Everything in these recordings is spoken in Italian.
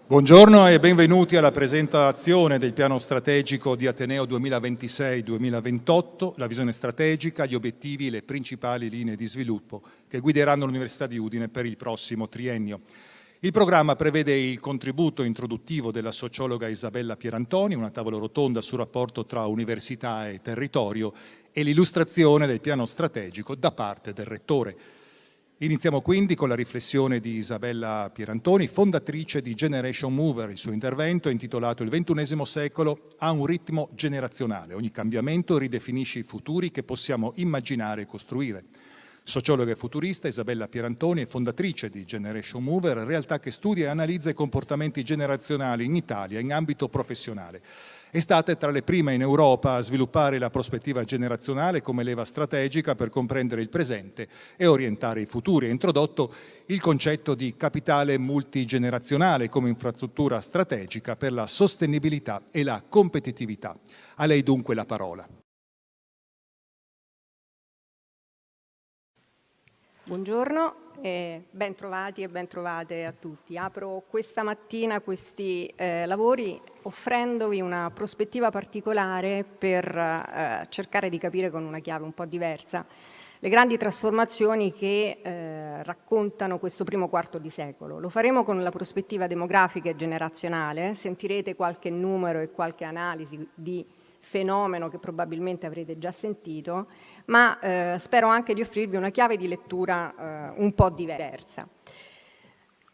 Buongiorno e benvenuti alla presentazione del piano strategico di Ateneo 2026-2028, la visione strategica, gli obiettivi e le principali linee di sviluppo che guideranno l'Università di Udine per il prossimo triennio. Il programma prevede il contributo introduttivo della sociologa Isabella Pierantoni, una tavola rotonda sul rapporto tra università e territorio e l'illustrazione del piano strategico da parte del Rettore. Iniziamo quindi con la riflessione di Isabella Pierantoni, fondatrice di Generation Mover. Il suo intervento è intitolato «Il XXI secolo ha un ritmo generazionale. Ogni cambiamento ridefinisce i futuri che possiamo immaginare e costruire». Sociologa e futurista, Isabella Pierantoni è fondatrice di Generation Mover, realtà che studia e analizza i comportamenti generazionali in Italia in ambito professionale. È stata tra le prime in Europa a sviluppare la prospettiva generazionale come leva strategica per comprendere il presente e orientare i futuri. Ha introdotto il concetto di capitale multigenerazionale come infrastruttura strategica per la sostenibilità e la competitività. A lei dunque la parola. Buongiorno e ben trovati e ben trovate a tutti. Apro questa mattina questi lavori offrendovi una prospettiva particolare per cercare di capire con una chiave un po' diversa le grandi trasformazioni che raccontano questo primo quarto di secolo. Lo faremo con la prospettiva demografica e generazionale, sentirete qualche numero e qualche analisi di fenomeno che probabilmente avrete già sentito, ma spero anche di offrirvi una chiave di lettura un po' diversa.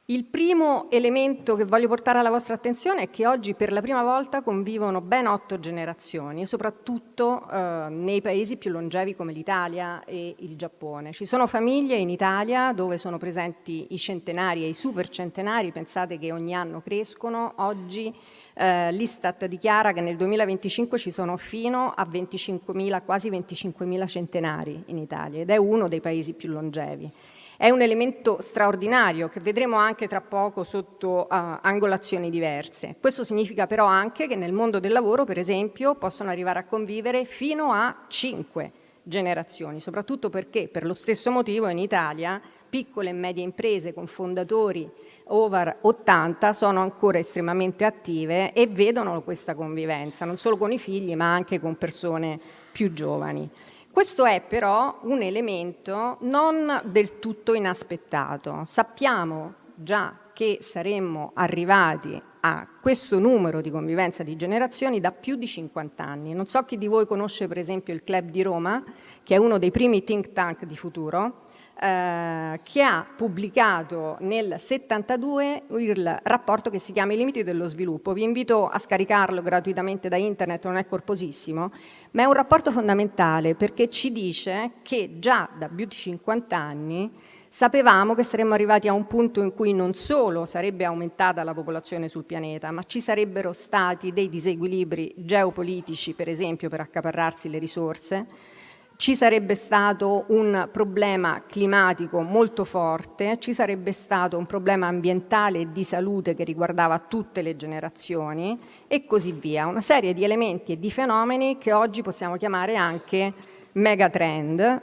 Il primo elemento che voglio portare alla vostra attenzione è che oggi per la prima volta convivono ben 8 generazioni, soprattutto nei paesi più longevi come l'Italia e il Giappone. Ci sono famiglie in Italia dove sono presenti i centenari e i supercentenari, pensate che ogni anno crescono. Oggi l'Istat dichiara che nel 2025 ci sono fino a 25.000, quasi 25.000 centenari in Italia ed è uno dei paesi più longevi. È un elemento straordinario che vedremo anche tra poco sotto angolazioni diverse. Questo significa però anche che nel mondo del lavoro, per esempio, possono arrivare a convivere fino a 5 generazioni, soprattutto perché per lo stesso motivo in Italia piccole e medie imprese con fondatori over 80 sono ancora estremamente attive e vedono questa convivenza, non solo con i figli ma anche con persone più giovani. Questo è però un elemento non del tutto inaspettato. Sappiamo già che saremmo arrivati a questo numero di convivenza di generazioni da più di 50 anni. Non so chi di voi conosce per esempio il Club di Roma, che è uno dei primi think tank di futuro, che ha pubblicato nel 72 il rapporto che si chiama I limiti dello sviluppo. Vi invito a scaricarlo gratuitamente da internet, non è corposissimo, ma è un rapporto fondamentale perché ci dice che già da più di 50 anni sapevamo che saremmo arrivati a un punto in cui non solo sarebbe aumentata la popolazione sul pianeta, ma ci sarebbero stati dei disequilibri geopolitici, per esempio, per accaparrarsi le risorse. Ci sarebbe stato un problema climatico molto forte, ci sarebbe stato un problema ambientale e di salute che riguardava tutte le generazioni e così via. Una serie di elementi e di fenomeni che oggi possiamo chiamare anche megatrend,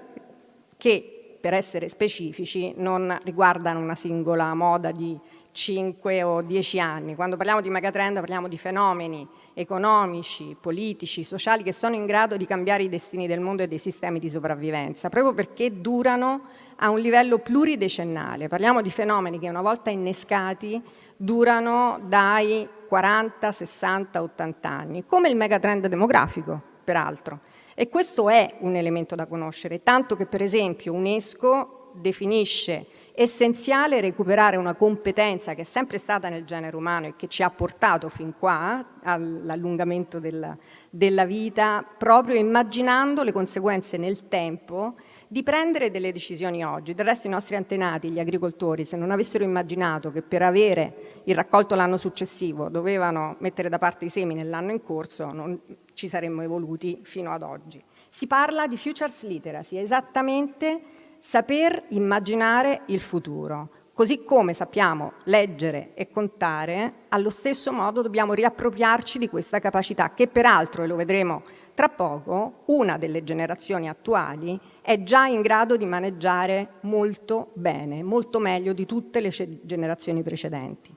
che per essere specifici non riguardano una singola moda di 5 o 10 anni. Quando parliamo di megatrend parliamo di fenomeni economici, politici, sociali che sono in grado di cambiare i destini del mondo e dei sistemi di sopravvivenza, proprio perché durano a un livello pluridecennale. Parliamo di fenomeni che una volta innescati durano dai 40, 60, 80 anni, come il megatrend demografico, peraltro. E questo è un elemento da conoscere, tanto che per esempio UNESCO definisce essenziale recuperare una competenza che è sempre stata nel genere umano e che ci ha portato fin qua all'allungamento della vita, proprio immaginando le conseguenze nel tempo di prendere delle decisioni oggi. Del resto i nostri antenati, gli agricoltori, se non avessero immaginato che per avere il raccolto l'anno successivo dovevano mettere da parte i semi nell'anno in corso, non ci saremmo evoluti fino ad oggi. Si parla di futures literacy, esattamente saper immaginare il futuro. Così come sappiamo leggere e contare, allo stesso modo dobbiamo riappropriarci di questa capacità che peraltro, e lo vedremo tra poco, una delle generazioni attuali è già in grado di maneggiare molto bene, molto meglio di tutte le generazioni precedenti.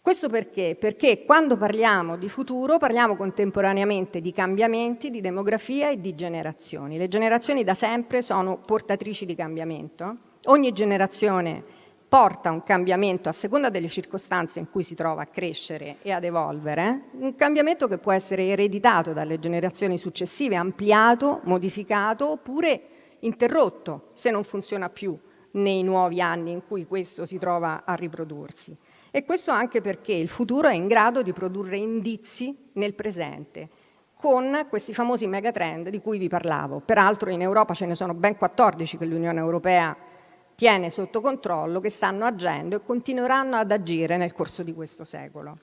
Questo perché? Perché quando parliamo di futuro parliamo contemporaneamente di cambiamenti, di demografia e di generazioni. Le generazioni da sempre sono portatrici di cambiamento. Ogni generazione porta un cambiamento a seconda delle circostanze in cui si trova a crescere e ad evolvere, un cambiamento che può essere ereditato dalle generazioni successive, ampliato, modificato oppure interrotto se non funziona più nei nuovi anni in cui questo si trova a riprodursi. E questo anche perché il futuro è in grado di produrre indizi nel presente, con questi famosi megatrend di cui vi parlavo. Peraltro in Europa ce ne sono ben 14 che l'Unione Europea tiene sotto controllo, che stanno agendo e continueranno ad agire nel corso di questo secolo.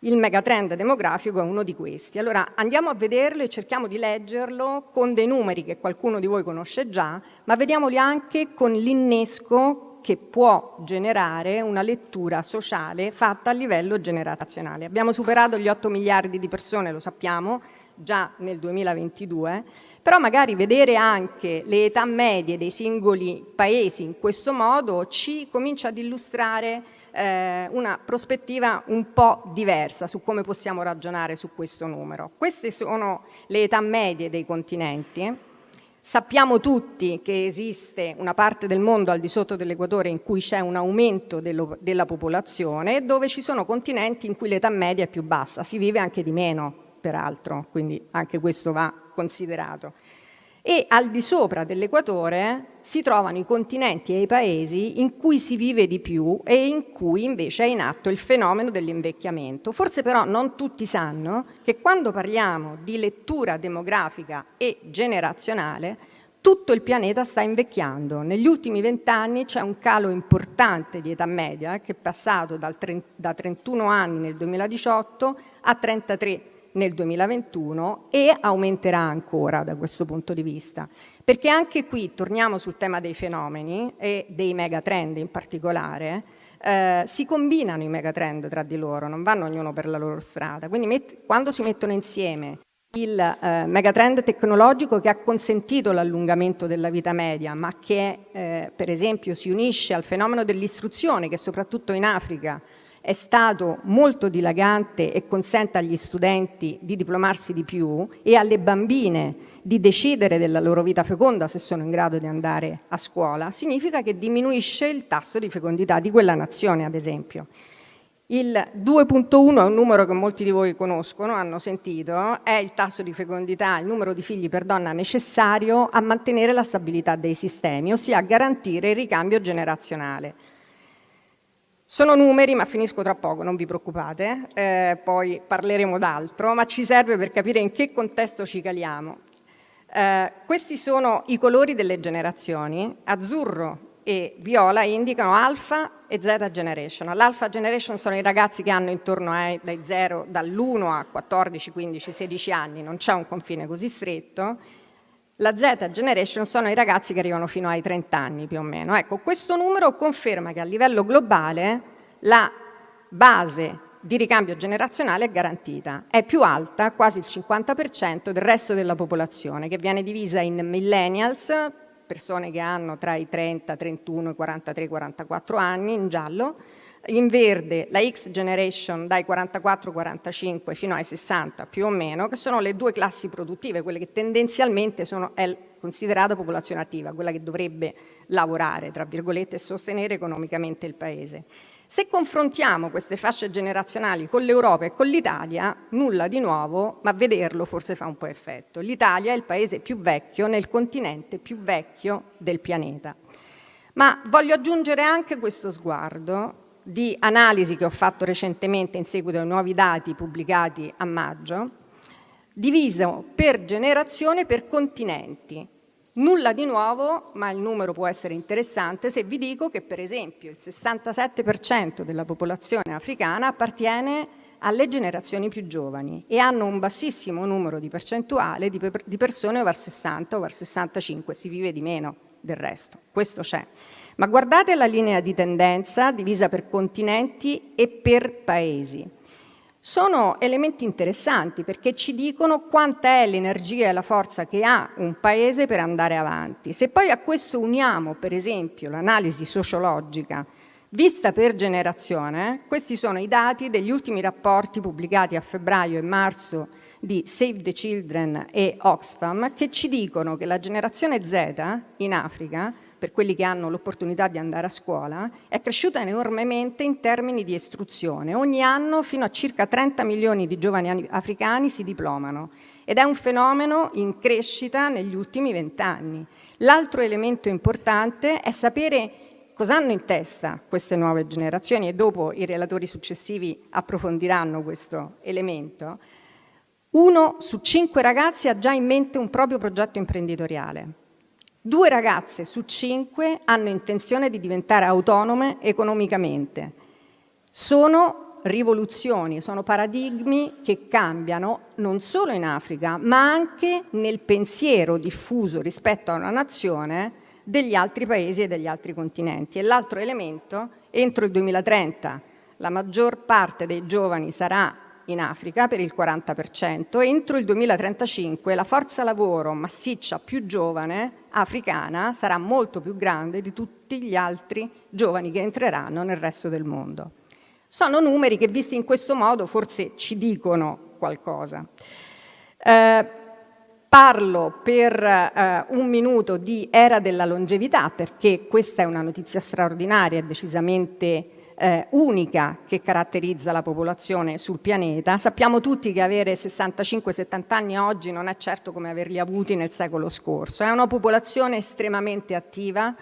Il megatrend demografico è uno di questi. Allora andiamo a vederlo e cerchiamo di leggerlo con dei numeri che qualcuno di voi conosce già, ma vediamoli anche con l'innesco che può generare una lettura sociale fatta a livello generazionale. Abbiamo superato gli 8 miliardi di persone, lo sappiamo, già nel 2022, però magari vedere anche le età medie dei singoli paesi in questo modo ci comincia ad illustrare una prospettiva un po' diversa su come possiamo ragionare su questo numero. Queste sono le età medie dei continenti. Sappiamo tutti che esiste una parte del mondo al di sotto dell'equatore in cui c'è un aumento della popolazione e dove ci sono continenti in cui l'età media è più bassa, si vive anche di meno, peraltro, quindi anche questo va considerato. E al di sopra dell'equatore si trovano i continenti e i paesi in cui si vive di più e in cui invece è in atto il fenomeno dell'invecchiamento. Forse però non tutti sanno che quando parliamo di lettura demografica e generazionale, tutto il pianeta sta invecchiando. Negli ultimi 20 anni c'è un calo importante di età media che è passato da 31 anni nel 2018 a 33 nel 2021 e aumenterà ancora da questo punto di vista. Perché anche qui, torniamo sul tema dei fenomeni e dei megatrend in particolare, si combinano i megatrend tra di loro, non vanno ognuno per la loro strada. Quindi quando si mettono insieme il megatrend tecnologico che ha consentito l'allungamento della vita media, ma che per esempio si unisce al fenomeno dell'istruzione, che soprattutto in Africa è stato molto dilagante e consente agli studenti di diplomarsi di più e alle bambine di decidere della loro vita feconda se sono in grado di andare a scuola, significa che diminuisce il tasso di fecondità di quella nazione, ad esempio. Il 2.1 è un numero che molti di voi conoscono, hanno sentito, è il tasso di fecondità, il numero di figli per donna necessario a mantenere la stabilità dei sistemi, ossia a garantire il ricambio generazionale. Sono numeri, ma finisco tra poco, non vi preoccupate, poi parleremo d'altro, ma ci serve per capire in che contesto ci caliamo. Questi sono i colori delle generazioni, azzurro e viola indicano Alpha e Zeta Generation. L'Alpha Generation sono i ragazzi che hanno intorno dall'1 a 14, 15, 16 anni, non c'è un confine così stretto. La Zeta Generation sono i ragazzi che arrivano fino ai 30 anni più o meno. Ecco, questo numero conferma che a livello globale la base di ricambio generazionale è garantita. È più alta, quasi il 50% del resto della popolazione, che viene divisa in millennials, persone che hanno tra i 30, 31, 43, 44 anni, in giallo, in verde la X Generation dai 44-45 fino ai 60 più o meno, che sono le due classi produttive, quelle che tendenzialmente è considerata popolazione attiva, quella che dovrebbe lavorare, tra virgolette, e sostenere economicamente il paese. Se confrontiamo queste fasce generazionali con l'Europa e con l'Italia, nulla di nuovo, ma vederlo forse fa un po' effetto. L'Italia è il paese più vecchio nel continente più vecchio del pianeta. Ma voglio aggiungere anche questo sguardo di analisi che ho fatto recentemente in seguito ai nuovi dati pubblicati a maggio, diviso per generazione per continenti. Nulla di nuovo, ma il numero può essere interessante se vi dico che per esempio il 67% della popolazione africana appartiene alle generazioni più giovani e hanno un bassissimo numero di percentuale di persone over 60, over 65, si vive di meno del resto, questo c'è. Ma guardate la linea di tendenza divisa per continenti e per paesi. Sono elementi interessanti perché ci dicono quanta è l'energia e la forza che ha un paese per andare avanti. Se poi a questo uniamo, per esempio, l'analisi sociologica Vista per generazione, questi sono i dati degli ultimi rapporti pubblicati a febbraio e marzo di Save the Children e Oxfam, che ci dicono che la generazione Z in Africa, per quelli che hanno l'opportunità di andare a scuola, è cresciuta enormemente in termini di istruzione. Ogni anno fino a circa 30 milioni di giovani africani si diplomano ed è un fenomeno in crescita negli ultimi 20 anni. L'altro elemento importante è sapere cosa hanno in testa queste nuove generazioni, e dopo i relatori successivi approfondiranno questo elemento. 1 su 5 ragazzi ha già in mente un proprio progetto imprenditoriale. 2 ragazze su 5 hanno intenzione di diventare autonome economicamente. Sono rivoluzioni, sono paradigmi che cambiano non solo in Africa, ma anche nel pensiero diffuso rispetto a una nazione degli altri paesi e degli altri continenti. E l'altro elemento, entro il 2030 la maggior parte dei giovani sarà in Africa per il 40%, entro il 2035 la forza lavoro massiccia più giovane africana sarà molto più grande di tutti gli altri giovani che entreranno nel resto del mondo. Sono numeri che, visti in questo modo, forse ci dicono qualcosa. Parlo per un minuto di era della longevità, perché questa è una notizia straordinaria e decisamente unica che caratterizza la popolazione sul pianeta. Sappiamo tutti che avere 65-70 anni oggi non è certo come averli avuti nel secolo scorso. È una popolazione estremamente attiva,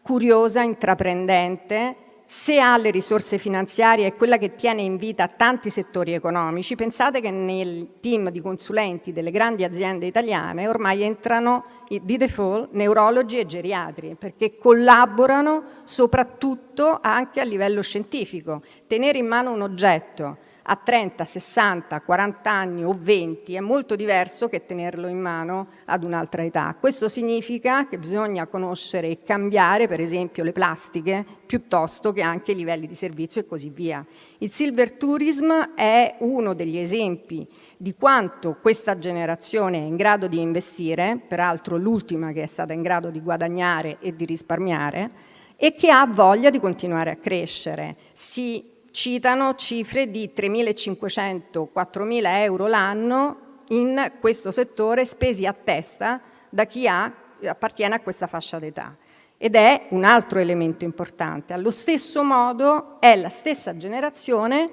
curiosa, intraprendente. Se ha le risorse finanziarie è quella che tiene in vita tanti settori economici. Pensate che nel team di consulenti delle grandi aziende italiane ormai entrano di default neurologi e geriatri, perché collaborano soprattutto anche a livello scientifico. Tenere in mano un oggetto a 30, 60, 40 anni o 20 è molto diverso che tenerlo in mano ad un'altra età. Questo significa che bisogna conoscere e cambiare, per esempio, le plastiche, piuttosto che anche i livelli di servizio e così via. Il silver tourism è uno degli esempi di quanto questa generazione è in grado di investire, peraltro l'ultima che è stata in grado di guadagnare e di risparmiare, e che ha voglia di continuare a crescere. Si citano cifre di 3.500-4.000 euro l'anno in questo settore, spesi a testa da chi appartiene a questa fascia d'età. Ed è un altro elemento importante. Allo stesso modo è la stessa generazione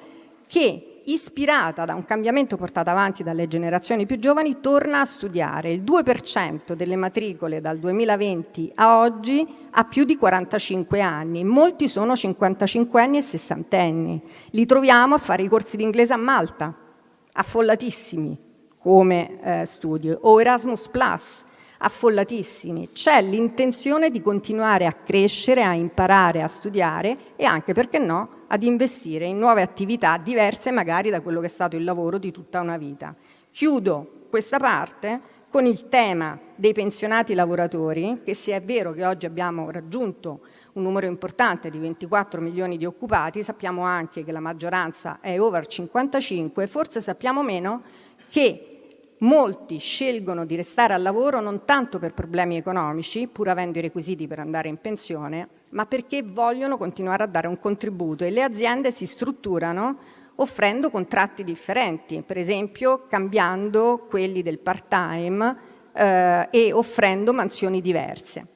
che, ispirata da un cambiamento portato avanti dalle generazioni più giovani, torna a studiare. Il 2% delle matricole dal 2020 a oggi ha più di 45 anni, molti sono 55 anni e 60 anni. Li troviamo a fare i corsi di inglese a Malta, affollatissimi come studi, o Erasmus+, affollatissimi. C'è l'intenzione di continuare a crescere, a imparare, a studiare e anche, perché no, ad investire in nuove attività diverse magari da quello che è stato il lavoro di tutta una vita. Chiudo questa parte con il tema dei pensionati lavoratori, che se è vero che oggi abbiamo raggiunto un numero importante di 24 milioni di occupati, sappiamo anche che la maggioranza è over 55, forse sappiamo meno che molti scelgono di restare al lavoro non tanto per problemi economici, pur avendo i requisiti per andare in pensione, ma perché vogliono continuare a dare un contributo, e le aziende si strutturano offrendo contratti differenti, per esempio cambiando quelli del part-time e offrendo mansioni diverse.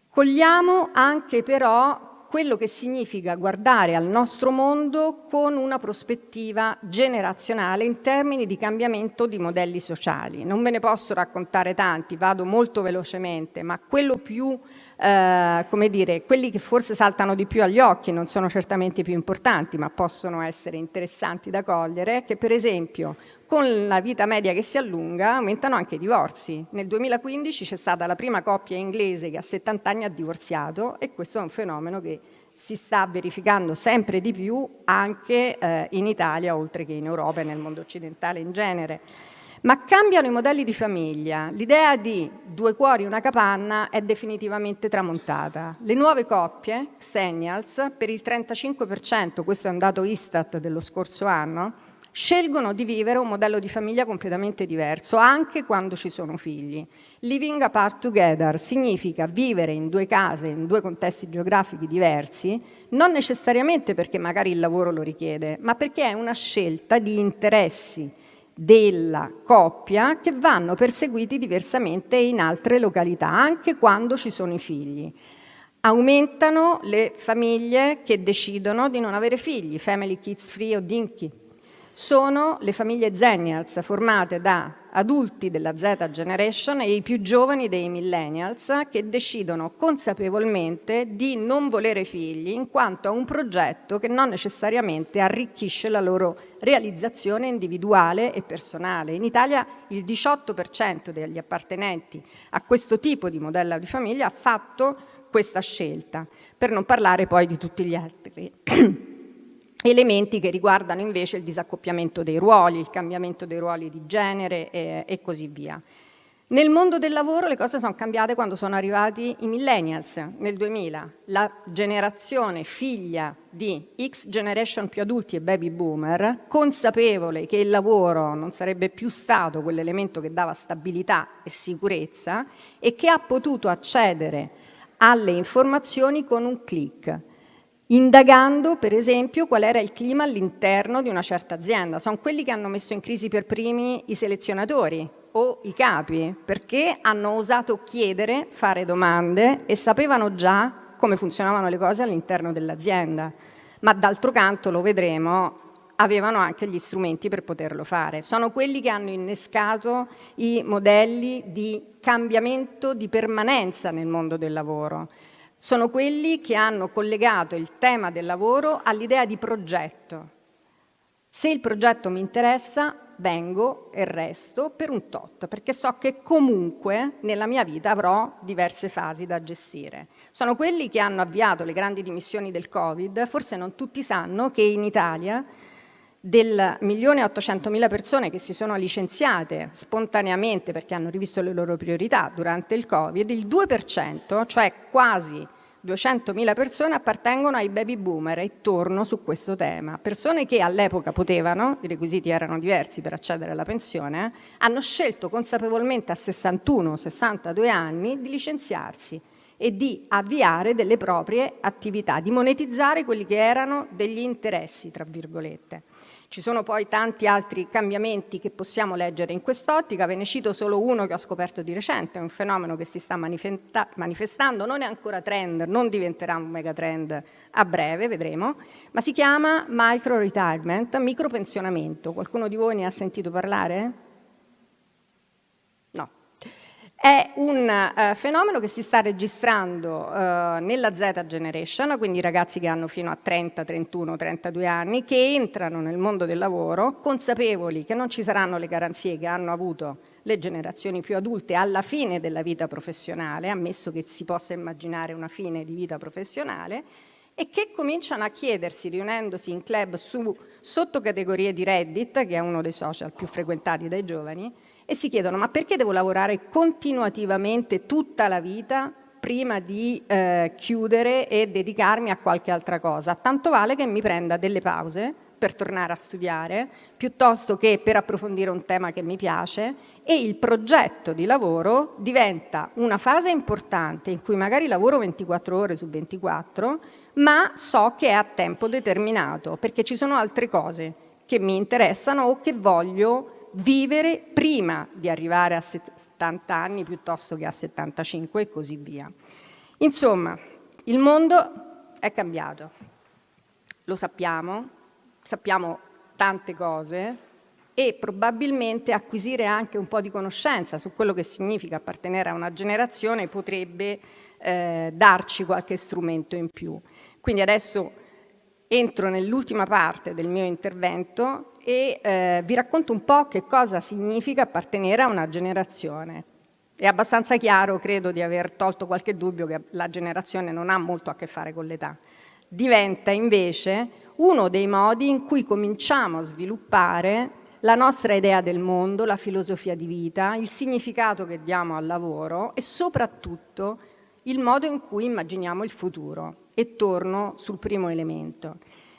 Cogliamo anche però quello che significa guardare al nostro mondo con una prospettiva generazionale in termini di cambiamento di modelli sociali. Non ve ne posso raccontare tanti, vado molto velocemente, ma quello più, quelli che forse saltano di più agli occhi, non sono certamente più importanti, ma possono essere interessanti da cogliere, che per esempio con la vita media che si allunga aumentano anche i divorzi. Nel 2015 c'è stata la prima coppia inglese che a 70 anni ha divorziato, e questo è un fenomeno che si sta verificando sempre di più anche in Italia, oltre che in Europa e nel mondo occidentale in genere. Ma cambiano i modelli di famiglia. L'idea di 2 cuori, una capanna è definitivamente tramontata. Le nuove coppie, Xennials, per il 35%, questo è un dato Istat dello scorso anno, scelgono di vivere un modello di famiglia completamente diverso, anche quando ci sono figli. Living apart together significa vivere in 2 case, in 2 contesti geografici diversi, non necessariamente perché magari il lavoro lo richiede, ma perché è una scelta di interessi della coppia che vanno perseguiti diversamente in altre località, anche quando ci sono i figli. Aumentano le famiglie che decidono di non avere figli, family kids free o dinky. Sono le famiglie Zennials, formate da adulti della Z Generation e i più giovani dei Millennials, che decidono consapevolmente di non volere figli in quanto a un progetto che non necessariamente arricchisce la loro realizzazione individuale e personale. In Italia il 18% degli appartenenti a questo tipo di modello di famiglia ha fatto questa scelta, per non parlare poi di tutti gli altri elementi che riguardano invece il disaccoppiamento dei ruoli, il cambiamento dei ruoli di genere e così via. Nel mondo del lavoro le cose sono cambiate quando sono arrivati i millennials nel 2000, la generazione figlia di X generation più adulti e baby boomer, consapevole che il lavoro non sarebbe più stato quell'elemento che dava stabilità e sicurezza e che ha potuto accedere alle informazioni con un click, indagando per esempio qual era il clima all'interno di una certa azienda. Sono quelli che hanno messo in crisi per primi i selezionatori o i capi, perché hanno osato chiedere, fare domande e sapevano già come funzionavano le cose all'interno dell'azienda. Ma d'altro canto, lo vedremo, avevano anche gli strumenti per poterlo fare. Sono quelli che hanno innescato i modelli di cambiamento di permanenza nel mondo del lavoro. Sono quelli che hanno collegato il tema del lavoro all'idea di progetto. Se il progetto mi interessa, vengo e resto per un tot, perché so che comunque nella mia vita avrò diverse fasi da gestire. Sono quelli che hanno avviato le grandi dimissioni del Covid. Forse non tutti sanno che in Italia del 1.800.000 persone che si sono licenziate spontaneamente perché hanno rivisto le loro priorità durante il Covid, il 2%, cioè quasi 200.000 persone, appartengono ai baby boomer, e torno su questo tema. Persone che all'epoca potevano, i requisiti erano diversi per accedere alla pensione, hanno scelto consapevolmente a 61-62 anni di licenziarsi e di avviare delle proprie attività, di monetizzare quelli che erano degli interessi, tra virgolette. Ci sono poi tanti altri cambiamenti che possiamo leggere in quest'ottica, ve ne cito solo uno che ho scoperto di recente, è un fenomeno che si sta manifestando, non è ancora trend, non diventerà un megatrend a breve, vedremo, ma si chiama micro retirement, micropensionamento. Qualcuno di voi ne ha sentito parlare? No. È un fenomeno che si sta registrando nella Z Generation, quindi i ragazzi che hanno fino a 30, 31, 32 anni, che entrano nel mondo del lavoro consapevoli che non ci saranno le garanzie che hanno avuto le generazioni più adulte alla fine della vita professionale, ammesso che si possa immaginare una fine di vita professionale, e che cominciano a chiedersi, riunendosi in club su sottocategorie di Reddit, che è uno dei social più frequentati dai giovani, e si chiedono: ma perché devo lavorare continuativamente tutta la vita prima di chiudere e dedicarmi a qualche altra cosa? Tanto vale che mi prenda delle pause per tornare a studiare, piuttosto che per approfondire un tema che mi piace, e il progetto di lavoro diventa una fase importante in cui magari lavoro 24 ore su 24, ma so che è a tempo determinato, perché ci sono altre cose che mi interessano o che voglio vivere prima di arrivare a 70 anni piuttosto che a 75 e così via. Insomma, il mondo è cambiato, lo sappiamo tante cose e probabilmente acquisire anche un po' di conoscenza su quello che significa appartenere a una generazione potrebbe darci qualche strumento in più. Quindi adesso entro nell'ultima parte del mio intervento e vi racconto un po' che cosa significa appartenere a una generazione. È abbastanza chiaro, credo, di aver tolto qualche dubbio che la generazione non ha molto a che fare con l'età. Diventa invece uno dei modi in cui cominciamo a sviluppare la nostra idea del mondo, la filosofia di vita, il significato che diamo al lavoro e soprattutto il modo in cui immaginiamo il futuro. E torno sul primo elemento.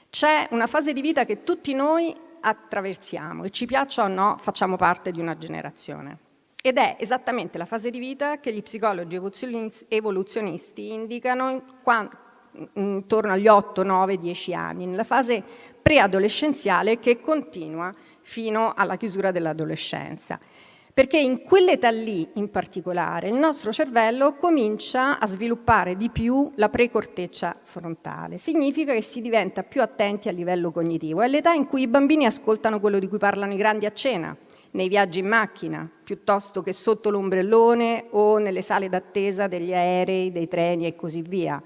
C'è una fase di vita che tutti noi attraversiamo, e ci piaccia o no, facciamo parte di una generazione. Ed è esattamente la fase di vita che gli psicologi evoluzionisti indicano intorno agli 8, 9, 10 anni, nella fase preadolescenziale che continua fino alla chiusura dell'adolescenza. Perché in quell'età lì, in particolare, il nostro cervello comincia a sviluppare di più la precorteccia frontale. Significa che si diventa più attenti a livello cognitivo. È l'età in cui i bambini ascoltano quello di cui parlano i grandi a cena, nei viaggi in macchina, piuttosto che sotto l'ombrellone o nelle sale d'attesa degli aerei, dei treni e così via.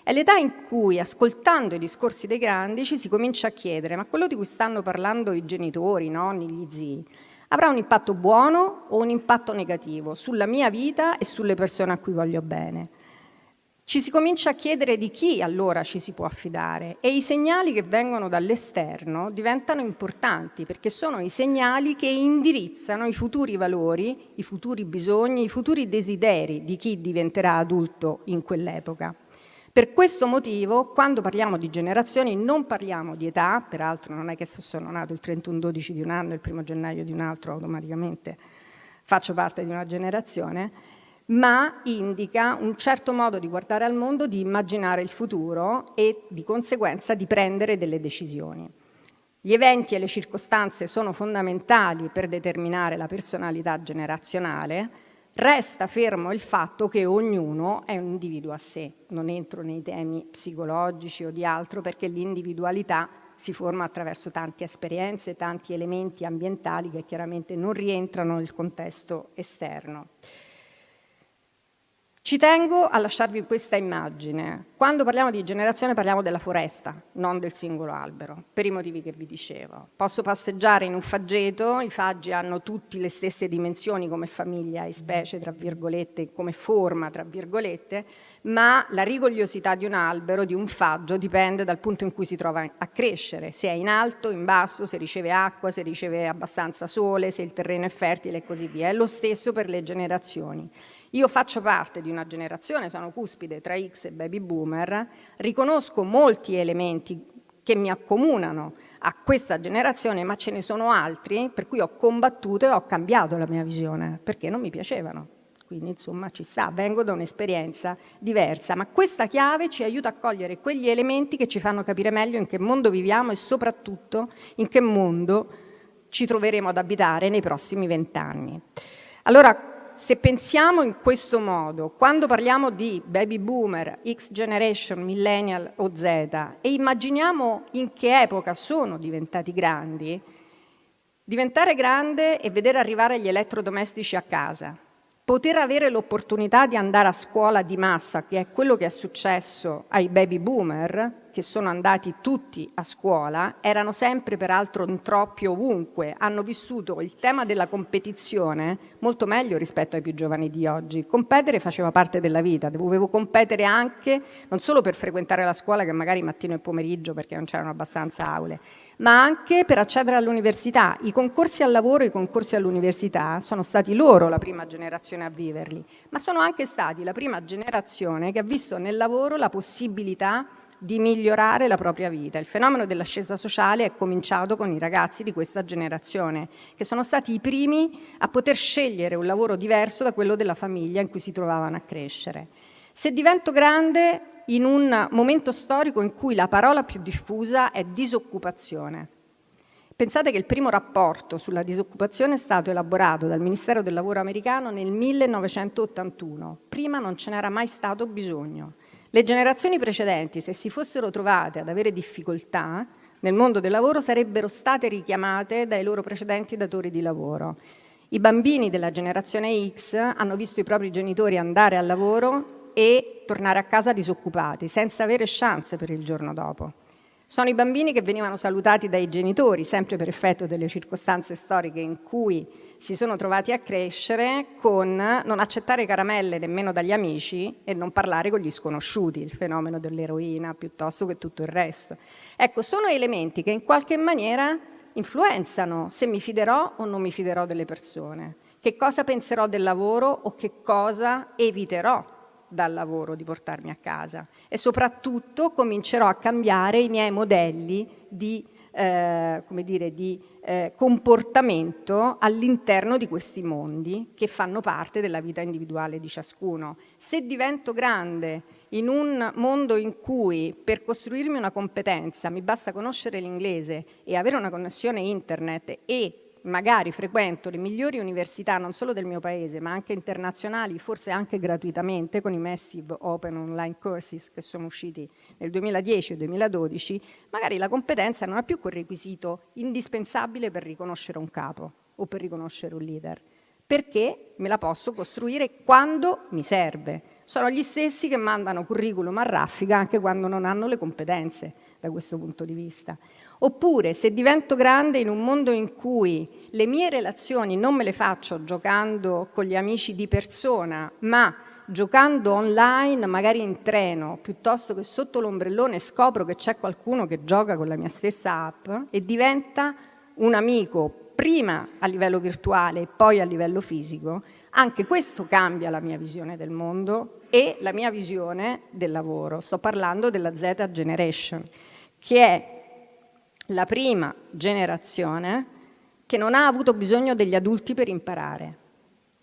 È l'età in cui, ascoltando i discorsi dei grandi, ci si comincia a chiedere: ma quello di cui stanno parlando i genitori, i nonni, gli zii, avrà un impatto buono o un impatto negativo sulla mia vita e sulle persone a cui voglio bene? Ci si comincia a chiedere di chi allora ci si può affidare, e i segnali che vengono dall'esterno diventano importanti, perché sono i segnali che indirizzano i futuri valori, i futuri bisogni, i futuri desideri di chi diventerà adulto in quell'epoca. Per questo motivo, quando parliamo di generazioni, non parliamo di età, peraltro non è che se sono nato il 31/12 di un anno e il 1 gennaio di un altro automaticamente faccio parte di una generazione, ma indica un certo modo di guardare al mondo, di immaginare il futuro e di conseguenza di prendere delle decisioni. Gli eventi e le circostanze sono fondamentali per determinare la personalità generazionale. Resta fermo il fatto che ognuno è un individuo a sé. Non entro nei temi psicologici o di altro, perché l'individualità si forma attraverso tante esperienze, tanti elementi ambientali che chiaramente non rientrano nel contesto esterno. Ci tengo a lasciarvi questa immagine. Quando parliamo di generazione parliamo della foresta, non del singolo albero, per i motivi che vi dicevo. Posso passeggiare in un faggeto, i faggi hanno tutti le stesse dimensioni come famiglia e specie, tra virgolette, come forma, tra virgolette, ma la rigogliosità di un albero, di un faggio, dipende dal punto in cui si trova a crescere, se è in alto, in basso, se riceve acqua, se riceve abbastanza sole, se il terreno è fertile e così via. È lo stesso per le generazioni. Io faccio parte di una generazione, sono cuspide tra X e baby boomer, riconosco molti elementi che mi accomunano a questa generazione, ma ce ne sono altri per cui ho combattuto e ho cambiato la mia visione, perché non mi piacevano. Quindi insomma ci sta, vengo da un'esperienza diversa, ma questa chiave ci aiuta a cogliere quegli elementi che ci fanno capire meglio in che mondo viviamo e soprattutto in che mondo ci troveremo ad abitare nei prossimi 20 anni. Allora, se pensiamo in questo modo, quando parliamo di baby boomer, X generation, millennial o Z, e immaginiamo in che epoca sono diventati grandi, diventare grande e vedere arrivare gli elettrodomestici a casa, poter avere l'opportunità di andare a scuola di massa, che è quello che è successo ai baby boomer, che sono andati tutti a scuola, erano sempre peraltro troppi ovunque, hanno vissuto il tema della competizione molto meglio rispetto ai più giovani di oggi. Competere faceva parte della vita, dovevo competere anche, non solo per frequentare la scuola, che magari mattino e pomeriggio perché non c'erano abbastanza aule, ma anche per accedere all'università. I concorsi al lavoro e i concorsi all'università sono stati loro la prima generazione a viverli, ma sono anche stati la prima generazione che ha visto nel lavoro la possibilità di migliorare la propria vita. Il fenomeno dell'ascesa sociale è cominciato con i ragazzi di questa generazione, che sono stati i primi a poter scegliere un lavoro diverso da quello della famiglia in cui si trovavano a crescere. Se divento grande in un momento storico in cui la parola più diffusa è disoccupazione. Pensate che il primo rapporto sulla disoccupazione è stato elaborato dal Ministero del Lavoro americano nel 1981. Prima non ce n'era mai stato bisogno. Le generazioni precedenti, se si fossero trovate ad avere difficoltà nel mondo del lavoro, sarebbero state richiamate dai loro precedenti datori di lavoro. I bambini della generazione X hanno visto i propri genitori andare al lavoro e tornare a casa disoccupati, senza avere chance per il giorno dopo. Sono i bambini che venivano salutati dai genitori, sempre per effetto delle circostanze storiche in cui si sono trovati a crescere, con non accettare caramelle nemmeno dagli amici e non parlare con gli sconosciuti, il fenomeno dell'eroina piuttosto che tutto il resto. Ecco, sono elementi che in qualche maniera influenzano se mi fiderò o non mi fiderò delle persone, che cosa penserò del lavoro o che cosa eviterò dal lavoro di portarmi a casa, e soprattutto comincerò a cambiare i miei modelli di come dire, di comportamento all'interno di questi mondi che fanno parte della vita individuale di ciascuno. Se divento grande in un mondo in cui per costruirmi una competenza mi basta conoscere l'inglese e avere una connessione internet e magari frequento le migliori università non solo del mio paese ma anche internazionali, forse anche gratuitamente con i Massive Open Online Courses che sono usciti nel 2010 e 2012, magari la competenza non ha più quel requisito indispensabile per riconoscere un capo o per riconoscere un leader, perché me la posso costruire quando mi serve. Sono gli stessi che mandano curriculum a raffica anche quando non hanno le competenze da questo punto di vista. Oppure se divento grande in un mondo in cui le mie relazioni non me le faccio giocando con gli amici di persona, ma giocando online, magari in treno, piuttosto che sotto l'ombrellone scopro che c'è qualcuno che gioca con la mia stessa app e diventa un amico prima a livello virtuale e poi a livello fisico, anche questo cambia la mia visione del mondo e la mia visione del lavoro. Sto parlando della Z Generation, che è la prima generazione che non ha avuto bisogno degli adulti per imparare.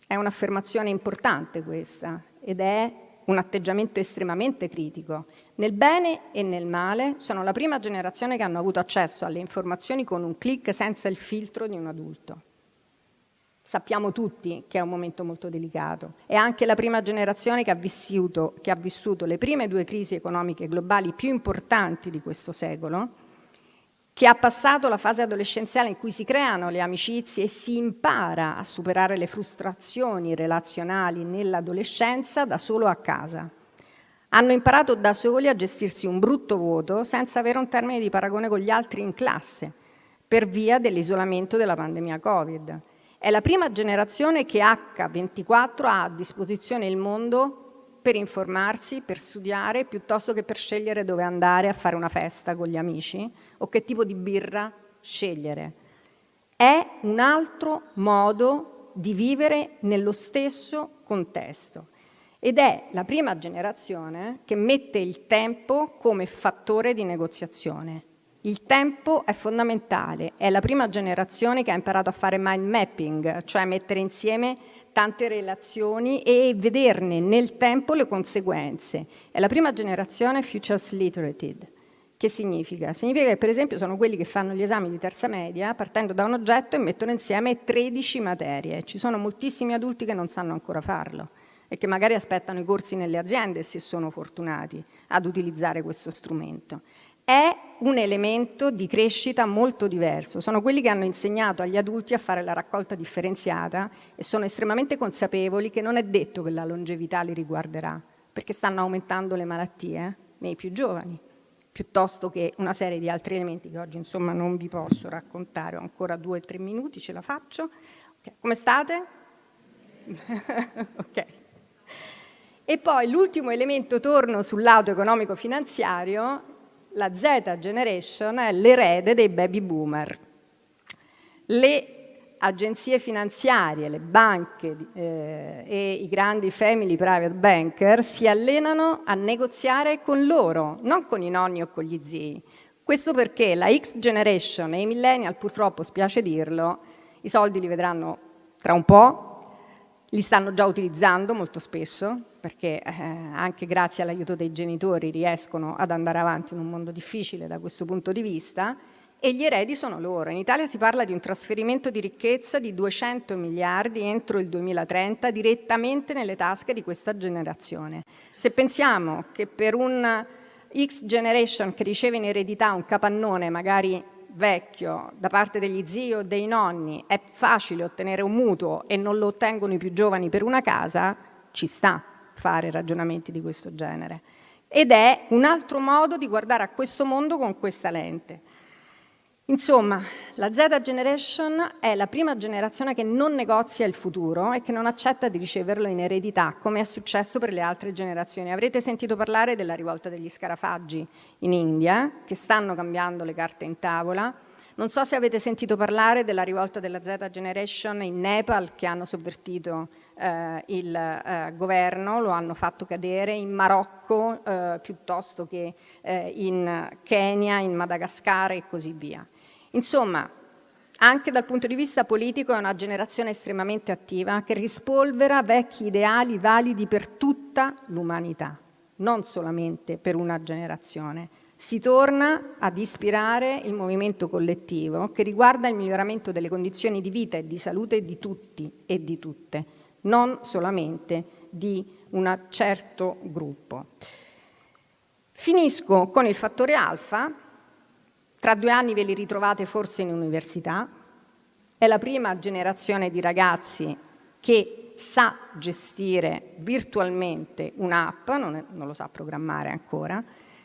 È un'affermazione importante questa ed è un atteggiamento estremamente critico. Nel bene e nel male sono la prima generazione che hanno avuto accesso alle informazioni con un click senza il filtro di un adulto. Sappiamo tutti che è un momento molto delicato. È anche la prima generazione che ha vissuto le prime due crisi economiche globali più importanti di questo secolo, che ha passato la fase adolescenziale in cui si creano le amicizie e si impara a superare le frustrazioni relazionali nell'adolescenza da solo a casa. Hanno imparato da soli a gestirsi un brutto voto senza avere un termine di paragone con gli altri in classe, per via dell'isolamento della pandemia Covid. È la prima generazione che H24 ha a disposizione il mondo per informarsi, per studiare, piuttosto che per scegliere dove andare a fare una festa con gli amici o che tipo di birra scegliere. È un altro modo di vivere nello stesso contesto ed è la prima generazione che mette il tempo come fattore di negoziazione. Il tempo è fondamentale, è la prima generazione che ha imparato a fare mind mapping, cioè mettere insieme tante relazioni e vederne nel tempo le conseguenze. È la prima generazione futures literated. Che significa? Significa che per esempio sono quelli che fanno gli esami di terza media partendo da un oggetto e mettono insieme 13 materie. Ci sono moltissimi adulti che non sanno ancora farlo e che magari aspettano i corsi nelle aziende se sono fortunati ad utilizzare questo strumento. È un elemento di crescita molto diverso. Sono quelli che hanno insegnato agli adulti a fare la raccolta differenziata e sono estremamente consapevoli che non è detto che la longevità li riguarderà, perché stanno aumentando le malattie nei più giovani, piuttosto che una serie di altri elementi che oggi insomma non vi posso raccontare. Ho ancora 2 o 3 minuti, ce la faccio? Okay. Come state? Ok. E poi l'ultimo elemento, torno sul lato economico-finanziario. La Z Generation è l'erede dei baby boomer. Le agenzie finanziarie, le banche e i grandi family private banker si allenano a negoziare con loro, non con i nonni o con gli zii. Questo perché la X Generation e i millennial, purtroppo spiace dirlo, i soldi li vedranno tra un po', li stanno già utilizzando molto spesso, perché anche grazie all'aiuto dei genitori riescono ad andare avanti in un mondo difficile da questo punto di vista, e gli eredi sono loro. In Italia si parla di un trasferimento di ricchezza di 200 miliardi entro il 2030 direttamente nelle tasche di questa generazione. Se pensiamo che per un X Generation che riceve in eredità un capannone magari vecchio da parte degli zii o dei nonni è facile ottenere un mutuo e non lo ottengono i più giovani per una casa, ci sta fare ragionamenti di questo genere. Ed è un altro modo di guardare a questo mondo con questa lente. Insomma, la Z Generation è la prima generazione che non negozia il futuro e che non accetta di riceverlo in eredità, come è successo per le altre generazioni. Avrete sentito parlare della rivolta degli scarafaggi in India, che stanno cambiando le carte in tavola. Non so se avete sentito parlare della rivolta della Z Generation in Nepal, che hanno sovvertito il governo, lo hanno fatto cadere, in Marocco piuttosto che in Kenya, in Madagascar e così via. Insomma, anche dal punto di vista politico è una generazione estremamente attiva che rispolvera vecchi ideali validi per tutta l'umanità, non solamente per una generazione. Si torna ad ispirare il movimento collettivo che riguarda il miglioramento delle condizioni di vita e di salute di tutti e di tutte, non solamente di un certo gruppo. Finisco con il fattore alfa. Tra 2 anni ve li ritrovate forse in università. È la prima generazione di ragazzi che sa gestire virtualmente un'app, non lo sa programmare ancora,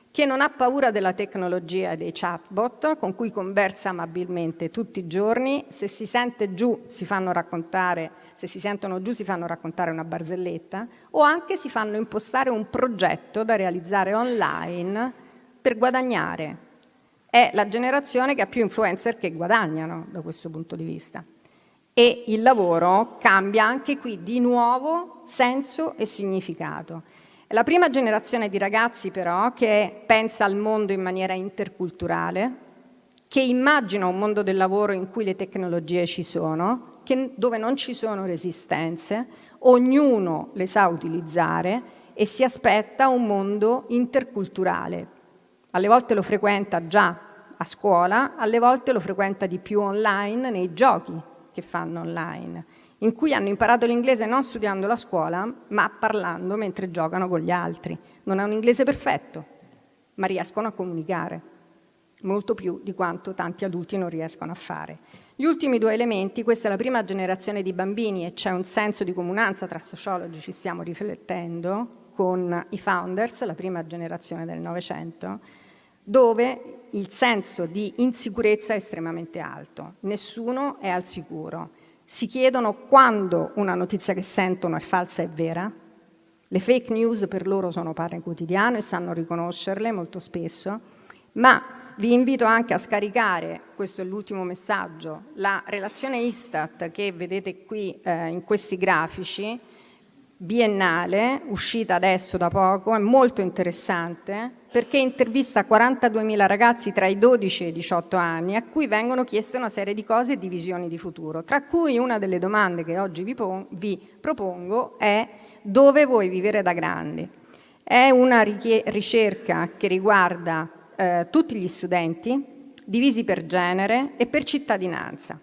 che non ha paura della tecnologia e dei chatbot, con cui conversa amabilmente tutti i giorni. Se si sente giù si fanno raccontare, se si sentono giù si fanno raccontare una barzelletta, o anche si fanno impostare un progetto da realizzare online per guadagnare. È la generazione che ha più influencer che guadagnano da questo punto di vista. E il lavoro cambia anche qui di nuovo senso e significato. È la prima generazione di ragazzi però che pensa al mondo in maniera interculturale, che immagina un mondo del lavoro in cui le tecnologie ci sono, dove non ci sono resistenze, ognuno le sa utilizzare e si aspetta un mondo interculturale. Alle volte lo frequenta già a scuola, alle volte lo frequenta di più online, nei giochi che fanno online, in cui hanno imparato l'inglese non studiando la scuola, ma parlando mentre giocano con gli altri. Non è un inglese perfetto, ma riescono a comunicare, molto più di quanto tanti adulti non riescono a fare. Gli ultimi 2 elementi, questa è la prima generazione di bambini e c'è un senso di comunanza tra sociologi, ci stiamo riflettendo, con i founders, la prima generazione del Novecento, dove il senso di insicurezza è estremamente alto, nessuno è al sicuro. Si chiedono quando una notizia che sentono è falsa e vera. Le fake news per loro sono pane quotidiano e sanno riconoscerle molto spesso, ma vi invito anche a scaricare, questo è l'ultimo messaggio, la relazione Istat che vedete qui in questi grafici, biennale, uscita adesso da poco, è molto interessante perché intervista 42.000 ragazzi tra i 12 e i 18 anni a cui vengono chieste una serie di cose e di visioni di futuro, tra cui una delle domande che oggi vi propongo è: dove vuoi vivere da grandi? È una ricerca che riguarda tutti gli studenti, divisi per genere e per cittadinanza.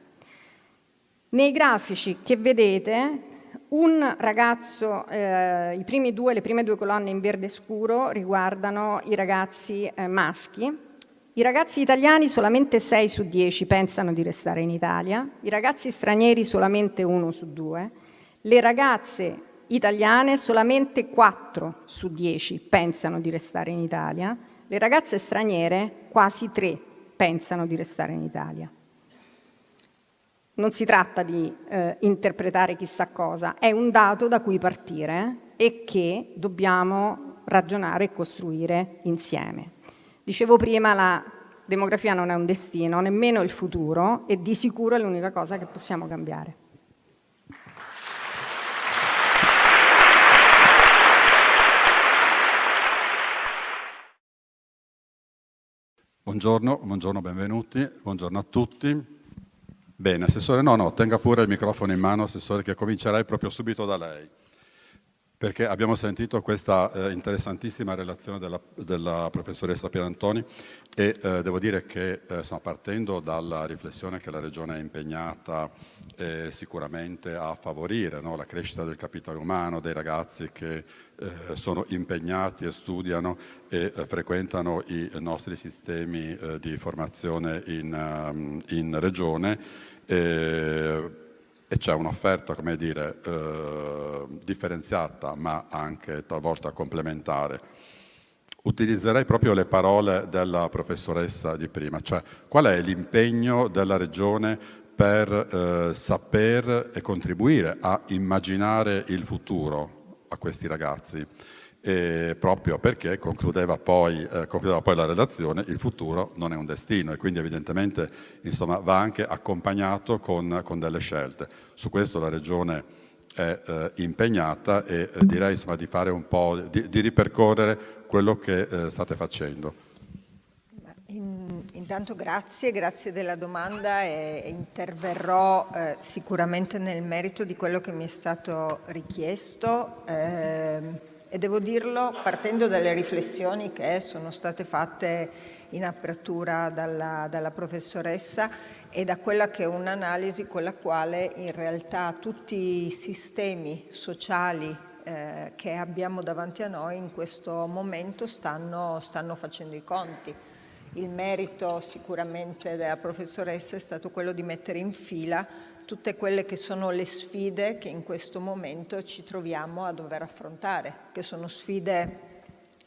Nei grafici che vedete, un ragazzo, le prime 2 colonne in verde scuro riguardano i ragazzi maschi. I ragazzi italiani solamente 6 su 10 pensano di restare in Italia, i ragazzi stranieri solamente 1 su 2, le ragazze italiane solamente 4 su 10 pensano di restare in Italia, le ragazze straniere quasi 3 pensano di restare in Italia. Non si tratta di interpretare chissà cosa, è un dato da cui partire e che dobbiamo ragionare e costruire insieme. Dicevo prima, la demografia non è un destino, nemmeno il futuro, e di sicuro è l'unica cosa che possiamo cambiare. Buongiorno, benvenuti, buongiorno a tutti. Bene, Assessore, no, tenga pure il microfono in mano, Assessore, che comincerei proprio subito da lei, perché abbiamo sentito questa interessantissima relazione della professoressa Pierantoni e devo dire che partendo dalla riflessione che la Regione è impegnata sicuramente a favorire, no, la crescita del capitale umano, dei ragazzi che sono impegnati e studiano e frequentano i nostri sistemi di formazione in Regione, e c'è un'offerta, come dire, differenziata ma anche talvolta complementare. Utilizzerei proprio le parole della professoressa di prima, cioè qual è l'impegno della Regione per saper e contribuire a immaginare il futuro a questi ragazzi, proprio perché concludeva poi la relazione, il futuro non è un destino e quindi evidentemente va anche accompagnato con delle scelte. Su questo la Regione è impegnata e direi di fare un po' di ripercorrere quello che state facendo. In Intanto grazie della domanda e interverrò sicuramente nel merito di quello che mi è stato richiesto e devo dirlo partendo dalle riflessioni che sono state fatte in apertura dalla professoressa e da quella che è un'analisi con la quale in realtà tutti i sistemi sociali che abbiamo davanti a noi in questo momento stanno facendo i conti. Il merito sicuramente della professoressa è stato quello di mettere in fila tutte quelle che sono le sfide che in questo momento ci troviamo a dover affrontare, che sono sfide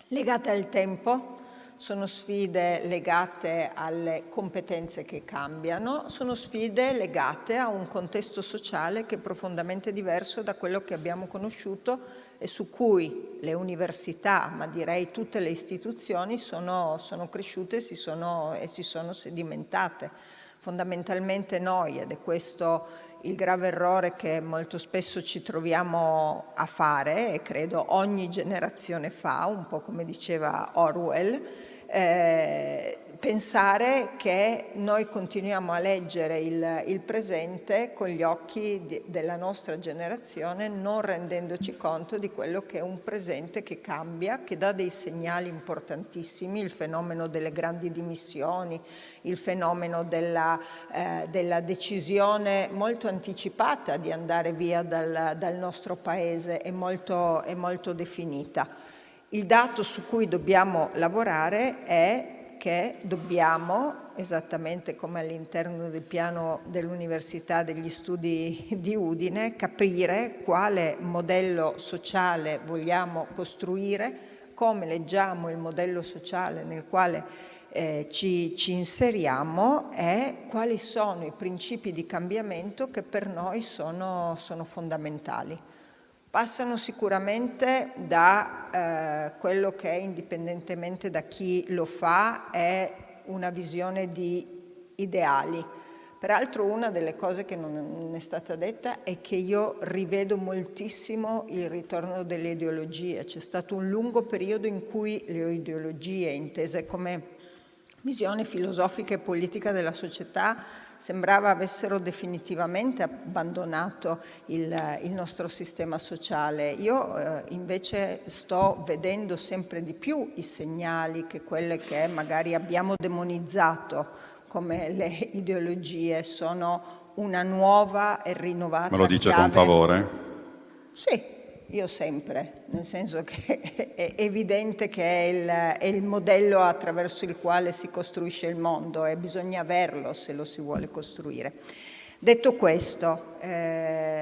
legate al tempo, sono sfide legate alle competenze che cambiano, sono sfide legate a un contesto sociale che è profondamente diverso da quello che abbiamo conosciuto e su cui le università, ma direi tutte le istituzioni, sono cresciute e si sono sedimentate. Fondamentalmente noi, ed è questo il grave errore che molto spesso ci troviamo a fare, e credo ogni generazione fa, un po' come diceva Orwell, pensare che noi continuiamo a leggere il presente con gli occhi della nostra generazione, non rendendoci conto di quello che è un presente che cambia, che dà dei segnali importantissimi, il fenomeno delle grandi dimissioni, il fenomeno della decisione molto anticipata di andare via dal nostro paese è molto definita. Il dato su cui dobbiamo lavorare è che dobbiamo, esattamente come all'interno del piano dell'Università degli Studi di Udine, capire quale modello sociale vogliamo costruire, come leggiamo il modello sociale nel quale ci inseriamo e quali sono i principi di cambiamento che per noi sono fondamentali. Passano sicuramente da quello che, indipendentemente da chi lo fa, è una visione di ideali. Peraltro una delle cose che non è stata detta è che io rivedo moltissimo il ritorno delle ideologie. C'è stato un lungo periodo in cui le ideologie, intese come visione filosofica e politica della società, sembrava avessero definitivamente abbandonato il nostro sistema sociale. Io invece sto vedendo sempre di più i segnali che quelle che magari abbiamo demonizzato come le ideologie sono una nuova e rinnovata Me lo dice chiave. con favore? Sì. Io sempre, nel senso che è evidente che è il modello attraverso il quale si costruisce il mondo e bisogna averlo se lo si vuole costruire. Detto questo, per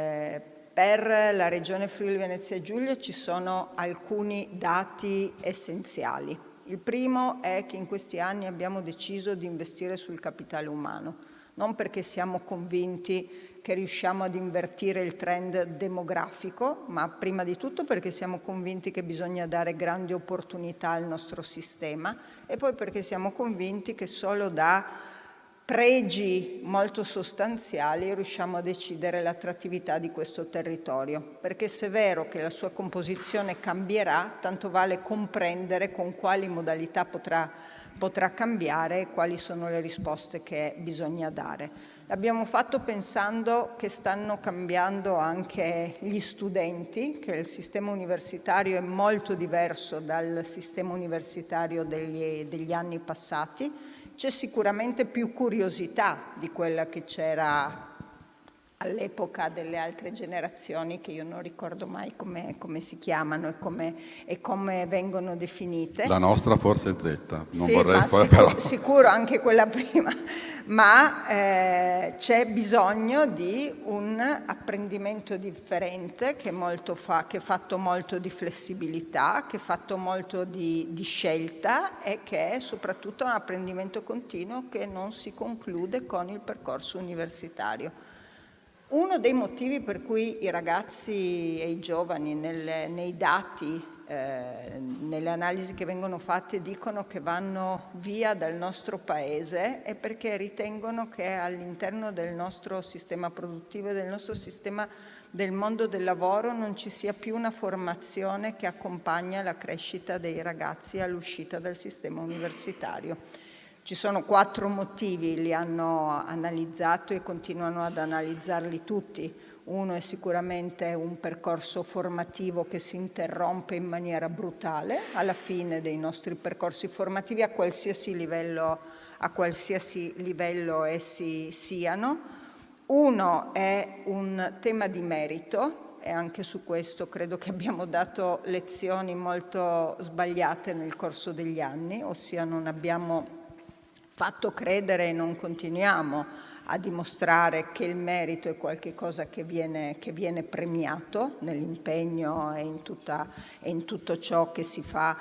la Regione Friuli Venezia Giulia ci sono alcuni dati essenziali. Il primo è che in questi anni abbiamo deciso di investire sul capitale umano, non perché siamo convinti che riusciamo ad invertire il trend demografico, ma prima di tutto perché siamo convinti che bisogna dare grandi opportunità al nostro sistema e poi perché siamo convinti che solo da pregi molto sostanziali riusciamo a decidere l'attrattività di questo territorio, perché se è vero che la sua composizione cambierà, tanto vale comprendere con quali modalità potrà cambiare e quali sono le risposte che bisogna dare. L'abbiamo fatto pensando che stanno cambiando anche gli studenti, che il sistema universitario è molto diverso dal sistema universitario degli anni passati. C'è sicuramente più curiosità di quella che c'era all'epoca delle altre generazioni, che io non ricordo mai come si chiamano e come vengono definite. La nostra forse è Z, non sì, vorrei ma però. Sicuro anche quella prima, ma c'è bisogno di un apprendimento differente che è fatto molto di flessibilità, che è fatto molto di scelta e che è soprattutto un apprendimento continuo che non si conclude con il percorso universitario. Uno dei motivi per cui i ragazzi e i giovani nei dati, nelle analisi che vengono fatte, dicono che vanno via dal nostro paese è perché ritengono che all'interno del nostro sistema produttivo e del nostro sistema del mondo del lavoro non ci sia più una formazione che accompagna la crescita dei ragazzi all'uscita dal sistema universitario. Ci sono 4 motivi, li hanno analizzato e continuano ad analizzarli tutti. Uno è sicuramente un percorso formativo che si interrompe in maniera brutale alla fine dei nostri percorsi formativi a qualsiasi livello essi siano. Uno è un tema di merito e anche su questo credo che abbiamo dato lezioni molto sbagliate nel corso degli anni, ossia non abbiamo fatto credere e non continuiamo a dimostrare che il merito è qualcosa che viene premiato nell'impegno e in tutto ciò che si fa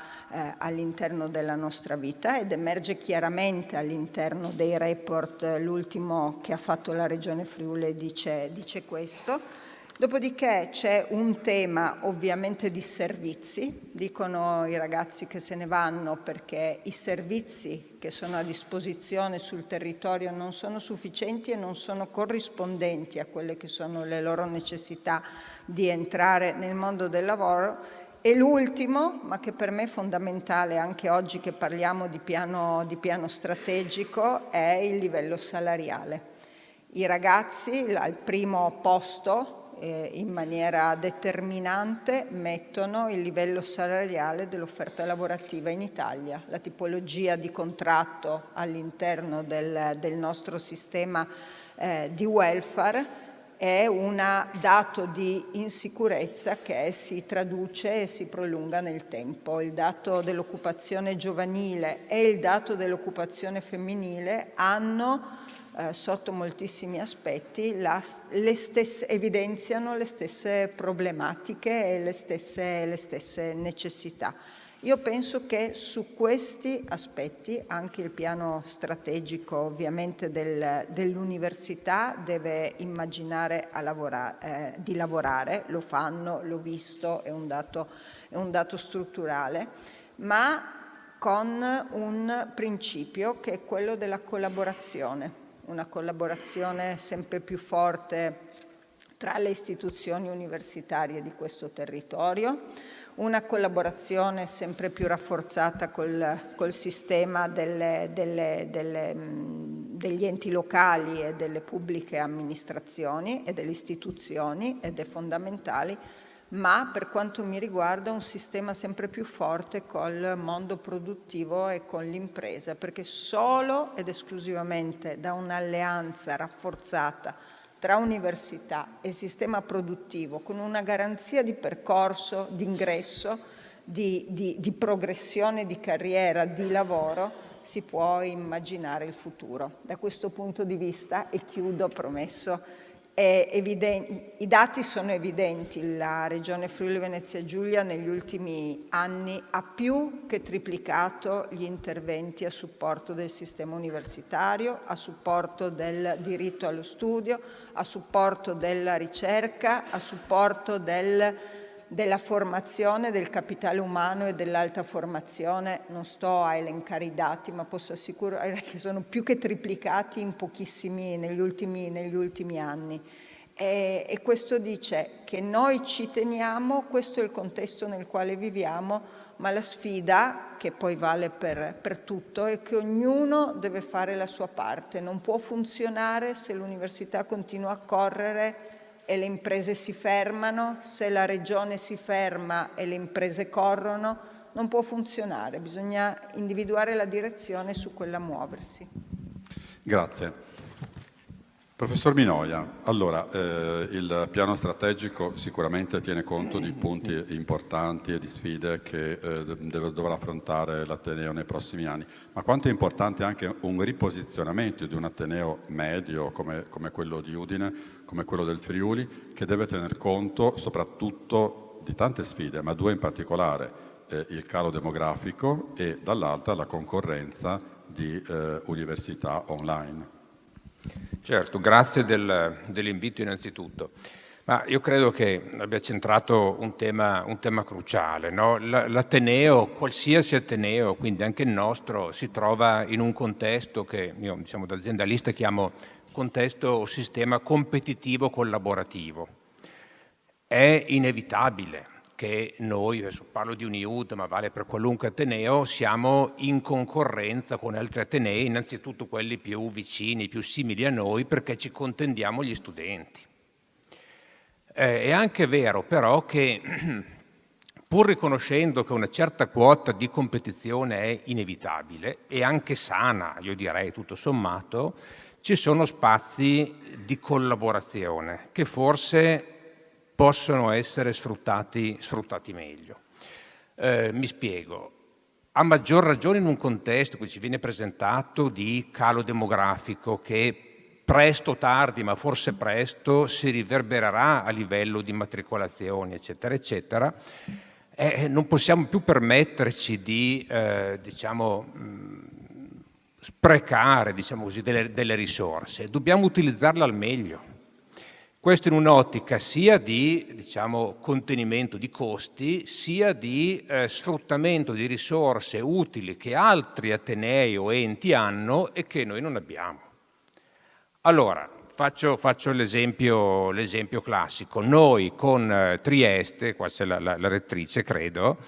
all'interno della nostra vita, ed emerge chiaramente all'interno dei report. L'ultimo che ha fatto la Regione Friuli dice questo. Dopodiché c'è un tema ovviamente di servizi, dicono i ragazzi che se ne vanno perché i servizi che sono a disposizione sul territorio non sono sufficienti e non sono corrispondenti a quelle che sono le loro necessità di entrare nel mondo del lavoro. E l'ultimo, ma che per me è fondamentale anche oggi che parliamo di piano strategico, è il livello salariale. I ragazzi al primo posto in maniera determinante mettono il livello salariale dell'offerta lavorativa in Italia. La tipologia di contratto all'interno del nostro sistema di welfare è un dato di insicurezza che si traduce e si prolunga nel tempo. Il dato dell'occupazione giovanile e il dato dell'occupazione femminile hanno sotto moltissimi aspetti evidenziano le stesse problematiche e le stesse necessità. Io penso che su questi aspetti anche il piano strategico ovviamente dell'università deve immaginare di lavorare, lo fanno, l'ho visto, è un dato strutturale, ma con un principio che è quello della collaborazione. Una collaborazione sempre più forte tra le istituzioni universitarie di questo territorio, una collaborazione sempre più rafforzata col sistema degli enti locali e delle pubbliche amministrazioni e delle istituzioni, ed è fondamentale, ma per quanto mi riguarda un sistema sempre più forte col mondo produttivo e con l'impresa, perché solo ed esclusivamente da un'alleanza rafforzata tra università e sistema produttivo, con una garanzia di percorso, di ingresso, di progressione di carriera, di lavoro, si può immaginare il futuro. Da questo punto di vista, e chiudo, promesso, i dati sono evidenti. La Regione Friuli Venezia Giulia negli ultimi anni ha più che triplicato gli interventi a supporto del sistema universitario, a supporto del diritto allo studio, a supporto della ricerca, a supporto della formazione, del capitale umano e dell'alta formazione. Non sto a elencare i dati, ma posso assicurare che sono più che triplicati in pochissimi negli ultimi anni. E questo dice che noi ci teniamo, questo è il contesto nel quale viviamo, ma la sfida, che poi vale per tutto, è che ognuno deve fare la sua parte. Non può funzionare se l'università continua a correre e le imprese si fermano, se la regione si ferma e le imprese corrono, non può funzionare, bisogna individuare la direzione su quella muoversi. Grazie. Professor Minoia, allora il piano strategico sicuramente tiene conto di punti importanti e di sfide che dovrà affrontare l'Ateneo nei prossimi anni, ma quanto è importante anche un riposizionamento di un Ateneo medio come quello di Udine, come quello del Friuli, che deve tener conto soprattutto di tante sfide, ma due in particolare, il calo demografico e dall'altra la concorrenza di università online. Certo, grazie dell'invito innanzitutto. Ma io credo che abbia centrato un tema cruciale, no? L'Ateneo, qualsiasi Ateneo, quindi anche il nostro, si trova in un contesto che io, da aziendalista, chiamo contesto o sistema competitivo collaborativo. È inevitabile che noi, adesso parlo di Uniud, ma vale per qualunque ateneo, siamo in concorrenza con altri atenei, innanzitutto quelli più vicini, più simili a noi, perché ci contendiamo gli studenti. È anche vero però che pur riconoscendo che una certa quota di competizione è inevitabile e anche sana, io direi tutto sommato, ci sono spazi di collaborazione che forse possono essere sfruttati meglio. Mi spiego. A maggior ragione in un contesto che ci viene presentato di calo demografico che presto o tardi, ma forse presto, si riverbererà a livello di matricolazioni, eccetera, eccetera, non possiamo più permetterci di, sprecare, diciamo così, delle risorse. Dobbiamo utilizzarle al meglio. Questo in un'ottica sia di contenimento di costi, sia di sfruttamento di risorse utili che altri atenei o enti hanno e che noi non abbiamo. Allora, faccio l'esempio classico. Noi con Trieste, qua c'è la rettrice credo,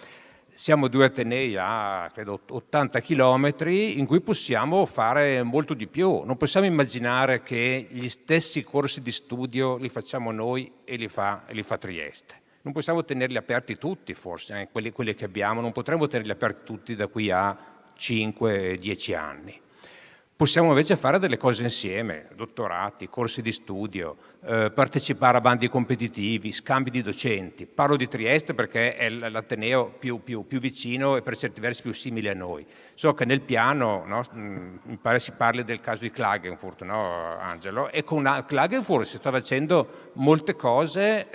siamo due atenei a credo 80 chilometri in cui possiamo fare molto di più. Non possiamo immaginare che gli stessi corsi di studio li facciamo noi e li fa Trieste. Non possiamo tenerli aperti tutti forse, quelli che abbiamo, non potremo tenerli aperti tutti da qui a 5-10 anni. Possiamo invece fare delle cose insieme, dottorati, corsi di studio, partecipare a bandi competitivi, scambi di docenti. Parlo di Trieste perché è l'ateneo più vicino e per certi versi più simile a noi. So che nel piano, no, mi pare si parli del caso di Klagenfurt, no, Angelo? E con Klagenfurt si sta facendo molte cose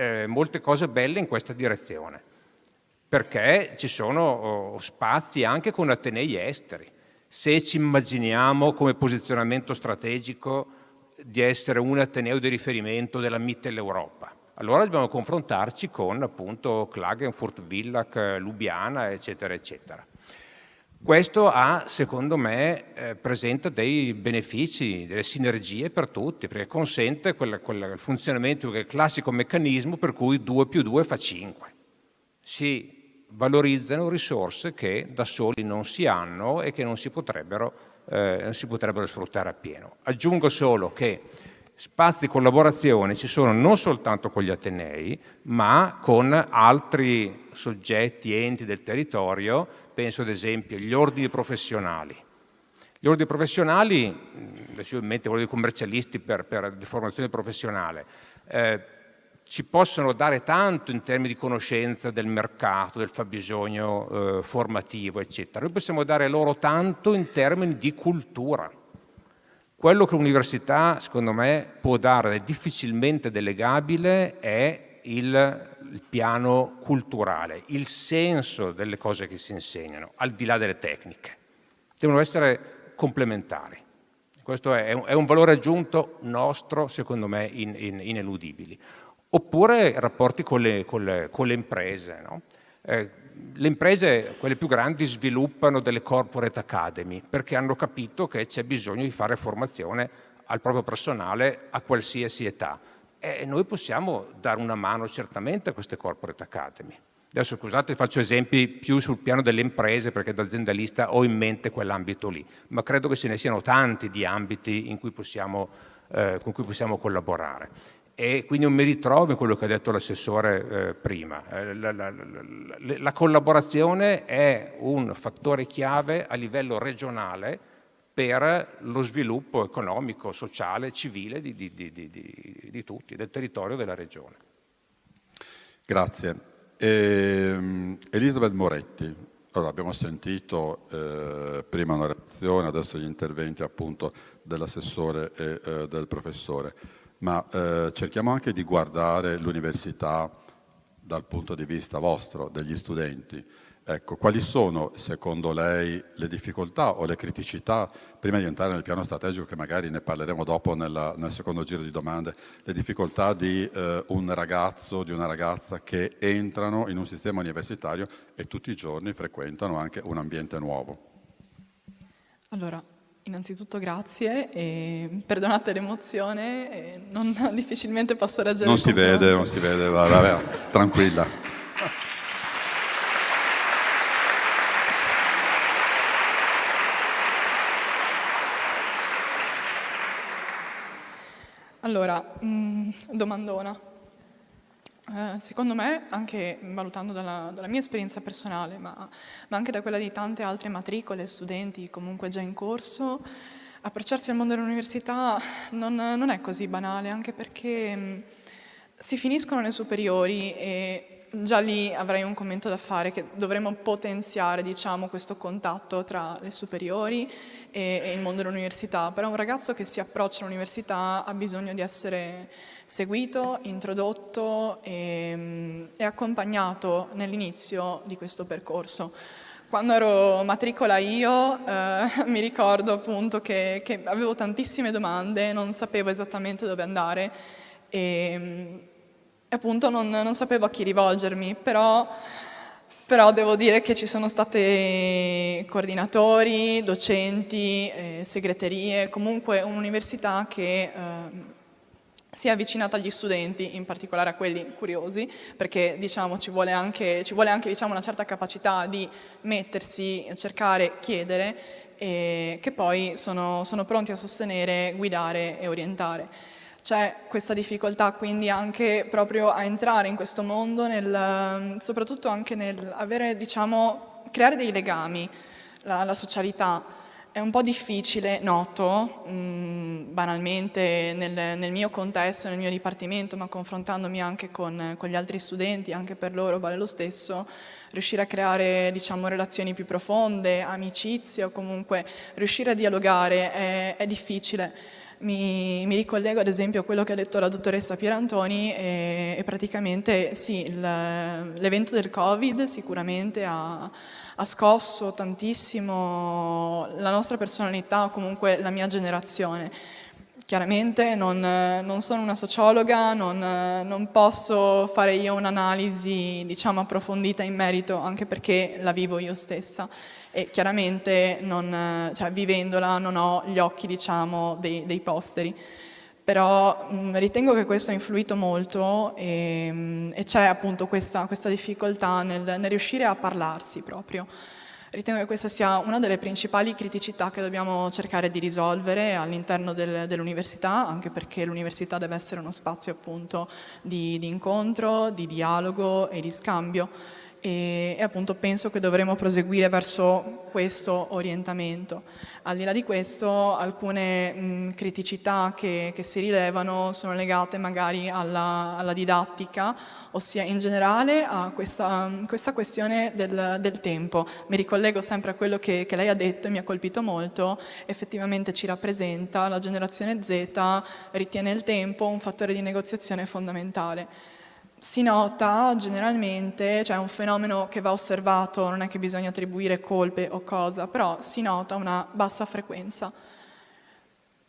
belle in questa direzione, perché ci sono spazi anche con atenei esteri. Se ci immaginiamo come posizionamento strategico di essere un ateneo di riferimento della Mitteleuropa, allora dobbiamo confrontarci con appunto Klagenfurt, Villach, Lubiana, eccetera, eccetera. Questo secondo me, presenta dei benefici, delle sinergie per tutti, perché consente il funzionamento del classico meccanismo per cui 2 più 2 fa 5. Si valorizzano risorse che da soli non si hanno e che non si potrebbero sfruttare appieno. Aggiungo solo che spazi di collaborazione ci sono non soltanto con gli atenei, ma con altri soggetti, enti del territorio, penso ad esempio agli ordini professionali. Gli ordini professionali, adesso io in mente quello dei commercialisti per formazione professionale, ci possono dare tanto in termini di conoscenza del mercato, del fabbisogno formativo, eccetera. Noi possiamo dare loro tanto in termini di cultura. Quello che l'università, secondo me, può dare difficilmente delegabile è il piano culturale, il senso delle cose che si insegnano, al di là delle tecniche. Devono essere complementari. Questo è un valore aggiunto nostro, secondo me, ineludibile. Oppure rapporti con le imprese. No? Le imprese, quelle più grandi, sviluppano delle corporate academy perché hanno capito che c'è bisogno di fare formazione al proprio personale a qualsiasi età. E noi possiamo dare una mano certamente a queste corporate academy. Adesso scusate, faccio esempi più sul piano delle imprese perché da aziendalista ho in mente quell'ambito lì, ma credo che ce ne siano tanti di ambiti con cui possiamo collaborare. E quindi non mi ritrovo in quello che ha detto l'assessore prima. La collaborazione è un fattore chiave a livello regionale per lo sviluppo economico, sociale, civile di tutti, del territorio della regione. Grazie. Elisabeth Moretti. Allora, abbiamo sentito prima una reazione, adesso gli interventi appunto dell'assessore e del professore. Ma cerchiamo anche di guardare l'università dal punto di vista vostro, degli studenti. Ecco, quali sono secondo lei le difficoltà o le criticità, prima di entrare nel piano strategico, che magari ne parleremo dopo nel secondo giro di domande, le difficoltà di un ragazzo, di una ragazza che entrano in un sistema universitario e tutti i giorni frequentano anche un ambiente nuovo? Allora, innanzitutto grazie e perdonate l'emozione, difficilmente posso reagire. Non si vede, vabbè, tranquilla. Allora, domandona. Secondo me, anche valutando dalla mia esperienza personale, ma anche da quella di tante altre matricole, studenti comunque già in corso, approcciarsi al mondo dell'università non è così banale, anche perché si finiscono le superiori e già lì avrei un commento da fare, che dovremmo potenziare, diciamo, questo contatto tra le superiori e il mondo dell'università. Però un ragazzo che si approccia all'università ha bisogno di essere seguito, introdotto e accompagnato nell'inizio di questo percorso. Quando ero matricola io mi ricordo appunto che avevo tantissime domande, non sapevo esattamente dove andare e appunto non sapevo a chi rivolgermi, però devo dire che ci sono stati coordinatori, docenti, segreterie, comunque un'università che si è avvicinata agli studenti, in particolare a quelli curiosi, perché diciamo, ci vuole anche diciamo, una certa capacità di mettersi, cercare, chiedere, e che poi sono pronti a sostenere, guidare e orientare. C'è questa difficoltà quindi anche proprio a entrare in questo mondo, soprattutto anche nel avere, diciamo, creare dei legami, la socialità. È un po' difficile, noto, banalmente nel mio contesto, nel mio dipartimento, ma confrontandomi anche con gli altri studenti, anche per loro vale lo stesso, riuscire a creare, diciamo, relazioni più profonde, amicizie o comunque riuscire a dialogare è difficile. Mi ricollego ad esempio a quello che ha detto la dottoressa Pierantoni e praticamente sì, l'evento del Covid sicuramente ha scosso tantissimo la nostra personalità o comunque la mia generazione. Chiaramente non sono una sociologa, non posso fare io un'analisi, diciamo, approfondita in merito, anche perché la vivo io stessa e chiaramente vivendola non ho gli occhi, diciamo, dei posteri. Però ritengo che questo ha influito molto e c'è appunto questa difficoltà nel riuscire a parlarsi proprio. Ritengo che questa sia una delle principali criticità che dobbiamo cercare di risolvere all'interno dell'università, anche perché l'università deve essere uno spazio appunto di incontro, di dialogo e di scambio. E appunto penso che dovremo proseguire verso questo orientamento. Al di là di questo, alcune criticità che si rilevano sono legate magari alla didattica, ossia in generale a questa questione del tempo. Mi ricollego sempre a quello che lei ha detto e mi ha colpito molto, effettivamente ci rappresenta, la generazione Z ritiene il tempo un fattore di negoziazione fondamentale. Si nota generalmente, cioè è un fenomeno che va osservato, non è che bisogna attribuire colpe o cosa, però si nota una bassa frequenza.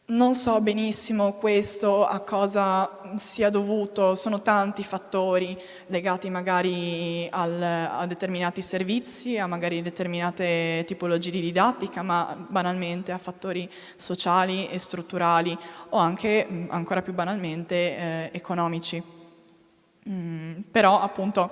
Non so benissimo questo a cosa sia dovuto, sono tanti fattori legati magari a determinati servizi, a magari determinate tipologie di didattica, ma banalmente a fattori sociali e strutturali o anche, ancora più banalmente, economici. Però appunto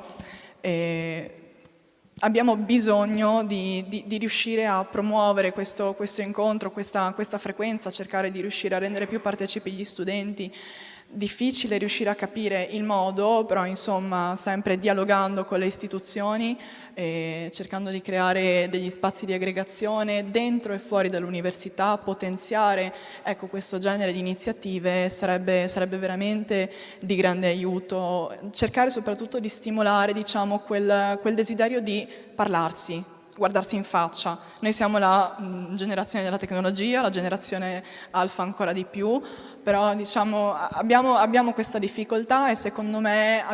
abbiamo bisogno di riuscire a promuovere questo incontro, questa frequenza, cercare di riuscire a rendere più partecipi gli studenti. Difficile riuscire a capire il modo, però insomma sempre dialogando con le istituzioni e cercando di creare degli spazi di aggregazione dentro e fuori dall'università, potenziare questo genere di iniziative sarebbe veramente di grande aiuto. Cercare soprattutto di stimolare, diciamo, quel desiderio di parlarsi, guardarsi in faccia. Noi siamo la generazione della tecnologia, la generazione alfa ancora di più, però diciamo, abbiamo questa difficoltà e secondo me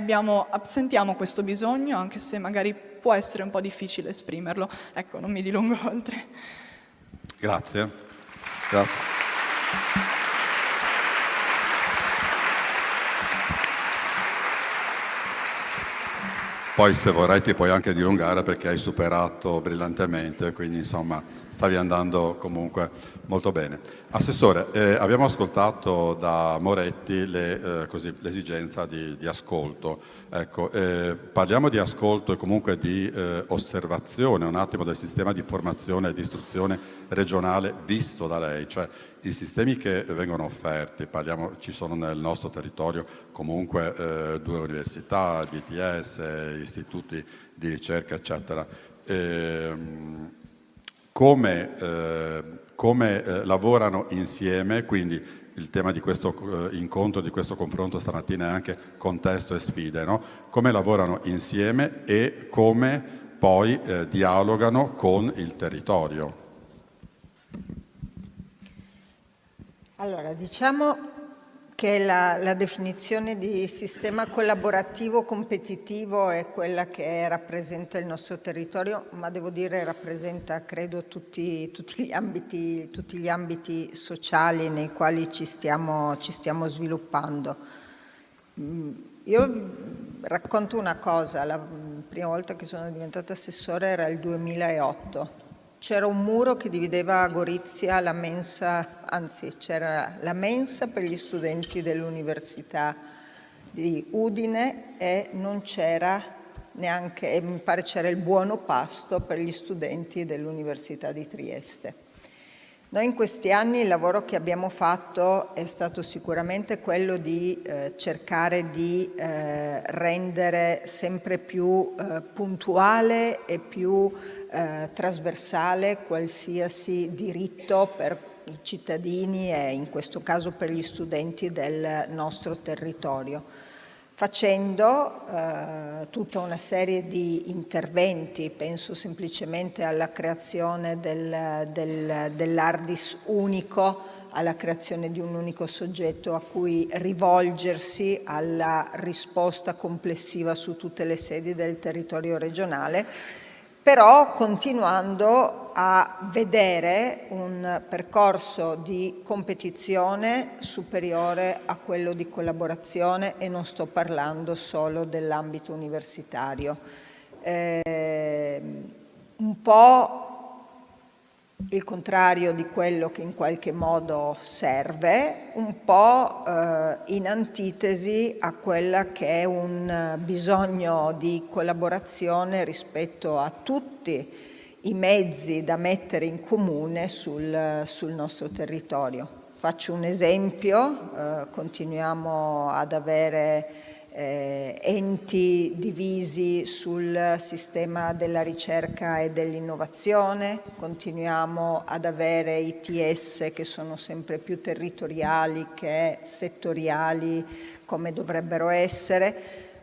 sentiamo questo bisogno, anche se magari può essere un po' difficile esprimerlo. Ecco, non mi dilungo oltre. Grazie. Poi se vorrai ti puoi anche dilungare perché hai superato brillantemente, quindi insomma stavi andando comunque molto bene. Assessore, abbiamo ascoltato da Moretti l'esigenza di ascolto. Ecco, parliamo di ascolto e comunque di osservazione un attimo del sistema di formazione e di istruzione regionale visto da lei, cioè i sistemi che vengono offerti, ci sono nel nostro territorio comunque 2 università, DTS, istituti di ricerca, eccetera. Come lavorano insieme, quindi il tema di questo incontro, di questo confronto stamattina è anche contesto e sfide, no? Come lavorano insieme e come poi dialogano con il territorio. Allora, diciamo che la definizione di sistema collaborativo competitivo è quella che rappresenta il nostro territorio, ma devo dire rappresenta, credo, tutti gli ambiti sociali nei quali ci stiamo sviluppando. Io racconto una cosa: la prima volta che sono diventata assessore era il 2008. C'era un muro che divideva Gorizia, la mensa, anzi c'era la mensa per gli studenti dell'Università di Udine e non c'era neanche, e mi pare c'era il buono pasto per gli studenti dell'Università di Trieste. Noi in questi anni il lavoro che abbiamo fatto è stato sicuramente quello di cercare di rendere sempre più puntuale e più trasversale qualsiasi diritto per i cittadini e in questo caso per gli studenti del nostro territorio, facendo tutta una serie di interventi. Penso semplicemente alla creazione dell'ARDIS unico, alla creazione di un unico soggetto a cui rivolgersi, alla risposta complessiva su tutte le sedi del territorio regionale, però continuando a vedere un percorso di competizione superiore a quello di collaborazione, e non sto parlando solo dell'ambito universitario. Un po' il contrario di quello che in qualche modo serve, un po' in antitesi a quella che è un bisogno di collaborazione rispetto a tutti i mezzi da mettere in comune sul nostro territorio. Faccio un esempio: continuiamo ad avere enti divisi sul sistema della ricerca e dell'innovazione, continuiamo ad avere ITS che sono sempre più territoriali che settoriali come dovrebbero essere,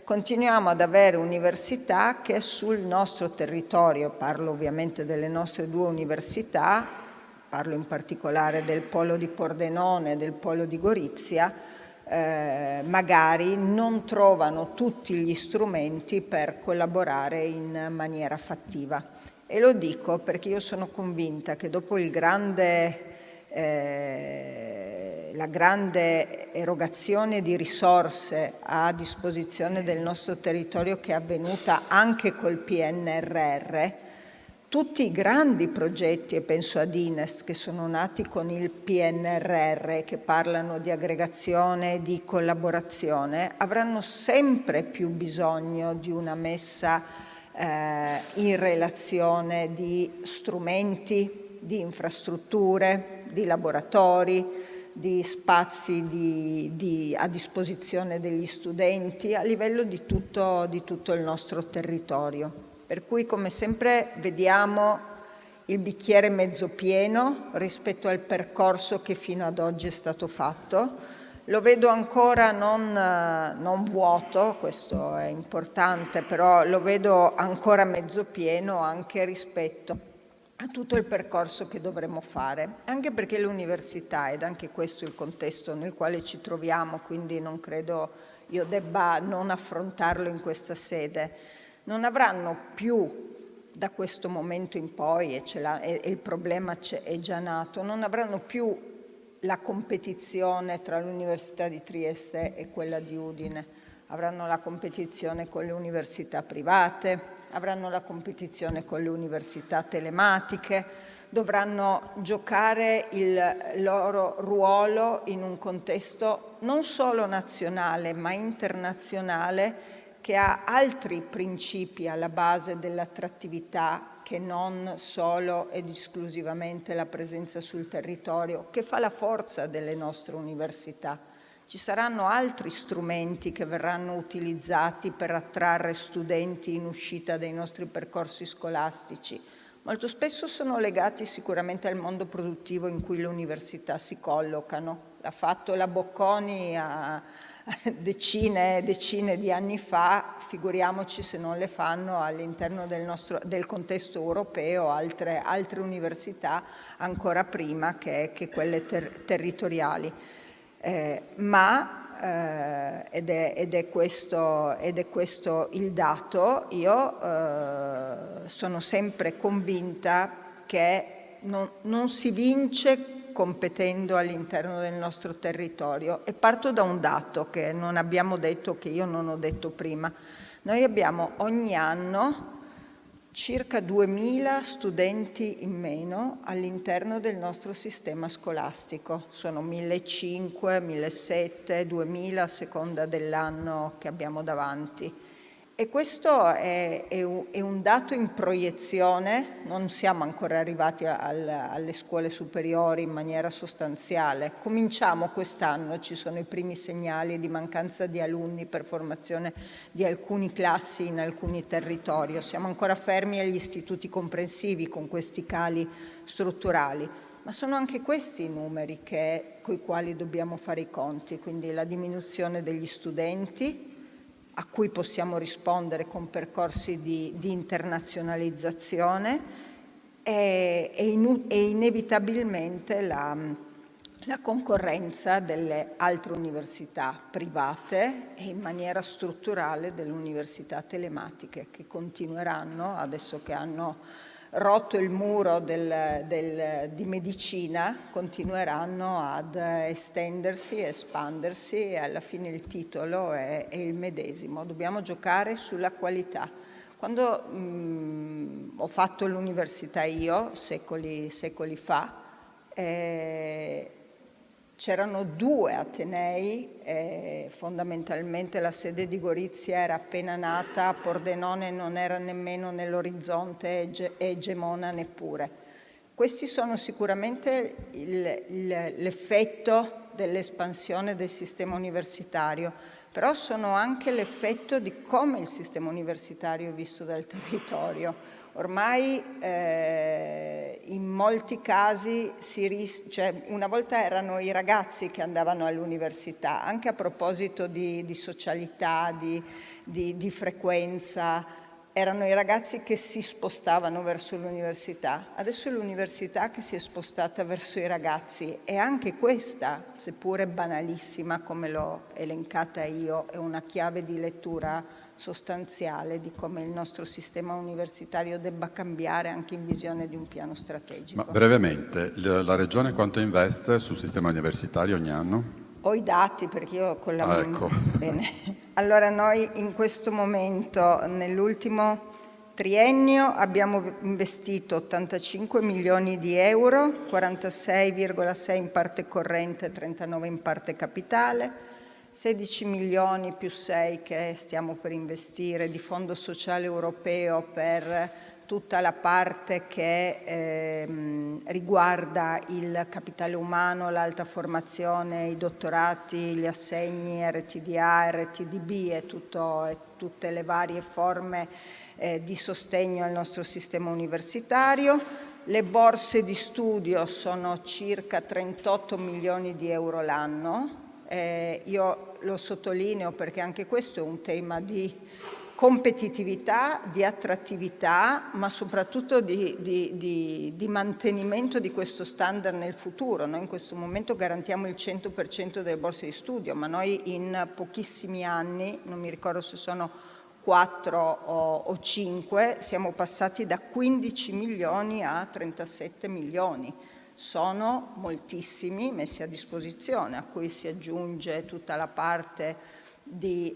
continuiamo ad avere università che sul nostro territorio, parlo ovviamente delle nostre 2 università, parlo in particolare del polo di Pordenone e del polo di Gorizia, magari non trovano tutti gli strumenti per collaborare in maniera fattiva. E lo dico perché io sono convinta che dopo la grande erogazione di risorse a disposizione del nostro territorio che è avvenuta anche col PNRR, tutti i grandi progetti, e penso ad Ines, che sono nati con il PNRR, che parlano di aggregazione e di collaborazione, avranno sempre più bisogno di una messa in relazione di strumenti, di infrastrutture, di laboratori, di spazi a disposizione degli studenti a livello di tutto il nostro territorio. Per cui, come sempre, vediamo il bicchiere mezzo pieno rispetto al percorso che fino ad oggi è stato fatto. Lo vedo ancora non vuoto, questo è importante, però lo vedo ancora mezzo pieno anche rispetto a tutto il percorso che dovremo fare, anche perché l'università, ed anche questo è il contesto nel quale ci troviamo, quindi non credo io debba non affrontarlo in questa sede, non avranno più, da questo momento in poi, e il problema è già nato, non avranno più la competizione tra l'Università di Trieste e quella di Udine, avranno la competizione con le università private, avranno la competizione con le università telematiche, dovranno giocare il loro ruolo in un contesto non solo nazionale ma internazionale, che ha altri principi alla base dell'attrattività che che non solo ed esclusivamente la presenza sul territorio, che fa la forza delle nostre università. Ci saranno altri strumenti che verranno utilizzati per attrarre studenti in uscita dai nostri percorsi scolastici. Molto spesso sono legati sicuramente al mondo produttivo in cui le università si collocano. L'ha fatto la Bocconi a decine e decine di anni fa, figuriamoci se non le fanno all'interno del contesto europeo altre università ancora prima che quelle territoriali. Ed è questo il dato, io sono sempre convinta che non si vince competendo all'interno del nostro territorio, e parto da un dato che non abbiamo detto, che io non ho detto prima. Noi abbiamo ogni anno circa 2.000 studenti in meno all'interno del nostro sistema scolastico. Sono 1.500, 1.700, 2.000 a seconda dell'anno che abbiamo davanti. E questo è un dato in proiezione, non siamo ancora arrivati alle scuole superiori in maniera sostanziale. Cominciamo quest'anno, ci sono i primi segnali di mancanza di alunni per formazione di alcune classi in alcuni territori. Siamo ancora fermi agli istituti comprensivi con questi cali strutturali, ma sono anche questi i numeri coi quali dobbiamo fare i conti, quindi la diminuzione degli studenti, a cui possiamo rispondere con percorsi di internazionalizzazione e inevitabilmente la concorrenza delle altre università private e in maniera strutturale delle università telematiche, che continueranno, adesso che hanno rotto il muro di medicina, continueranno ad estendersi, espandersi, e alla fine il titolo è il medesimo. Dobbiamo giocare sulla qualità. Quando ho fatto l'università io, secoli fa, c'erano 2 atenei, fondamentalmente la sede di Gorizia era appena nata, Pordenone non era nemmeno nell'orizzonte egemona neppure. Questi sono sicuramente l'effetto dell'espansione del sistema universitario, però sono anche l'effetto di come il sistema universitario è visto dal territorio. Ormai in molti casi una volta erano i ragazzi che andavano all'università, anche a proposito di socialità, di frequenza, erano i ragazzi che si spostavano verso l'università. Adesso è l'università che si è spostata verso i ragazzi, e anche questa, seppure banalissima come l'ho elencata io, è una chiave di lettura sostanziale di come il nostro sistema universitario debba cambiare anche in visione di un piano strategico. Ma brevemente, la Regione quanto investe sul sistema universitario ogni anno? Ho i dati perché io con la... ecco. Bene. Allora noi in questo momento, nell'ultimo triennio, abbiamo investito 85 milioni di euro, 46,6 in parte corrente, 39 in parte capitale, 16 milioni più 6 che stiamo per investire di Fondo Sociale Europeo per tutta la parte che riguarda il capitale umano, l'alta formazione, i dottorati, gli assegni RTDA, RTDB e tutte le varie forme di sostegno al nostro sistema universitario. Le borse di studio sono circa 38 milioni di euro l'anno. Io lo sottolineo perché anche questo è un tema di competitività, di attrattività, ma soprattutto di mantenimento di questo standard nel futuro. Noi in questo momento garantiamo il 100% delle borse di studio, ma noi in pochissimi anni, non mi ricordo se sono 4 o 5, siamo passati da 15 milioni a 37 milioni. Sono moltissimi messi a disposizione, a cui si aggiunge tutta la parte di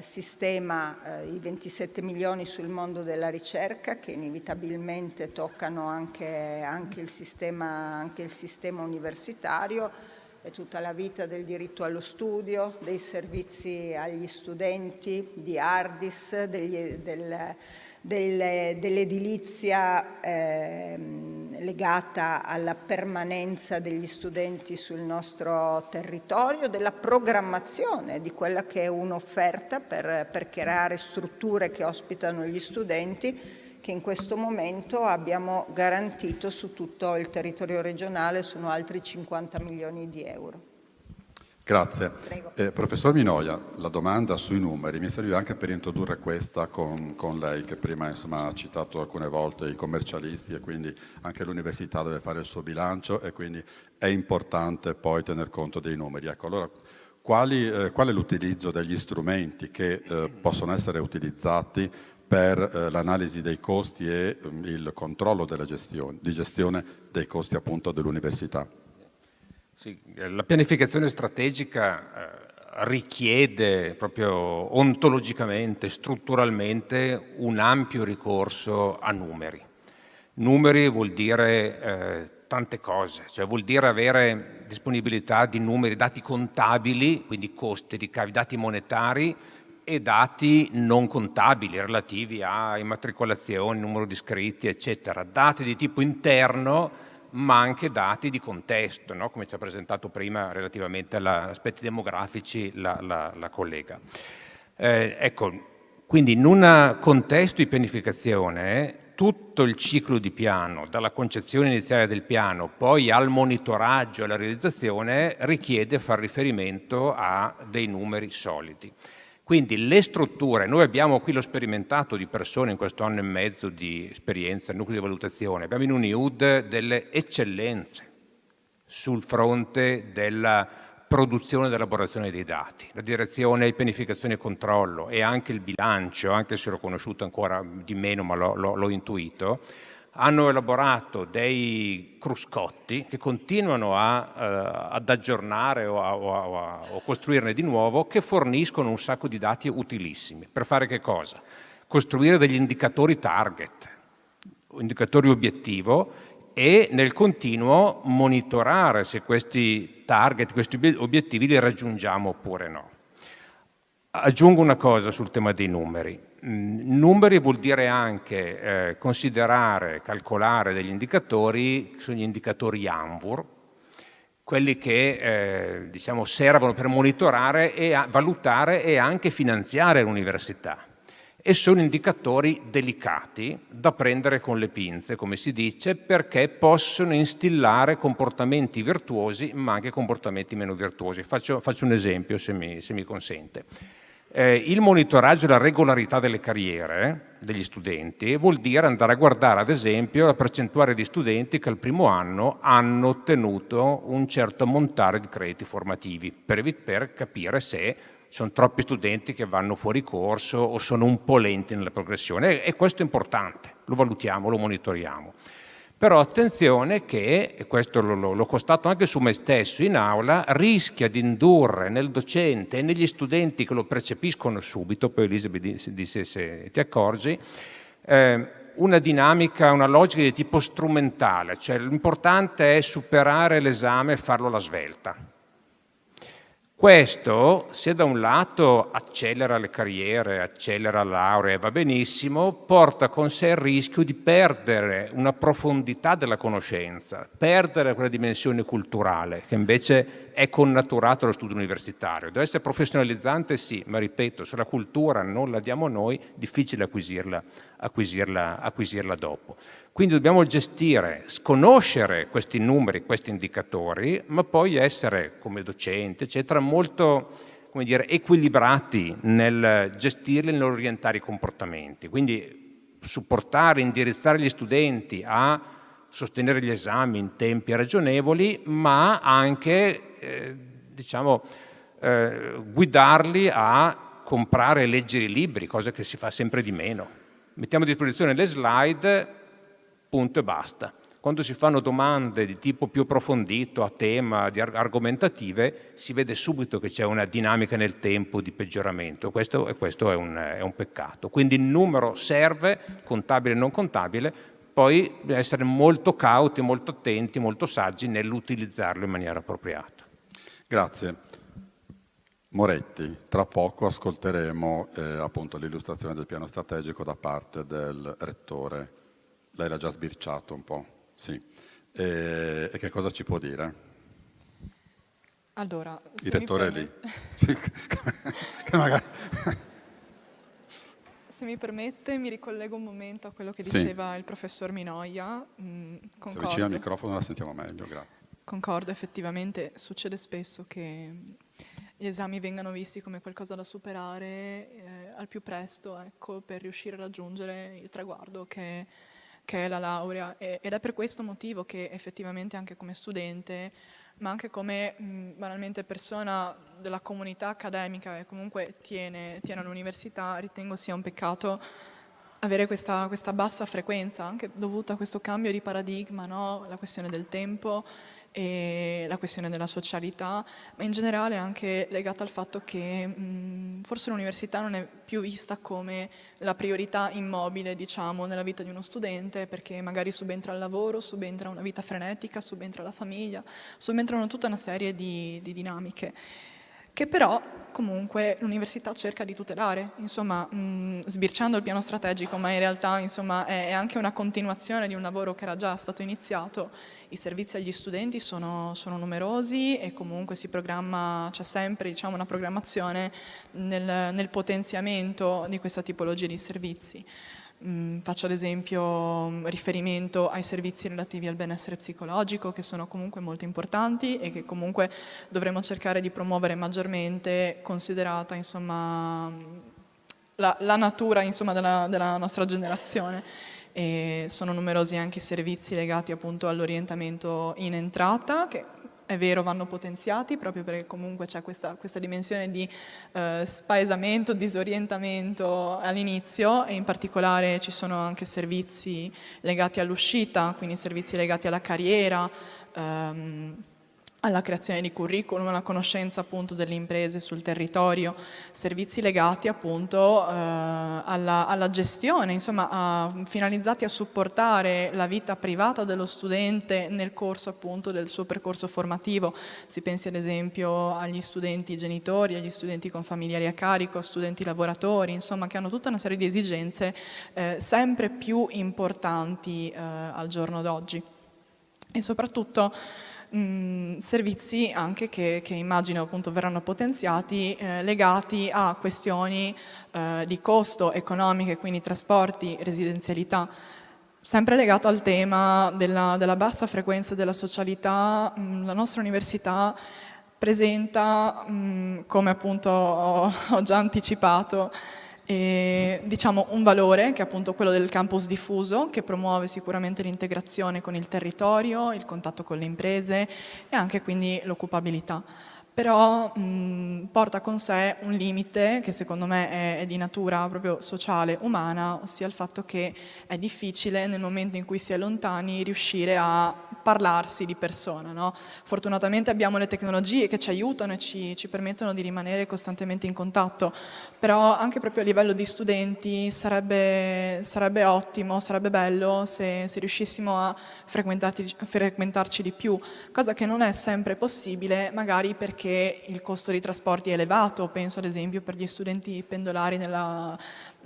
sistema, i 27 milioni sul mondo della ricerca che inevitabilmente toccano anche il sistema universitario, e tutta la vita del diritto allo studio, dei servizi agli studenti, di Ardis, dell'edilizia legata alla permanenza degli studenti sul nostro territorio, della programmazione di quella che è un'offerta per creare strutture che ospitano gli studenti, che in questo momento abbiamo garantito su tutto il territorio regionale, sono altri 50 milioni di euro. Grazie. Professor Minoia, la domanda sui numeri mi serviva anche per introdurre questa con lei, che prima insomma, ha citato alcune volte i commercialisti, e quindi anche l'università deve fare il suo bilancio, e quindi è importante poi tener conto dei numeri. Ecco, allora, qual è l'utilizzo degli strumenti che possono essere utilizzati per l'analisi dei costi e il controllo della gestione dei costi appunto dell'università? Sì, la pianificazione strategica richiede proprio ontologicamente, strutturalmente, un ampio ricorso a numeri. Numeri vuol dire tante cose, cioè vuol dire avere disponibilità di numeri, dati contabili, quindi costi, ricavi, dati monetari, e dati non contabili relativi a immatricolazioni, numero di iscritti, eccetera. Dati di tipo interno, ma anche dati di contesto, no? Come ci ha presentato prima relativamente agli aspetti demografici la collega. Ecco, quindi in un contesto di pianificazione tutto il ciclo di piano, dalla concezione iniziale del piano poi al monitoraggio e alla realizzazione, richiede far riferimento a dei numeri solidi. Quindi le strutture, noi abbiamo qui lo sperimentato di persone in questo anno e mezzo di esperienza, il nucleo di valutazione, abbiamo in UniUD delle eccellenze sul fronte della produzione ed elaborazione dei dati. La direzione pianificazione e controllo e anche il bilancio, anche se l'ho conosciuto ancora di meno ma l'ho intuito, hanno elaborato dei cruscotti che continuano ad aggiornare o costruirne di nuovo, che forniscono un sacco di dati utilissimi. Per fare che cosa? Costruire degli indicatori target, indicatori obiettivo, e nel continuo monitorare se questi target, questi obiettivi li raggiungiamo oppure no. Aggiungo una cosa sul tema dei numeri. Numeri vuol dire anche considerare, calcolare degli indicatori, sono gli indicatori ANVUR, quelli che diciamo servono per monitorare e valutare e anche finanziare l'università. E sono indicatori delicati da prendere con le pinze, come si dice, perché possono instillare comportamenti virtuosi ma anche comportamenti meno virtuosi. Faccio un esempio, se mi consente. Il monitoraggio e la regolarità delle carriere degli studenti vuol dire andare a guardare ad esempio la percentuale di studenti che al primo anno hanno ottenuto un certo ammontare di crediti formativi, per capire se sono troppi studenti che vanno fuori corso o sono un po' lenti nella progressione, e questo è importante, lo valutiamo, lo monitoriamo. Però attenzione che, e questo l'ho constato anche su me stesso in aula, rischia di indurre nel docente e negli studenti che lo percepiscono subito, poi Elisabeth dice se ti accorgi, una dinamica, una logica di tipo strumentale, cioè l'importante è superare l'esame e farlo alla svelta. Questo, se da un lato accelera le carriere, accelera la laurea, va benissimo, porta con sé il rischio di perdere una profondità della conoscenza, perdere quella dimensione culturale che invece è connaturata allo studio universitario. Deve essere professionalizzante, sì, ma ripeto, se la cultura non la diamo noi, difficile acquisirla dopo. Quindi dobbiamo gestire, sconoscere questi numeri, questi indicatori, ma poi essere, come docenti, eccetera, molto, come dire, equilibrati nel gestirli e nell'orientare i comportamenti. Quindi supportare, indirizzare gli studenti a sostenere gli esami in tempi ragionevoli, ma anche guidarli a comprare e leggere i libri, cosa che si fa sempre di meno. Mettiamo a disposizione le slide, punto e basta. Quando si fanno domande di tipo più approfondito, a tema, di argomentative, si vede subito che c'è una dinamica nel tempo di peggioramento. Questo è un peccato. Quindi il numero serve, contabile e non contabile, poi bisogna essere molto cauti, molto attenti, molto saggi nell'utilizzarlo in maniera appropriata. Grazie. Moretti. Tra poco ascolteremo appunto l'illustrazione del piano strategico da parte del rettore. Lei l'ha già sbirciato un po', sì. E che cosa ci può dire? Allora, Il rettore è lì. Sì, che magari... Se mi permette, mi ricollego un momento a quello che Sì. diceva il professor Minoia. Se vicino al microfono la sentiamo meglio, grazie. Concordo, effettivamente succede spesso che gli esami vengano visti come qualcosa da superare al più presto, ecco, per riuscire a raggiungere il traguardo che è la laurea. Ed è per questo motivo che effettivamente anche come studente, ma anche come banalmente persona della comunità accademica e comunque tiene all'università, ritengo sia un peccato avere questa bassa frequenza, anche dovuta a questo cambio di paradigma, no? La questione del tempo e la questione della socialità, ma in generale anche legata al fatto che forse l'università non è più vista come la priorità immobile, diciamo, nella vita di uno studente, perché magari subentra il lavoro, subentra una vita frenetica, subentra la famiglia, subentrano tutta una serie di dinamiche che però comunque l'università cerca di tutelare, insomma, sbirciando il piano strategico, ma in realtà insomma, è anche una continuazione di un lavoro che era già stato iniziato. I servizi agli studenti sono numerosi e comunque si programma, c'è sempre diciamo, una programmazione nel potenziamento di questa tipologia di servizi. Faccio ad esempio riferimento ai servizi relativi al benessere psicologico, che sono comunque molto importanti e che comunque dovremo cercare di promuovere maggiormente, considerata insomma, la natura insomma, della nostra generazione. E sono numerosi anche i servizi legati appunto all'orientamento in entrata, che è vero vanno potenziati proprio perché comunque c'è questa dimensione di spaesamento, disorientamento all'inizio, e in particolare ci sono anche servizi legati all'uscita, quindi servizi legati alla carriera, alla creazione di curriculum, alla conoscenza appunto delle imprese sul territorio, servizi legati appunto alla gestione, insomma finalizzati a supportare la vita privata dello studente nel corso appunto del suo percorso formativo. Si pensi ad esempio agli studenti genitori, agli studenti con familiari a carico, studenti lavoratori, insomma che hanno tutta una serie di esigenze sempre più importanti al giorno d'oggi. E soprattutto servizi anche che immagino appunto verranno potenziati legati a questioni di costo economiche, quindi trasporti, residenzialità. Sempre legato al tema della bassa frequenza della socialità, la nostra università presenta, come appunto ho già anticipato, diciamo un valore che è appunto quello del campus diffuso, che promuove sicuramente l'integrazione con il territorio, il contatto con le imprese e anche quindi l'occupabilità. Però porta con sé un limite che secondo me è di natura proprio sociale, umana, ossia il fatto che è difficile nel momento in cui si è lontani riuscire a parlarsi di persona, no? Fortunatamente abbiamo le tecnologie che ci aiutano e ci permettono di rimanere costantemente in contatto, però anche proprio a livello di studenti sarebbe ottimo, sarebbe bello se riuscissimo a frequentarci di più, cosa che non è sempre possibile, magari perché il costo dei trasporti è elevato, penso ad esempio per gli studenti pendolari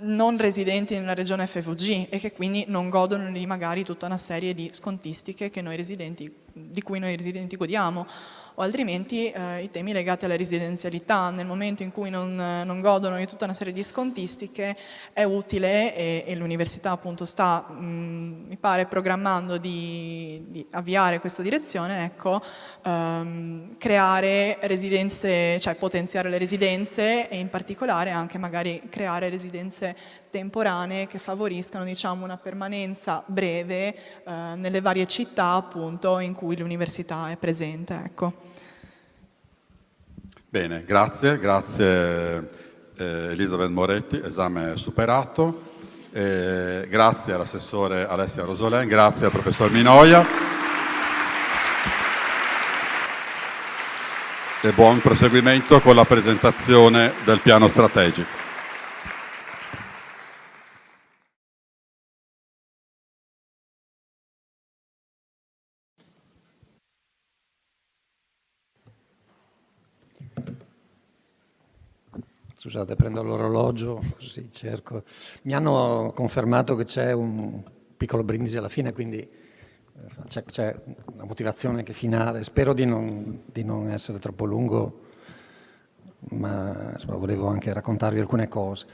non residenti nella regione FVG e che quindi non godono di magari tutta una serie di scontistiche di cui noi residenti godiamo, o altrimenti i temi legati alla residenzialità. Nel momento in cui non godono di tutta una serie di scontistiche è utile, e l'università appunto sta, mi pare, programmando di avviare questa direzione, ecco, creare residenze, cioè potenziare le residenze e in particolare anche magari creare residenze temporanee che favoriscano diciamo, una permanenza breve nelle varie città appunto in cui l'università è presente. Ecco. Bene, grazie Elisabeth Moretti, esame superato. Grazie all'assessore Alessia Rosolin, grazie al professor Minoia e buon proseguimento con la presentazione del piano strategico. Scusate, prendo l'orologio, così cerco. Mi hanno confermato che c'è un piccolo brindisi alla fine, quindi c'è una motivazione anche finale. Spero di non essere troppo lungo, ma insomma, volevo anche raccontarvi alcune cose.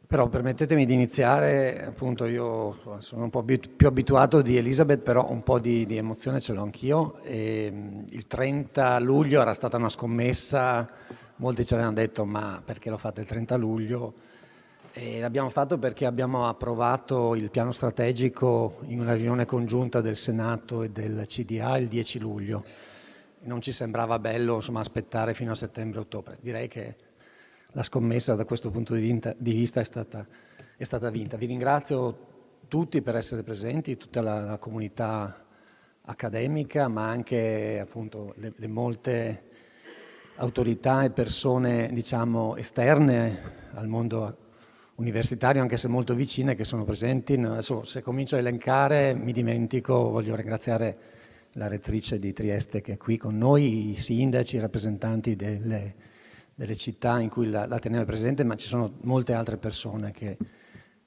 Però permettetemi di iniziare, appunto io sono un po' più abituato di Elisabeth, però un po' di emozione ce l'ho anch'io. Il 30 luglio era stata una scommessa, molti ci avevano detto ma perché lo fate il 30 luglio? E l'abbiamo fatto perché abbiamo approvato il piano strategico in una riunione congiunta del Senato e del CDA il 10 luglio. Non ci sembrava bello insomma, aspettare fino a settembre-ottobre. Direi che la scommessa da questo punto di vista è stata vinta. Vi ringrazio tutti per essere presenti, tutta la comunità accademica, ma anche appunto le molte autorità e persone diciamo esterne al mondo universitario, anche se molto vicine, che sono presenti. Adesso, se comincio a elencare mi dimentico, voglio ringraziare la rettrice di Trieste che è qui con noi, i sindaci, i rappresentanti delle città in cui l'Ateneo è presente, ma ci sono molte altre persone che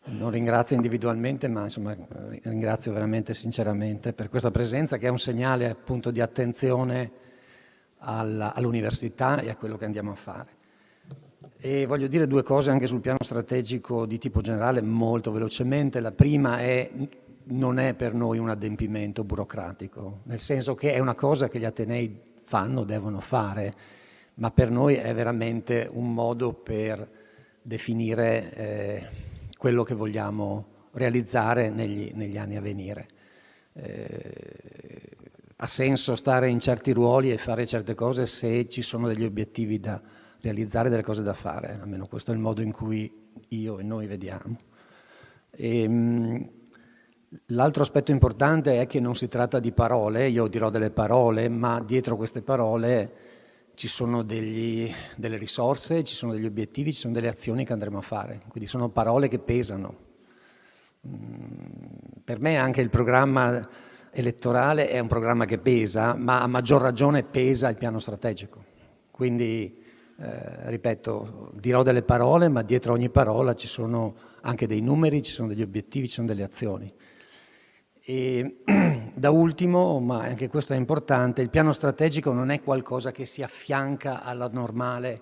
non ringrazio individualmente, ma insomma ringrazio veramente sinceramente per questa presenza, che è un segnale appunto di attenzione all'università e a quello che andiamo a fare. E voglio dire due cose anche sul piano strategico di tipo generale molto velocemente. La prima non è per noi un adempimento burocratico, nel senso che è una cosa che gli atenei fanno, devono fare, ma per noi è veramente un modo per definire quello che vogliamo realizzare negli anni a venire. Ha senso stare in certi ruoli e fare certe cose se ci sono degli obiettivi da realizzare, delle cose da fare, almeno questo è il modo in cui io e noi vediamo. L'altro aspetto importante è che non si tratta di parole, io dirò delle parole, ma dietro queste parole ci sono delle risorse, ci sono degli obiettivi, ci sono delle azioni che andremo a fare, quindi sono parole che pesano. Per me anche il programma elettorale è un programma che pesa, ma a maggior ragione pesa il piano strategico. Quindi, ripeto, dirò delle parole, ma dietro ogni parola ci sono anche dei numeri, ci sono degli obiettivi, ci sono delle azioni. E da ultimo, ma anche questo è importante, il piano strategico non è qualcosa che si affianca alla normale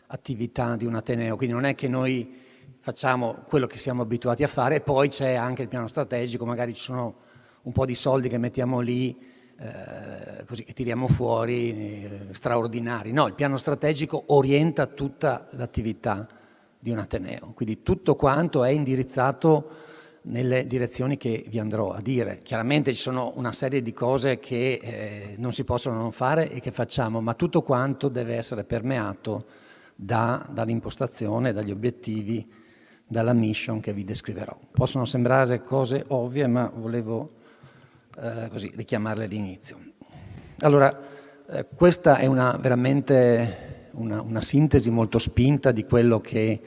attività di un ateneo, quindi non è che noi facciamo quello che siamo abituati a fare e poi c'è anche il piano strategico, magari ci sono un po' di soldi che mettiamo lì, così che tiriamo fuori, straordinari. No, il piano strategico orienta tutta l'attività di un ateneo, quindi tutto quanto è indirizzato nelle direzioni che vi andrò a dire. Chiaramente ci sono una serie di cose che non si possono non fare e che facciamo, ma tutto quanto deve essere permeato dall'impostazione, dagli obiettivi, dalla mission che vi descriverò. Possono sembrare cose ovvie, ma volevo così richiamarle all'inizio. Allora, questa è veramente una sintesi molto spinta di quello che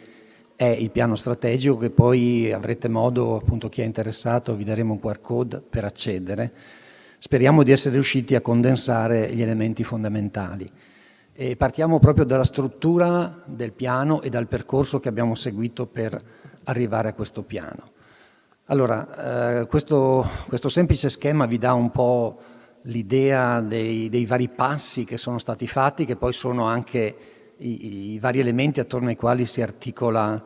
è il piano strategico, che poi avrete modo, appunto chi è interessato, vi daremo un QR code per accedere. Speriamo di essere riusciti a condensare gli elementi fondamentali. E partiamo proprio dalla struttura del piano e dal percorso che abbiamo seguito per arrivare a questo piano. Allora, questo semplice schema vi dà un po' l'idea dei vari passi che sono stati fatti, che poi sono anche i vari elementi attorno ai quali si articola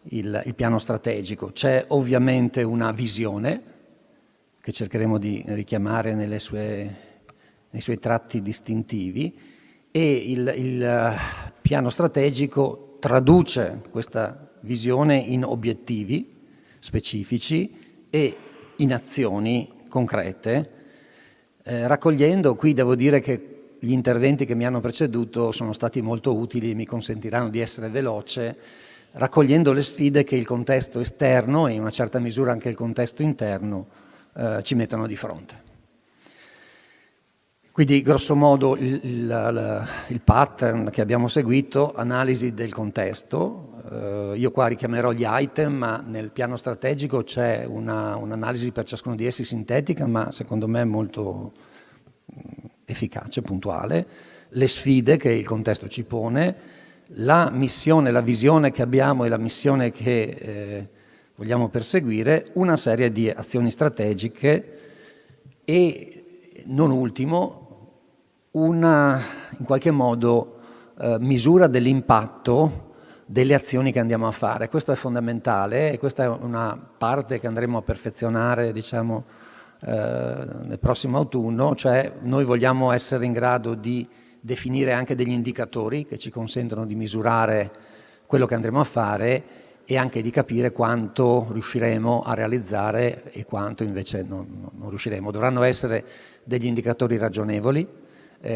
il piano strategico. C'è ovviamente una visione, che cercheremo di richiamare nei suoi tratti distintivi, e il piano strategico traduce questa visione in obiettivi specifici e in azioni concrete, raccogliendo, qui devo dire che gli interventi che mi hanno preceduto sono stati molto utili e mi consentiranno di essere veloce, raccogliendo le sfide che il contesto esterno e in una certa misura anche il contesto interno ci mettono di fronte. Quindi grosso modo il pattern che abbiamo seguito: analisi del contesto, io qua richiamerò gli item, ma nel piano strategico c'è un'analisi per ciascuno di essi sintetica, ma secondo me molto efficace, puntuale, le sfide che il contesto ci pone, la missione, la visione che abbiamo e la missione che vogliamo perseguire, una serie di azioni strategiche e, non ultimo, una, in qualche modo, misura dell'impatto delle azioni che andiamo a fare. Questo è fondamentale e questa è una parte che andremo a perfezionare, diciamo, nel prossimo autunno, cioè noi vogliamo essere in grado di definire anche degli indicatori che ci consentono di misurare quello che andremo a fare e anche di capire quanto riusciremo a realizzare e quanto invece non riusciremo. Dovranno essere degli indicatori ragionevoli,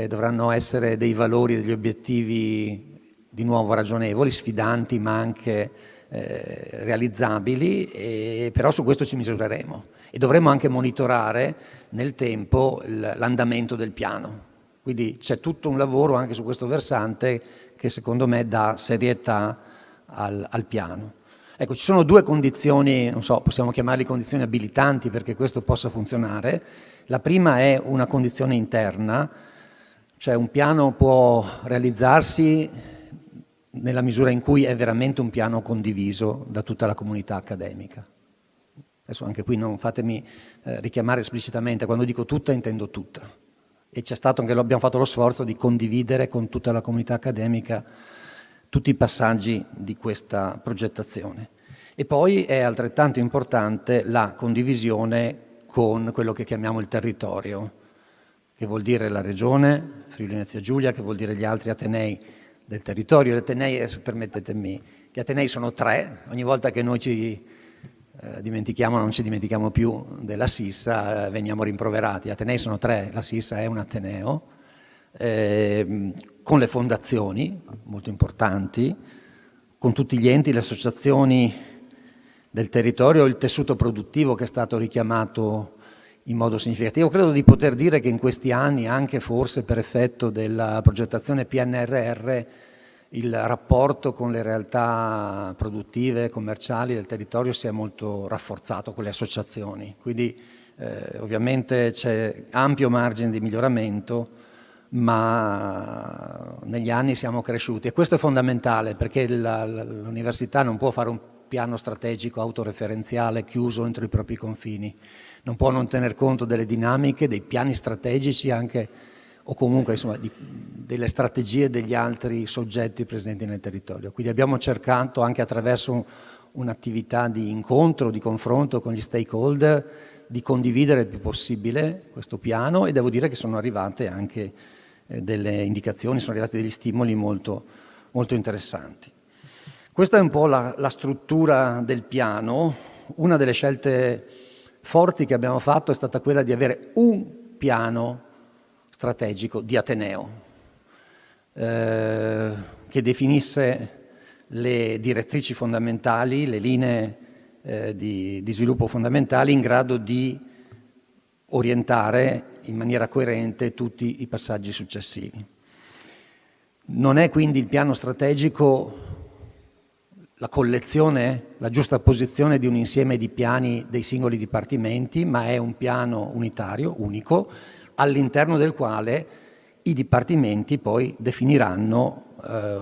dovranno essere dei valori, degli obiettivi di nuovo ragionevoli, sfidanti ma anche realizzabili, però su questo ci misureremo e dovremo anche monitorare nel tempo l'andamento del piano. Quindi c'è tutto un lavoro anche su questo versante che secondo me dà serietà al piano. Ecco, ci sono due condizioni, non so, possiamo chiamarle condizioni abilitanti perché questo possa funzionare. La prima è una condizione interna, cioè un piano può realizzarsi nella misura in cui è veramente un piano condiviso da tutta la comunità accademica. Adesso anche qui non fatemi richiamare esplicitamente, quando dico tutta intendo tutta. E c'è stato anche, abbiamo fatto lo sforzo di condividere con tutta la comunità accademica tutti i passaggi di questa progettazione. E poi è altrettanto importante la condivisione con quello che chiamiamo il territorio, che vuol dire la regione, Friuli Venezia Giulia, che vuol dire gli altri atenei del territorio. Gli atenei, permettetemi, gli atenei sono 3, ogni volta che noi ci dimentichiamo, non ci dimentichiamo più della Sissa, veniamo rimproverati. Gli atenei sono 3, la Sissa è un ateneo, con le fondazioni molto importanti, con tutti gli enti, le associazioni del territorio, il tessuto produttivo che è stato richiamato in modo significativo. Credo di poter dire che in questi anni, anche forse per effetto della progettazione PNRR, il rapporto con le realtà produttive e commerciali del territorio si è molto rafforzato con le associazioni. Quindi ovviamente c'è ampio margine di miglioramento, ma negli anni siamo cresciuti e questo è fondamentale perché l'università non può fare un piano strategico autoreferenziale chiuso entro i propri confini, non può non tener conto delle dinamiche, dei piani strategici anche, o comunque insomma delle strategie degli altri soggetti presenti nel territorio. Quindi abbiamo cercato anche attraverso un'attività di incontro, di confronto con gli stakeholder, di condividere il più possibile questo piano e devo dire che sono arrivate anche delle indicazioni, sono arrivati degli stimoli molto, molto interessanti. Questa è un po' la struttura del piano. Una delle scelte forti che abbiamo fatto è stata quella di avere un piano strategico di ateneo che definisse le direttrici fondamentali, le linee di sviluppo fondamentali in grado di orientare in maniera coerente tutti i passaggi successivi. Non è quindi il piano strategico la collezione, la giusta posizione di un insieme di piani dei singoli dipartimenti, ma è un piano unitario, unico, all'interno del quale i dipartimenti poi definiranno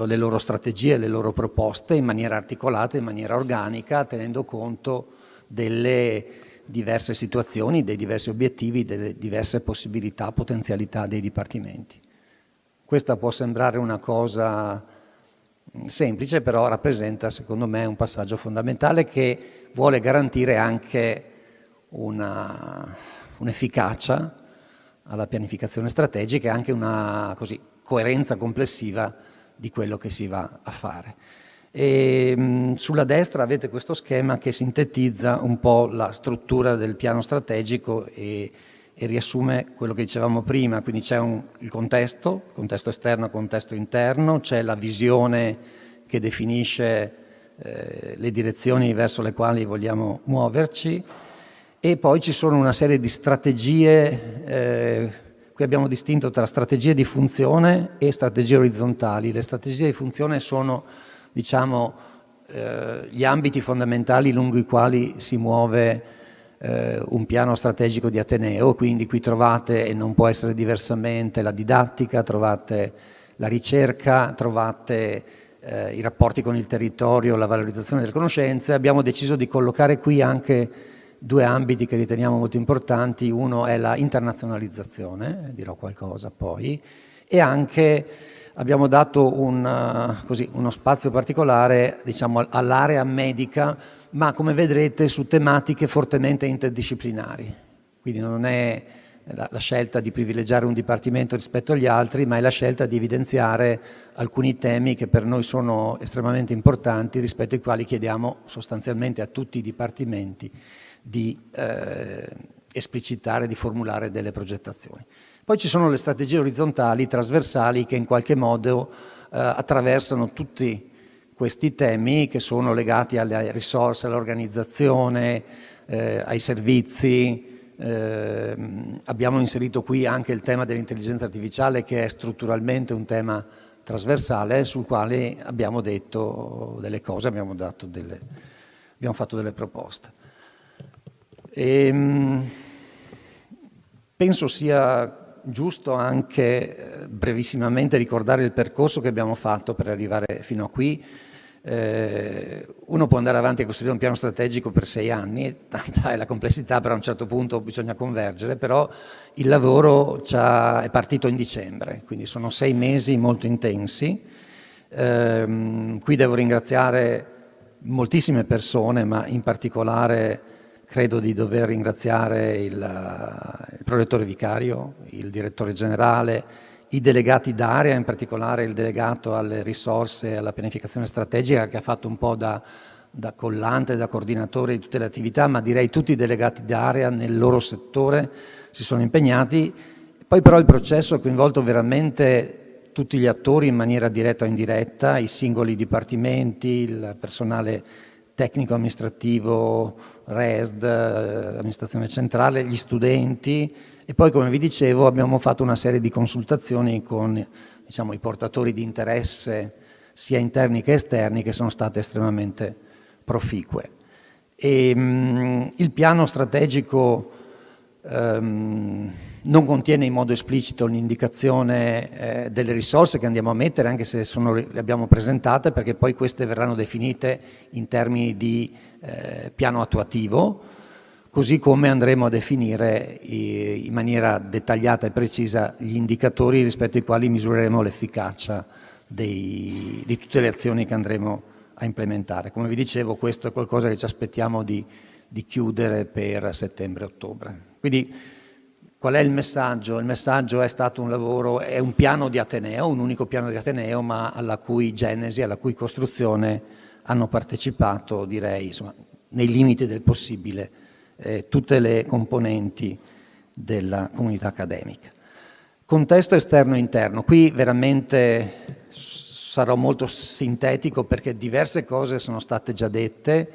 le loro strategie, le loro proposte in maniera articolata, in maniera organica, tenendo conto delle diverse situazioni, dei diversi obiettivi, delle diverse possibilità, potenzialità dei dipartimenti. Questa può sembrare una cosa semplice, però rappresenta secondo me un passaggio fondamentale che vuole garantire anche un'efficacia alla pianificazione strategica e anche una coerenza complessiva di quello che si va a fare. E, sulla destra avete questo schema che sintetizza un po' la struttura del piano strategico e riassume quello che dicevamo prima, quindi c'è il contesto esterno, contesto interno, c'è la visione che definisce le direzioni verso le quali vogliamo muoverci e poi ci sono una serie di strategie, qui abbiamo distinto tra strategie di funzione e strategie orizzontali. Le strategie di funzione sono, diciamo, gli ambiti fondamentali lungo i quali si muove un piano strategico di Ateneo, quindi qui trovate, e non può essere diversamente, la didattica, trovate la ricerca, trovate i rapporti con il territorio, la valorizzazione delle conoscenze, abbiamo deciso di collocare qui anche due ambiti che riteniamo molto importanti. Uno è la internazionalizzazione, dirò qualcosa poi, e anche abbiamo dato uno spazio particolare, diciamo, all'area medica, ma come vedrete su tematiche fortemente interdisciplinari. Quindi non è la scelta di privilegiare un dipartimento rispetto agli altri, ma è la scelta di evidenziare alcuni temi che per noi sono estremamente importanti, rispetto ai quali chiediamo sostanzialmente a tutti i dipartimenti di esplicitare, di formulare delle progettazioni. Poi ci sono le strategie orizzontali, trasversali, che in qualche modo attraversano tutti questi temi, che sono legati alle risorse, all'organizzazione, ai servizi. Abbiamo inserito qui anche il tema dell'intelligenza artificiale, che è strutturalmente un tema trasversale sul quale abbiamo detto delle cose, abbiamo fatto delle proposte. Penso sia giusto anche brevissimamente ricordare il percorso che abbiamo fatto per arrivare fino a qui. Uno può andare avanti a costruire un piano strategico per 6 anni, tanta è la complessità, però a un certo punto bisogna convergere, però il lavoro è partito in dicembre, quindi sono 6 mesi molto intensi. Qui devo ringraziare moltissime persone, ma in particolare credo di dover ringraziare il prorettore vicario, il direttore generale, i delegati d'area, in particolare il delegato alle risorse e alla pianificazione strategica, che ha fatto un po' da collante, da coordinatore di tutte le attività, ma direi tutti i delegati d'area nel loro settore si sono impegnati. Poi però il processo ha coinvolto veramente tutti gli attori in maniera diretta o indiretta, i singoli dipartimenti, il personale tecnico-amministrativo, RESD, amministrazione centrale, gli studenti, e poi, come vi dicevo, abbiamo fatto una serie di consultazioni con, diciamo, i portatori di interesse sia interni che esterni, che sono state estremamente proficue. Il piano strategico non contiene in modo esplicito l'indicazione delle risorse che andiamo a mettere, anche se le abbiamo presentate, perché poi queste verranno definite in termini di piano attuativo, così come andremo a definire in maniera dettagliata e precisa gli indicatori rispetto ai quali misureremo l'efficacia di tutte le azioni che andremo a implementare. Come vi dicevo, questo è qualcosa che ci aspettiamo di chiudere per settembre-ottobre. Quindi qual è il messaggio? Il messaggio è stato un lavoro, è un piano di Ateneo, un unico piano di Ateneo, ma alla cui genesi, alla cui costruzione hanno partecipato, direi, insomma, nei limiti del possibile, tutte le componenti della comunità accademica. Contesto esterno e interno. Qui veramente sarò molto sintetico perché diverse cose sono state già dette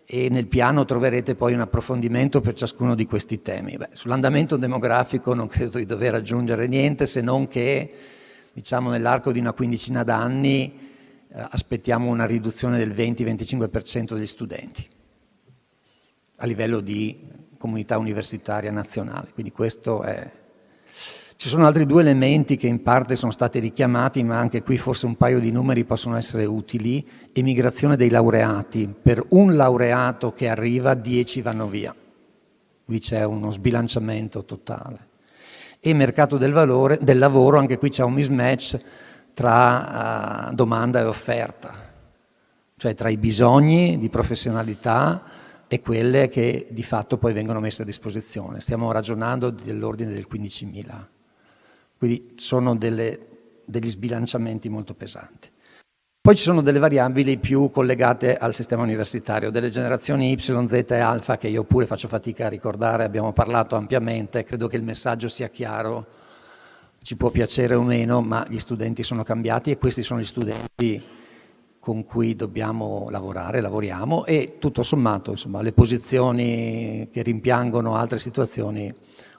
e nel piano troverete poi un approfondimento per ciascuno di questi temi. Sull'andamento demografico non credo di dover aggiungere niente, se non che, diciamo, nell'arco di una quindicina d'anni aspettiamo una riduzione del 20-25% degli studenti a livello di comunità universitaria nazionale. Quindi questo è... Ci sono altri 2 elementi che in parte sono stati richiamati, ma anche qui forse un paio di numeri possono essere utili. Emigrazione dei laureati. Per un laureato che arriva, 10 vanno via. Qui c'è uno sbilanciamento totale. E mercato del lavoro, anche qui c'è un mismatch tra domanda e offerta, cioè tra i bisogni di professionalità e quelle che di fatto poi vengono messe a disposizione. Stiamo ragionando dell'ordine del 15.000. Quindi sono degli sbilanciamenti molto pesanti. Poi ci sono delle variabili più collegate al sistema universitario, delle generazioni Y, Z e Alfa, che io pure faccio fatica a ricordare, abbiamo parlato ampiamente, credo che il messaggio sia chiaro, ci può piacere o meno, ma gli studenti sono cambiati e questi sono gli studenti con cui dobbiamo lavorare, lavoriamo, e tutto sommato, insomma, le posizioni che rimpiangono altre situazioni,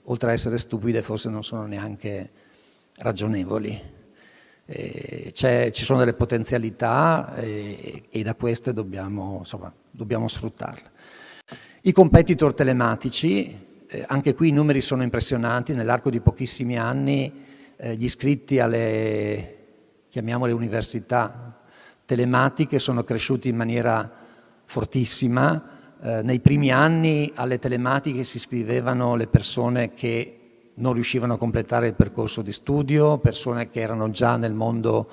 oltre a essere stupide, forse non sono neanche ragionevoli. Ci sono delle potenzialità e da queste dobbiamo sfruttarle. I competitor telematici, anche qui i numeri sono impressionanti, nell'arco di pochissimi anni gli iscritti alle, chiamiamole università, telematiche sono cresciuti in maniera fortissima. Nei primi anni alle telematiche si iscrivevano le persone che non riuscivano a completare il percorso di studio, persone che erano già nel mondo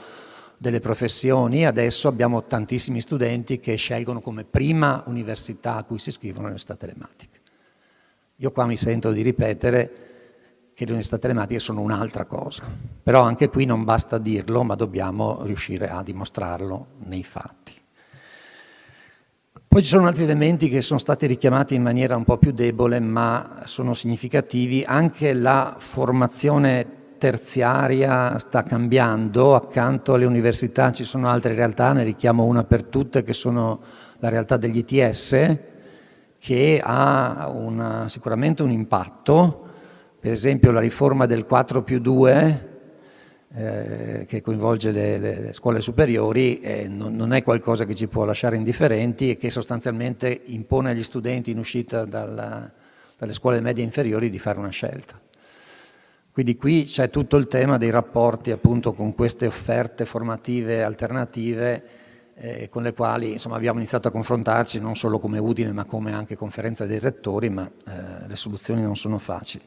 delle professioni. Adesso abbiamo tantissimi studenti che scelgono come prima università a cui si iscrivono l'università telematica. Io qua mi sento di ripetere che le università telematiche sono un'altra cosa, però anche qui non basta dirlo, ma dobbiamo riuscire a dimostrarlo nei fatti. Poi ci sono altri elementi che sono stati richiamati in maniera un po' più debole, ma sono significativi. Anche la formazione terziaria sta cambiando. Accanto alle università ci sono altre realtà, ne richiamo una per tutte, che sono la realtà degli ITS, che ha sicuramente un impatto. Per esempio la riforma del 4+2, che coinvolge le scuole superiori, non è qualcosa che ci può lasciare indifferenti e che sostanzialmente impone agli studenti in uscita dalle scuole medie inferiori di fare una scelta. Quindi qui c'è tutto il tema dei rapporti appunto con queste offerte formative alternative, con le quali insomma abbiamo iniziato a confrontarci non solo come Udine ma come anche conferenza dei rettori, ma le soluzioni non sono facili.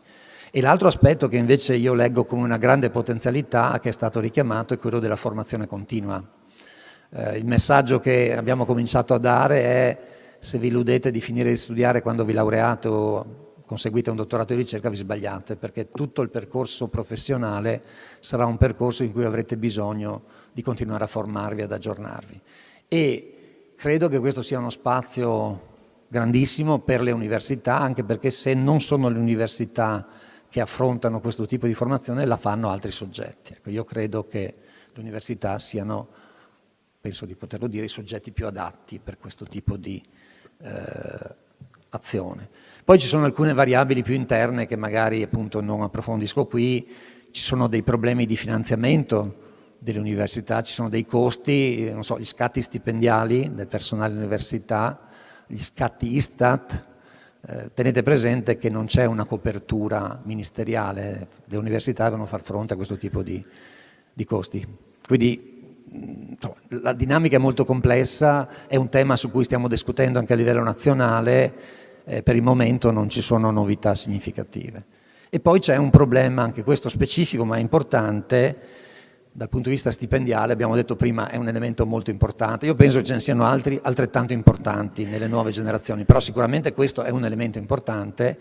E l'altro aspetto che invece io leggo come una grande potenzialità, che è stato richiamato, è quello della formazione continua. Il messaggio che abbiamo cominciato a dare è: se vi illudete di finire di studiare quando vi laureate o conseguite un dottorato di ricerca, vi sbagliate, perché tutto il percorso professionale sarà un percorso in cui avrete bisogno di continuare a formarvi, ad aggiornarvi. E credo che questo sia uno spazio grandissimo per le università, anche perché se non sono le università che affrontano questo tipo di formazione, la fanno altri soggetti. Ecco, io credo che le università siano, penso di poterlo dire, i soggetti più adatti per questo tipo di azione. Poi ci sono alcune variabili più interne che magari appunto non approfondisco qui. Ci sono dei problemi di finanziamento delle università, ci sono dei costi, non so, gli scatti stipendiali del personale dell'università, gli scatti Istat. Tenete presente che non c'è una copertura ministeriale, le università devono far fronte a questo tipo di costi. Quindi insomma, la dinamica è molto complessa, è un tema su cui stiamo discutendo anche a livello nazionale, per il momento non ci sono novità significative. E poi c'è un problema, anche questo specifico ma importante, dal punto di vista stipendiale, abbiamo detto prima, è un elemento molto importante. Io penso che ce ne siano altri altrettanto importanti nelle nuove generazioni, però sicuramente questo è un elemento importante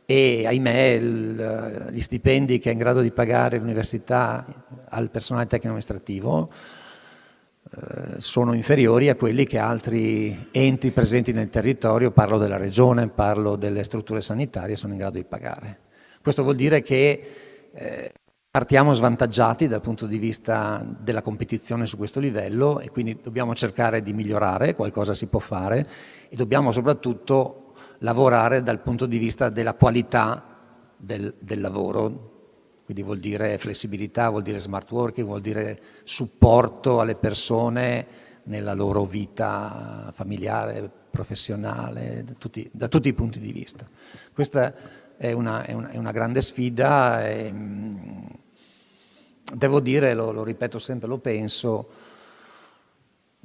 e ahimè gli stipendi che è in grado di pagare l'università al personale tecnico-amministrativo sono inferiori a quelli che altri enti presenti nel territorio, parlo della regione, parlo delle strutture sanitarie, sono in grado di pagare. Questo vuol dire che partiamo svantaggiati dal punto di vista della competizione su questo livello e quindi dobbiamo cercare di migliorare, qualcosa si può fare e dobbiamo soprattutto lavorare dal punto di vista della qualità del lavoro, quindi vuol dire flessibilità, vuol dire smart working, vuol dire supporto alle persone nella loro vita familiare, professionale, da tutti i punti di vista. Questa è una grande sfida e devo dire, lo ripeto sempre, lo penso,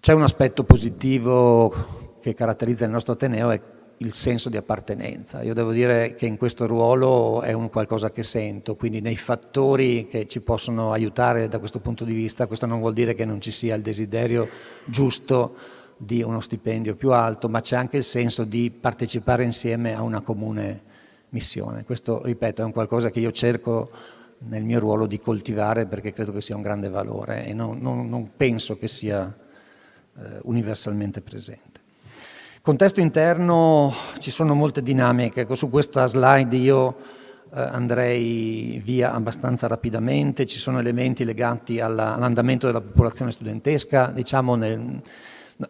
c'è un aspetto positivo che caratterizza il nostro Ateneo, è il senso di appartenenza. Io devo dire che in questo ruolo è un qualcosa che sento, quindi nei fattori che ci possono aiutare da questo punto di vista, questo non vuol dire che non ci sia il desiderio giusto di uno stipendio più alto, ma c'è anche il senso di partecipare insieme a una comune missione. Questo, ripeto, è un qualcosa che io cerco nel mio ruolo di coltivare perché credo che sia un grande valore e non penso che sia universalmente presente. Contesto interno, ci sono molte dinamiche, ecco, su questa slide io andrei via abbastanza rapidamente, ci sono elementi legati all'andamento della popolazione studentesca, diciamo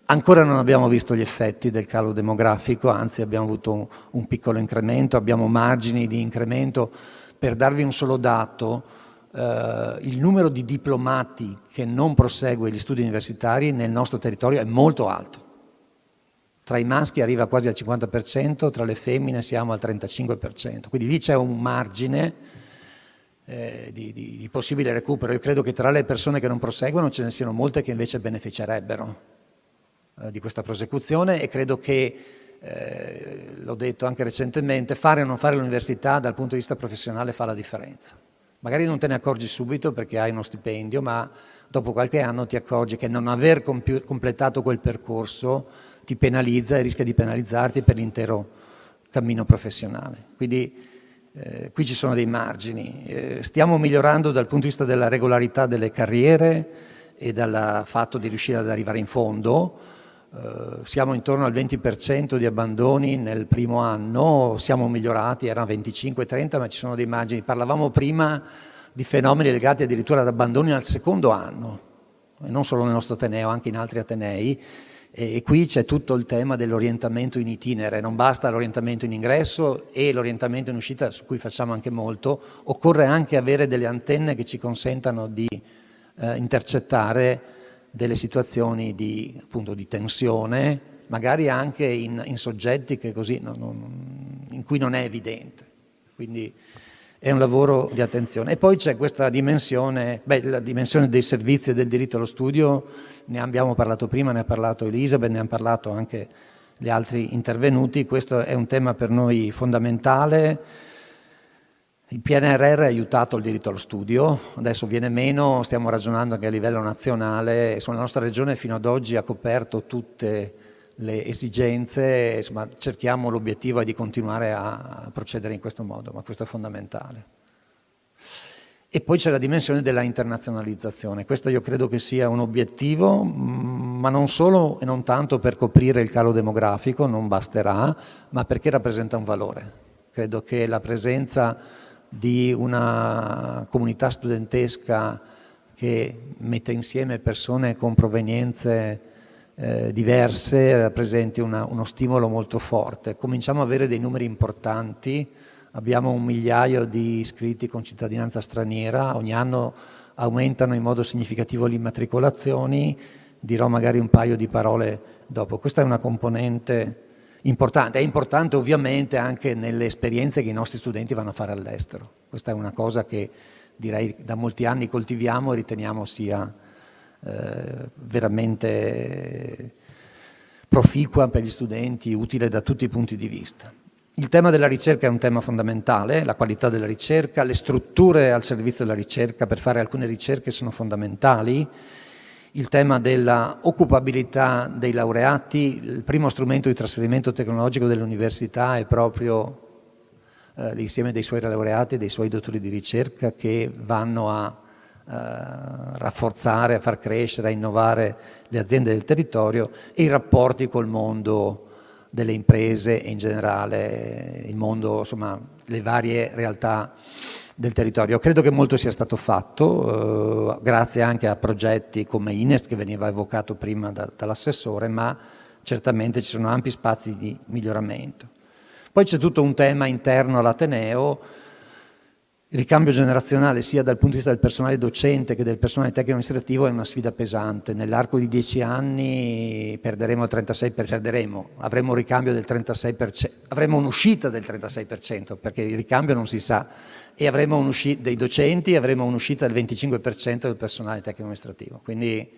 ancora non abbiamo visto gli effetti del calo demografico, anzi abbiamo avuto un piccolo incremento, abbiamo margini di incremento. Per darvi un solo dato, il numero di diplomati che non prosegue gli studi universitari nel nostro territorio è molto alto. Tra i maschi arriva quasi al 50%, tra le femmine siamo al 35%, quindi lì c'è un margine di possibile recupero. Io credo che tra le persone che non proseguono ce ne siano molte che invece beneficerebbero di questa prosecuzione, e credo che, l'ho detto anche recentemente, fare o non fare l'università dal punto di vista professionale fa la differenza. Magari non te ne accorgi subito perché hai uno stipendio, ma dopo qualche anno ti accorgi che non aver completato quel percorso ti penalizza e rischia di penalizzarti per l'intero cammino professionale. Quindi qui ci sono dei margini. Stiamo migliorando dal punto di vista della regolarità delle carriere e dal fatto di riuscire ad arrivare in fondo. Siamo intorno al 20% di abbandoni nel primo anno, siamo migliorati, erano 25-30, ma ci sono dei margini. Parlavamo prima di fenomeni legati addirittura ad abbandoni al secondo anno, e non solo nel nostro Ateneo, anche in altri Atenei, e qui c'è tutto il tema dell'orientamento in itinere. Non basta l'orientamento in ingresso e l'orientamento in uscita, su cui facciamo anche molto, occorre anche avere delle antenne che ci consentano di intercettare delle situazioni appunto di tensione, magari anche in soggetti che così in cui non è evidente. Quindi è un lavoro di attenzione. E poi c'è questa dimensione, la dimensione dei servizi e del diritto allo studio, ne abbiamo parlato prima, ne ha parlato Elisabeth, ne hanno parlato anche gli altri intervenuti. Questo è un tema per noi fondamentale. Il PNRR ha aiutato il diritto allo studio, adesso viene meno, stiamo ragionando anche a livello nazionale. Insomma, la nostra regione fino ad oggi ha coperto tutte le esigenze, insomma, cerchiamo, l'obiettivo è di continuare a procedere in questo modo, ma questo è fondamentale. E poi c'è la dimensione della internazionalizzazione. Questo io credo che sia un obiettivo, ma non solo e non tanto per coprire il calo demografico, non basterà, ma perché rappresenta un valore. Credo che la presenza di una comunità studentesca che mette insieme persone con provenienze diverse rappresenti uno stimolo molto forte. Cominciamo ad avere dei numeri importanti, abbiamo 1 migliaio di iscritti con cittadinanza straniera, ogni anno aumentano in modo significativo le immatricolazioni, dirò magari un paio di parole dopo. Questa è una componente importante, è importante ovviamente anche nelle esperienze che i nostri studenti vanno a fare all'estero. Questa è una cosa che direi da molti anni coltiviamo e riteniamo sia veramente proficua per gli studenti, utile da tutti i punti di vista. Il tema della ricerca è un tema fondamentale, la qualità della ricerca, le strutture al servizio della ricerca per fare alcune ricerche sono fondamentali. Il tema della occupabilità dei laureati, il primo strumento di trasferimento tecnologico dell'università è proprio l'insieme dei suoi laureati e dei suoi dottori di ricerca che vanno a rafforzare, a far crescere, a innovare le aziende del territorio e i rapporti col mondo delle imprese e in generale il mondo, insomma, le varie realtà del territorio. Credo che molto sia stato fatto, grazie anche a progetti come INEST che veniva evocato prima dall'assessore, ma certamente ci sono ampi spazi di miglioramento. Poi c'è tutto un tema interno all'Ateneo. Il ricambio generazionale sia dal punto di vista del personale docente che del personale tecnico amministrativo è una sfida pesante. Nell'arco di 10 anni perderemo il 36%, avremo un ricambio del 36%, avremo un'uscita del 36%, perché il ricambio non si sa, e avremo un'uscita dei docenti e avremo un'uscita del 25% del personale tecnico amministrativo. Quindi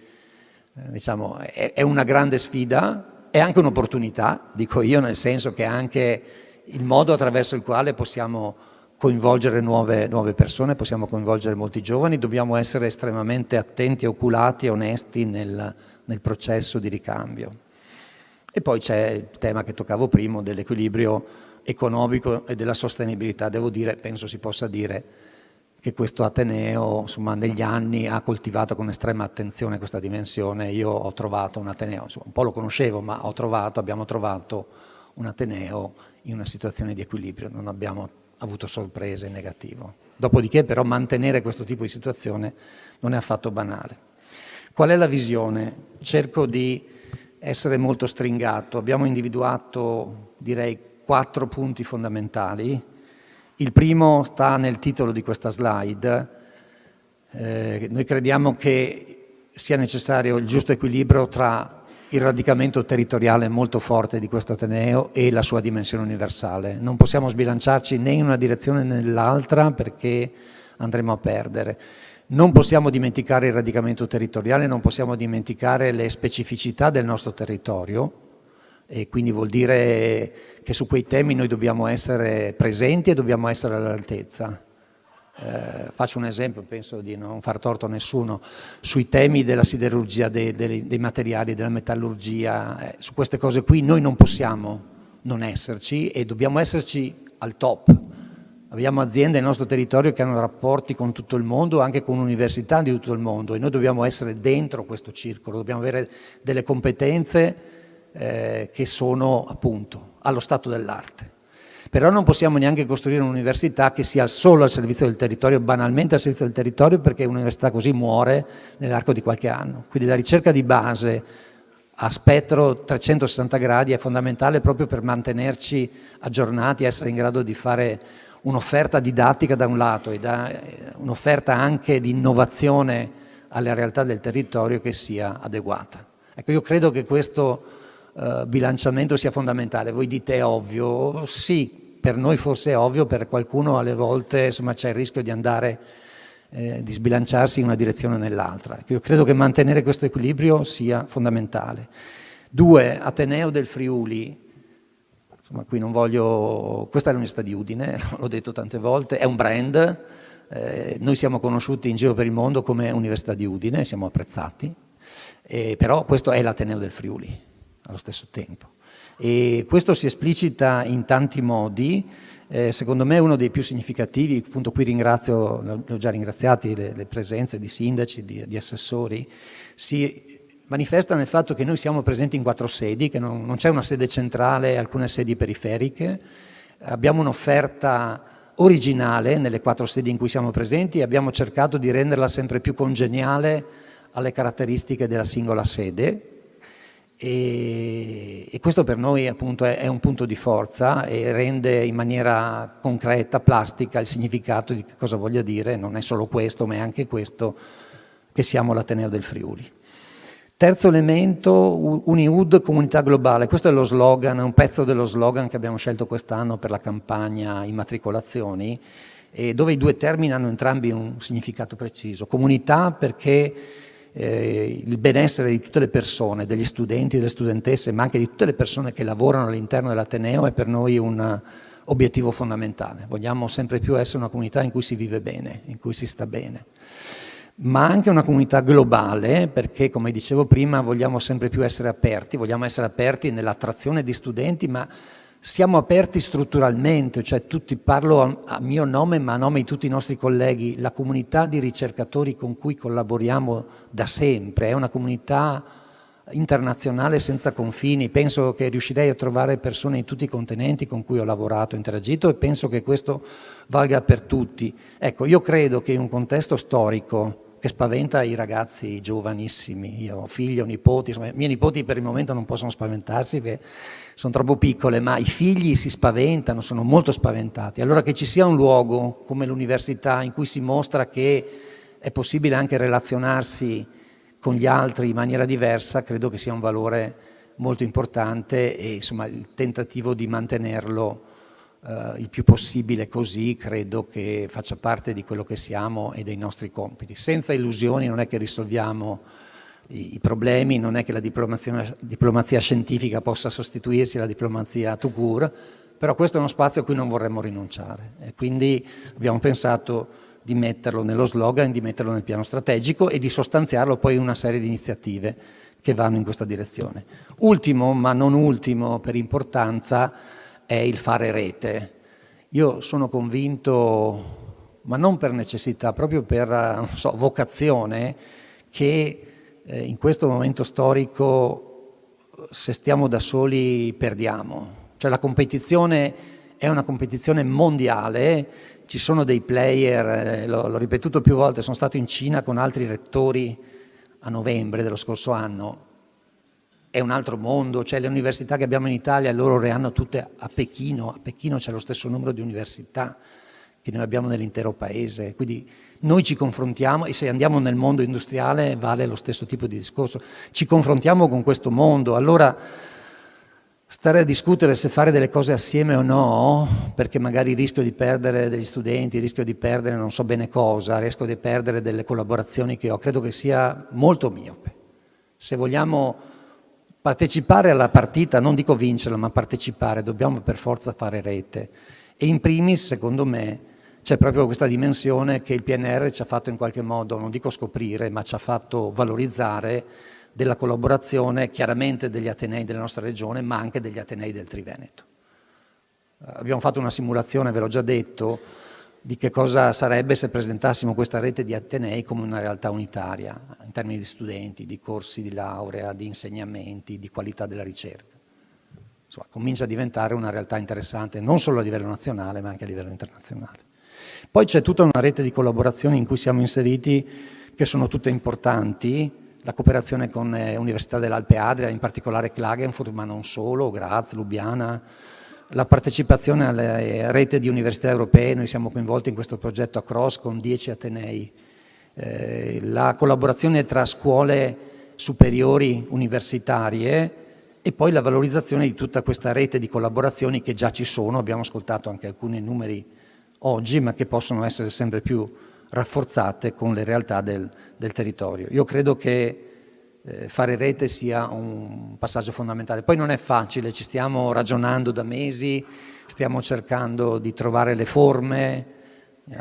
diciamo è una grande sfida, è anche un'opportunità, dico io, nel senso che è anche il modo attraverso il quale possiamo coinvolgere nuove persone, possiamo coinvolgere molti giovani, dobbiamo essere estremamente attenti, oculati e onesti nel processo di ricambio. E poi c'è il tema che toccavo prima dell'equilibrio economico e della sostenibilità. Devo dire, penso si possa dire, che questo Ateneo, insomma, negli anni ha coltivato con estrema attenzione questa dimensione. Io ho trovato un Ateneo, insomma, un po' lo conoscevo, ma abbiamo trovato un Ateneo in una situazione di equilibrio, non abbiamo avuto sorprese in negativo. Dopodiché però mantenere questo tipo di situazione non è affatto banale. Qual è la visione? Cerco di essere molto stringato. Abbiamo individuato, direi, 4 punti fondamentali. Il primo sta nel titolo di questa slide. Noi crediamo che sia necessario il giusto equilibrio tra il radicamento territoriale molto forte di questo Ateneo e la sua dimensione universale. Non possiamo sbilanciarci né in una direzione né nell'altra, perché andremo a perdere. Non possiamo dimenticare il radicamento territoriale, non possiamo dimenticare le specificità del nostro territorio, e quindi vuol dire che su quei temi noi dobbiamo essere presenti e dobbiamo essere all'altezza. Faccio un esempio, penso di non far torto a nessuno, sui temi della siderurgia, dei materiali, della metallurgia, su queste cose qui noi non possiamo non esserci e dobbiamo esserci al top. Abbiamo aziende nel nostro territorio che hanno rapporti con tutto il mondo, anche con università di tutto il mondo, e noi dobbiamo essere dentro questo circolo, dobbiamo avere delle competenze che sono appunto allo stato dell'arte. Però non possiamo neanche costruire un'università che sia solo al servizio del territorio, banalmente al servizio del territorio, perché un'università così muore nell'arco di qualche anno. Quindi la ricerca di base a spettro 360 gradi è fondamentale proprio per mantenerci aggiornati, essere in grado di fare un'offerta didattica da un lato e un'offerta anche di innovazione alle realtà del territorio che sia adeguata. Ecco, io credo che questo bilanciamento sia fondamentale. Voi dite è ovvio? Sì, per noi forse è ovvio, per qualcuno alle volte insomma, c'è il rischio di andare, di sbilanciarsi in una direzione o nell'altra. Io credo che mantenere questo equilibrio sia fondamentale. 2. Ateneo del Friuli. Insomma, qui non voglio... Questa è l'Università di Udine, l'ho detto tante volte, è un brand. Noi siamo conosciuti in giro per il mondo come Università di Udine, siamo apprezzati, però questo è l'Ateneo del Friuli allo stesso tempo. E questo si esplicita in tanti modi, secondo me uno dei più significativi, appunto qui ringrazio, l'ho già ringraziati, le presenze di sindaci, di assessori, si manifesta nel fatto che noi siamo presenti in 4 sedi, che non c'è una sede centrale e alcune sedi periferiche, abbiamo un'offerta originale nelle 4 sedi in cui siamo presenti e abbiamo cercato di renderla sempre più congeniale alle caratteristiche della singola sede. E questo per noi appunto è un punto di forza e rende in maniera concreta, plastica, il significato di che cosa voglia dire, non è solo questo ma è anche questo, che siamo l'Ateneo del Friuli. Terzo elemento, Uniud, comunità globale. Questo è lo slogan, è un pezzo dello slogan che abbiamo scelto quest'anno per la campagna immatricolazioni, e dove i 2 termini hanno entrambi un significato preciso. Comunità perché il benessere di tutte le persone, degli studenti e delle studentesse, ma anche di tutte le persone che lavorano all'interno dell'Ateneo è per noi un obiettivo fondamentale. Vogliamo sempre più essere una comunità in cui si vive bene, in cui si sta bene, ma anche una comunità globale perché, come dicevo prima, vogliamo sempre più essere aperti nell'attrazione di studenti, ma siamo aperti strutturalmente, cioè parlo a mio nome ma a nome di tutti i nostri colleghi, la comunità di ricercatori con cui collaboriamo da sempre è una comunità internazionale senza confini, penso che riuscirei a trovare persone in tutti i continenti con cui ho lavorato, interagito, e penso che questo valga per tutti. Ecco, io credo che in un contesto storico che spaventa i ragazzi giovanissimi, io ho figli, ho nipoti, insomma, i miei nipoti per il momento non possono spaventarsi perché sono troppo piccole, ma i figli si spaventano, sono molto spaventati. Allora che ci sia un luogo come l'università in cui si mostra che è possibile anche relazionarsi con gli altri in maniera diversa, credo che sia un valore molto importante e insomma il tentativo di mantenerlo il più possibile così credo che faccia parte di quello che siamo e dei nostri compiti. Senza illusioni non è che risolviamo i problemi, non è che la diplomazia scientifica possa sostituirsi alla diplomazia tout court, però questo è uno spazio a cui non vorremmo rinunciare e quindi abbiamo pensato di metterlo nello slogan, di metterlo nel piano strategico e di sostanziarlo poi in una serie di iniziative che vanno in questa direzione. Ultimo, ma non ultimo per importanza, è il fare rete. Io sono convinto, ma non per necessità, proprio per vocazione, che in questo momento storico se stiamo da soli perdiamo. Cioè la competizione è una competizione mondiale, ci sono dei player, l'ho ripetuto più volte, sono stato in Cina con altri rettori a novembre dello scorso anno. È un altro mondo, cioè le università che abbiamo in Italia, loro le hanno tutte a Pechino c'è lo stesso numero di università che noi abbiamo nell'intero paese, quindi noi ci confrontiamo e se andiamo nel mondo industriale vale lo stesso tipo di discorso, ci confrontiamo con questo mondo, allora Stare a discutere se fare delle cose assieme o no, perché magari rischio di perdere degli studenti, rischio di perdere non so bene cosa, rischio di perdere delle collaborazioni che ho, credo che sia molto miope. Se vogliamo partecipare alla partita, non dico vincerla, ma partecipare, dobbiamo per forza fare rete. E in primis, secondo me, c'è proprio questa dimensione che il PNR ci ha fatto in qualche modo, non dico scoprire, ma ci ha fatto valorizzare, della collaborazione chiaramente degli atenei della nostra regione, ma anche degli atenei del Triveneto. Abbiamo fatto una simulazione, ve l'ho già detto, di che cosa sarebbe se presentassimo questa rete di atenei come una realtà unitaria, in termini di studenti, di corsi di laurea, di insegnamenti, di qualità della ricerca. Insomma, comincia a diventare una realtà interessante, non solo a livello nazionale, ma anche a livello internazionale. Poi c'è tutta una rete di collaborazioni in cui siamo inseriti, che sono tutte importanti, la cooperazione con Università dell'Alpe Adria, in particolare Klagenfurt, ma non solo, Graz, Lubiana, la partecipazione alle rete di università europee, noi siamo coinvolti in questo progetto Across con 10 atenei, la collaborazione tra scuole superiori universitarie e poi la valorizzazione di tutta questa rete di collaborazioni che già ci sono, abbiamo ascoltato anche alcuni numeri oggi, ma che possono essere sempre più rafforzate con le realtà del territorio. Io credo che fare rete sia un passaggio fondamentale. Poi non è facile, ci stiamo ragionando da mesi, stiamo cercando di trovare le forme.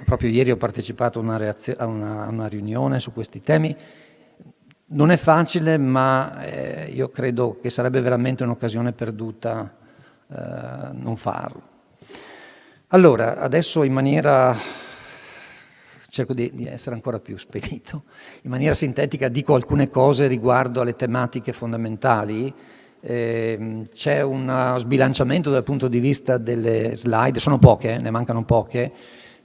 Proprio ieri ho partecipato a una riunione su questi temi. Non è facile, ma io credo che sarebbe veramente un'occasione perduta non farlo. Allora, adesso cerco di essere ancora più spedito. In maniera sintetica dico alcune cose riguardo alle tematiche fondamentali. C'è uno sbilanciamento dal punto di vista delle slide, sono poche, ne mancano poche,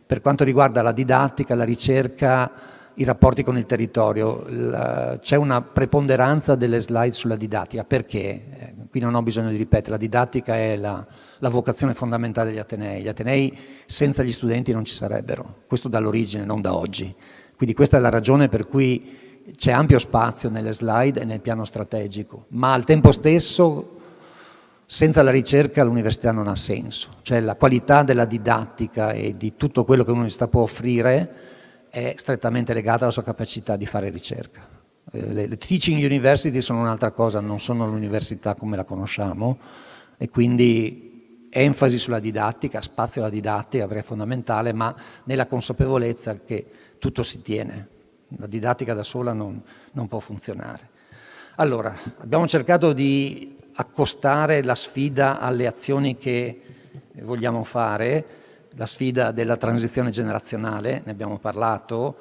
per quanto riguarda la didattica, la ricerca, i rapporti con il territorio. C'è una preponderanza delle slide sulla didattica. Perché? Qui non ho bisogno di ripetere, la didattica è la vocazione fondamentale degli atenei. Gli atenei senza gli studenti non ci sarebbero, questo dall'origine, non da oggi. Quindi questa è la ragione per cui c'è ampio spazio nelle slide e nel piano strategico, ma al tempo stesso senza la ricerca l'università non ha senso. Cioè la qualità della didattica e di tutto quello che un'università può offrire è strettamente legata alla sua capacità di fare ricerca. Le teaching university sono un'altra cosa, non sono l'università come la conosciamo, e quindi enfasi sulla didattica, spazio alla didattica è fondamentale, ma nella consapevolezza che tutto si tiene. La didattica da sola non può funzionare. Allora, abbiamo cercato di accostare la sfida alle azioni che vogliamo fare, la sfida della transizione generazionale, ne abbiamo parlato.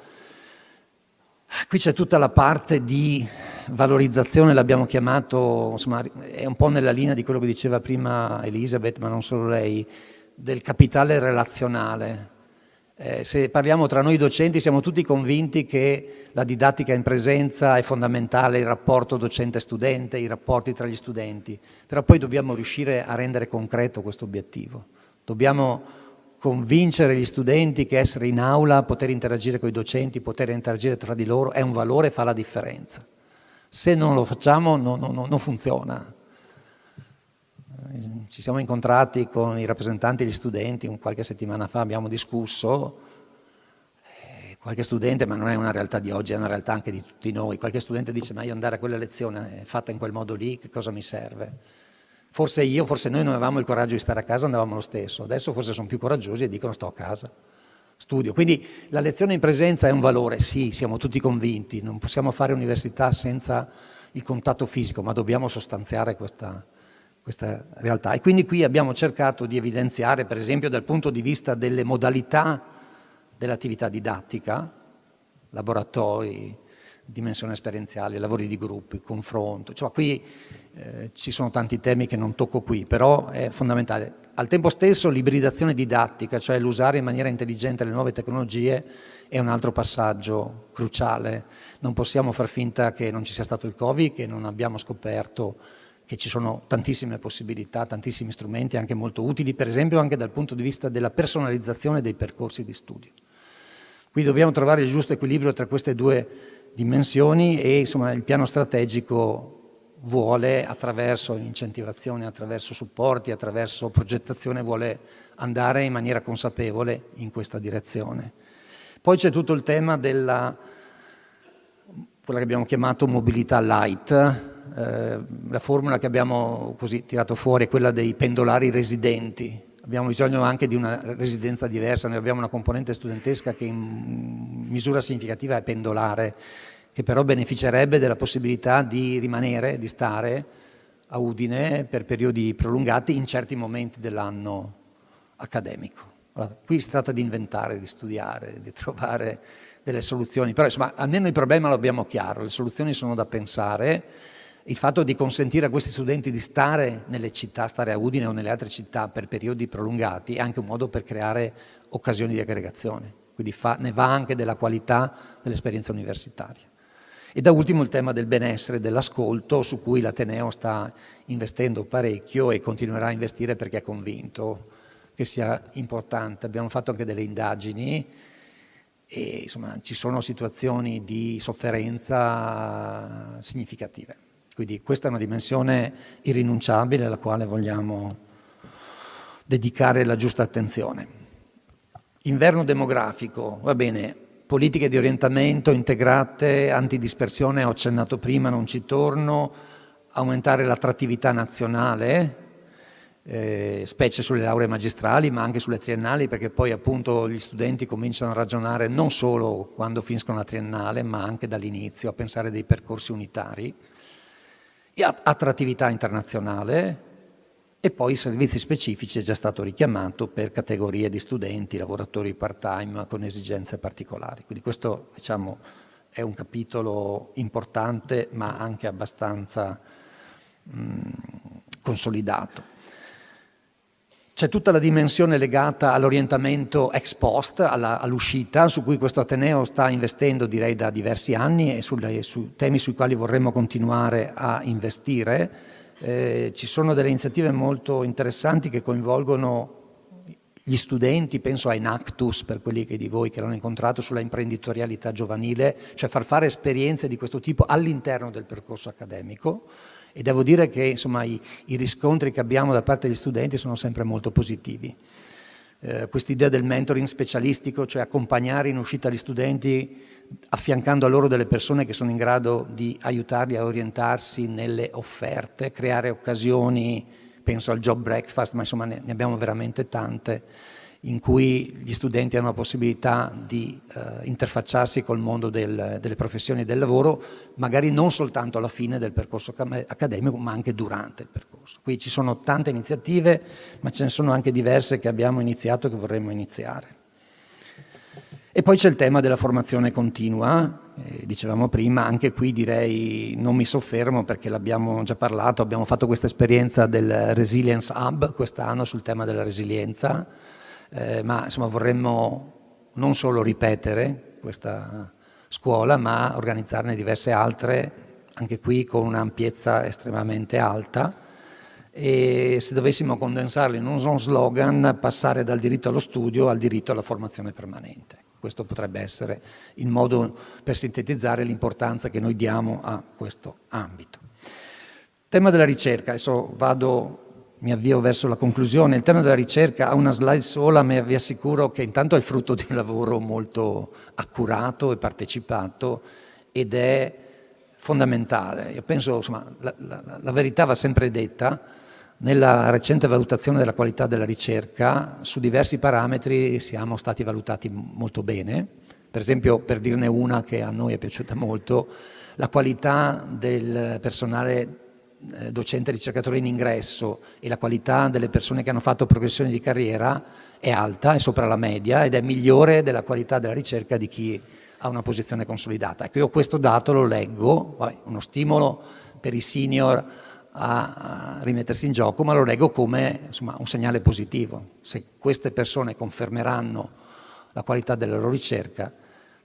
Qui c'è tutta la parte di valorizzazione, l'abbiamo chiamato, insomma, è un po' nella linea di quello che diceva prima Elisabeth, ma non solo lei, del capitale relazionale. Se parliamo tra noi docenti siamo tutti convinti che la didattica in presenza è fondamentale, il rapporto docente-studente, i rapporti tra gli studenti, però poi dobbiamo riuscire a rendere concreto questo obiettivo. Dobbiamo convincere gli studenti che essere in aula, poter interagire con i docenti, poter interagire tra di loro è un valore e fa la differenza. Se non lo facciamo non funziona. Ci siamo incontrati con i rappresentanti degli studenti qualche settimana fa, abbiamo discusso, qualche studente, ma non è una realtà di oggi, è una realtà anche di tutti noi, qualche studente dice ma io andare a quella lezione fatta in quel modo lì, che cosa mi serve? Forse noi non avevamo il coraggio di stare a casa, andavamo lo stesso, adesso forse sono più coraggiosi e dicono sto a casa, studio. Quindi la lezione in presenza è un valore, sì, siamo tutti convinti, non possiamo fare università senza il contatto fisico, ma dobbiamo sostanziare questa realtà. E quindi qui abbiamo cercato di evidenziare, per esempio dal punto di vista delle modalità dell'attività didattica, laboratori, dimensione esperienziale, lavori di gruppi, confronto, cioè qui ci sono tanti temi che non tocco qui, però è fondamentale. Al tempo stesso l'ibridazione didattica, cioè l'usare in maniera intelligente le nuove tecnologie, è un altro passaggio cruciale. Non possiamo far finta che non ci sia stato il Covid, che non abbiamo scoperto che ci sono tantissime possibilità, tantissimi strumenti anche molto utili, per esempio anche dal punto di vista della personalizzazione dei percorsi di studio. Qui dobbiamo trovare il giusto equilibrio tra queste due dimensioni e insomma il piano strategico vuole, attraverso incentivazioni, attraverso supporti, attraverso progettazione, vuole andare in maniera consapevole in questa direzione. Poi c'è tutto il tema della, quella che abbiamo chiamato mobilità light. La formula che abbiamo così tirato fuori è quella dei pendolari residenti. Abbiamo bisogno anche di una residenza diversa, noi abbiamo una componente studentesca che in misura significativa è pendolare, che però beneficerebbe della possibilità di rimanere, di stare a Udine per periodi prolungati in certi momenti dell'anno accademico. Allora, qui si tratta di inventare, di studiare, di trovare delle soluzioni, però insomma almeno il problema lo abbiamo chiaro, le soluzioni sono da pensare. Il fatto di consentire a questi studenti di stare nelle città, stare a Udine o nelle altre città per periodi prolungati è anche un modo per creare occasioni di aggregazione, quindi ne va anche della qualità dell'esperienza universitaria. E da ultimo il tema del benessere, dell'ascolto, su cui l'Ateneo sta investendo parecchio e continuerà a investire perché è convinto che sia importante. Abbiamo fatto anche delle indagini e insomma ci sono situazioni di sofferenza significative. Quindi questa è una dimensione irrinunciabile alla quale vogliamo dedicare la giusta attenzione. Inverno demografico, va bene, politiche di orientamento integrate, antidispersione, ho accennato prima, non ci torno, aumentare l'attrattività nazionale, specie sulle lauree magistrali ma anche sulle triennali, perché poi appunto gli studenti cominciano a ragionare non solo quando finiscono la triennale ma anche dall'inizio, a pensare dei percorsi unitari. Attrattività internazionale e poi i servizi specifici, è già stato richiamato, per categorie di studenti, lavoratori part-time con esigenze particolari. Quindi questo diciamo è un capitolo importante ma anche abbastanza consolidato. C'è tutta la dimensione legata all'orientamento ex post, all'uscita, su cui questo Ateneo sta investendo direi da diversi anni e su temi sui quali vorremmo continuare a investire. Ci sono delle iniziative molto interessanti che coinvolgono gli studenti, penso a Enactus per quelli di voi che l'hanno incontrato, sulla imprenditorialità giovanile, cioè far fare esperienze di questo tipo all'interno del percorso accademico. E devo dire che insomma, i riscontri che abbiamo da parte degli studenti sono sempre molto positivi. Quest'idea del mentoring specialistico, cioè accompagnare in uscita gli studenti affiancando a loro delle persone che sono in grado di aiutarli a orientarsi nelle offerte, creare occasioni, penso al job breakfast, ma insomma ne abbiamo veramente tante, in cui gli studenti hanno la possibilità di interfacciarsi col mondo delle professioni e del lavoro, magari non soltanto alla fine del percorso accademico, ma anche durante il percorso. Qui ci sono tante iniziative, ma ce ne sono anche diverse che abbiamo iniziato e che vorremmo iniziare. E poi c'è il tema della formazione continua, dicevamo prima, anche qui direi non mi soffermo perché l'abbiamo già parlato, abbiamo fatto questa esperienza del Resilience Hub quest'anno sul tema della resilienza, ma insomma vorremmo non solo ripetere questa scuola, ma organizzarne diverse altre, anche qui con un'ampiezza estremamente alta, e se dovessimo condensarlo in uno slogan, passare dal diritto allo studio al diritto alla formazione permanente. Questo potrebbe essere il modo per sintetizzare l'importanza che noi diamo a questo ambito. Tema della ricerca, adesso mi avvio verso la conclusione. Il tema della ricerca ha una slide sola, ma vi assicuro che intanto è il frutto di un lavoro molto accurato e partecipato ed è fondamentale. Io penso, insomma, la verità va sempre detta. Nella recente valutazione della qualità della ricerca, su diversi parametri siamo stati valutati molto bene. Per esempio, per dirne una che a noi è piaciuta molto, la qualità del personale docente ricercatore in ingresso e la qualità delle persone che hanno fatto progressione di carriera è alta, è sopra la media ed è migliore della qualità della ricerca di chi ha una posizione consolidata. Ecco, io questo dato lo leggo, uno stimolo per i senior a rimettersi in gioco, ma lo leggo come insomma, un segnale positivo. Se queste persone confermeranno la qualità della loro ricerca,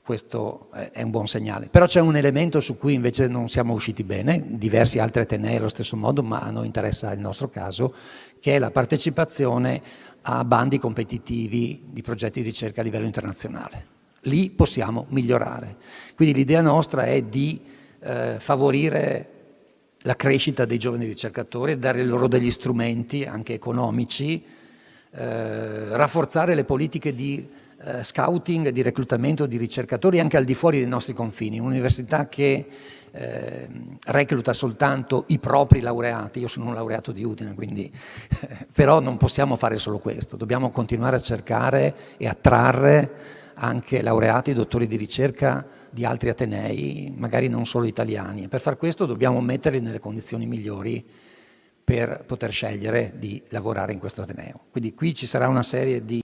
questo è un buon segnale. Però c'è un elemento su cui invece non siamo usciti bene, diversi altri atenei allo stesso modo, ma a noi interessa il nostro caso, che è la partecipazione a bandi competitivi di progetti di ricerca a livello internazionale. Lì possiamo migliorare. Quindi l'idea nostra è di favorire la crescita dei giovani ricercatori, dare loro degli strumenti anche economici, rafforzare le politiche di scouting e di reclutamento di ricercatori anche al di fuori dei nostri confini. Un'università che recluta soltanto i propri laureati, io sono un laureato di Udine, quindi però non possiamo fare solo questo, dobbiamo continuare a cercare e attrarre anche laureati, dottori di ricerca di altri atenei, magari non solo italiani. Per far questo dobbiamo metterli nelle condizioni migliori per poter scegliere di lavorare in questo ateneo. Quindi qui ci sarà una serie di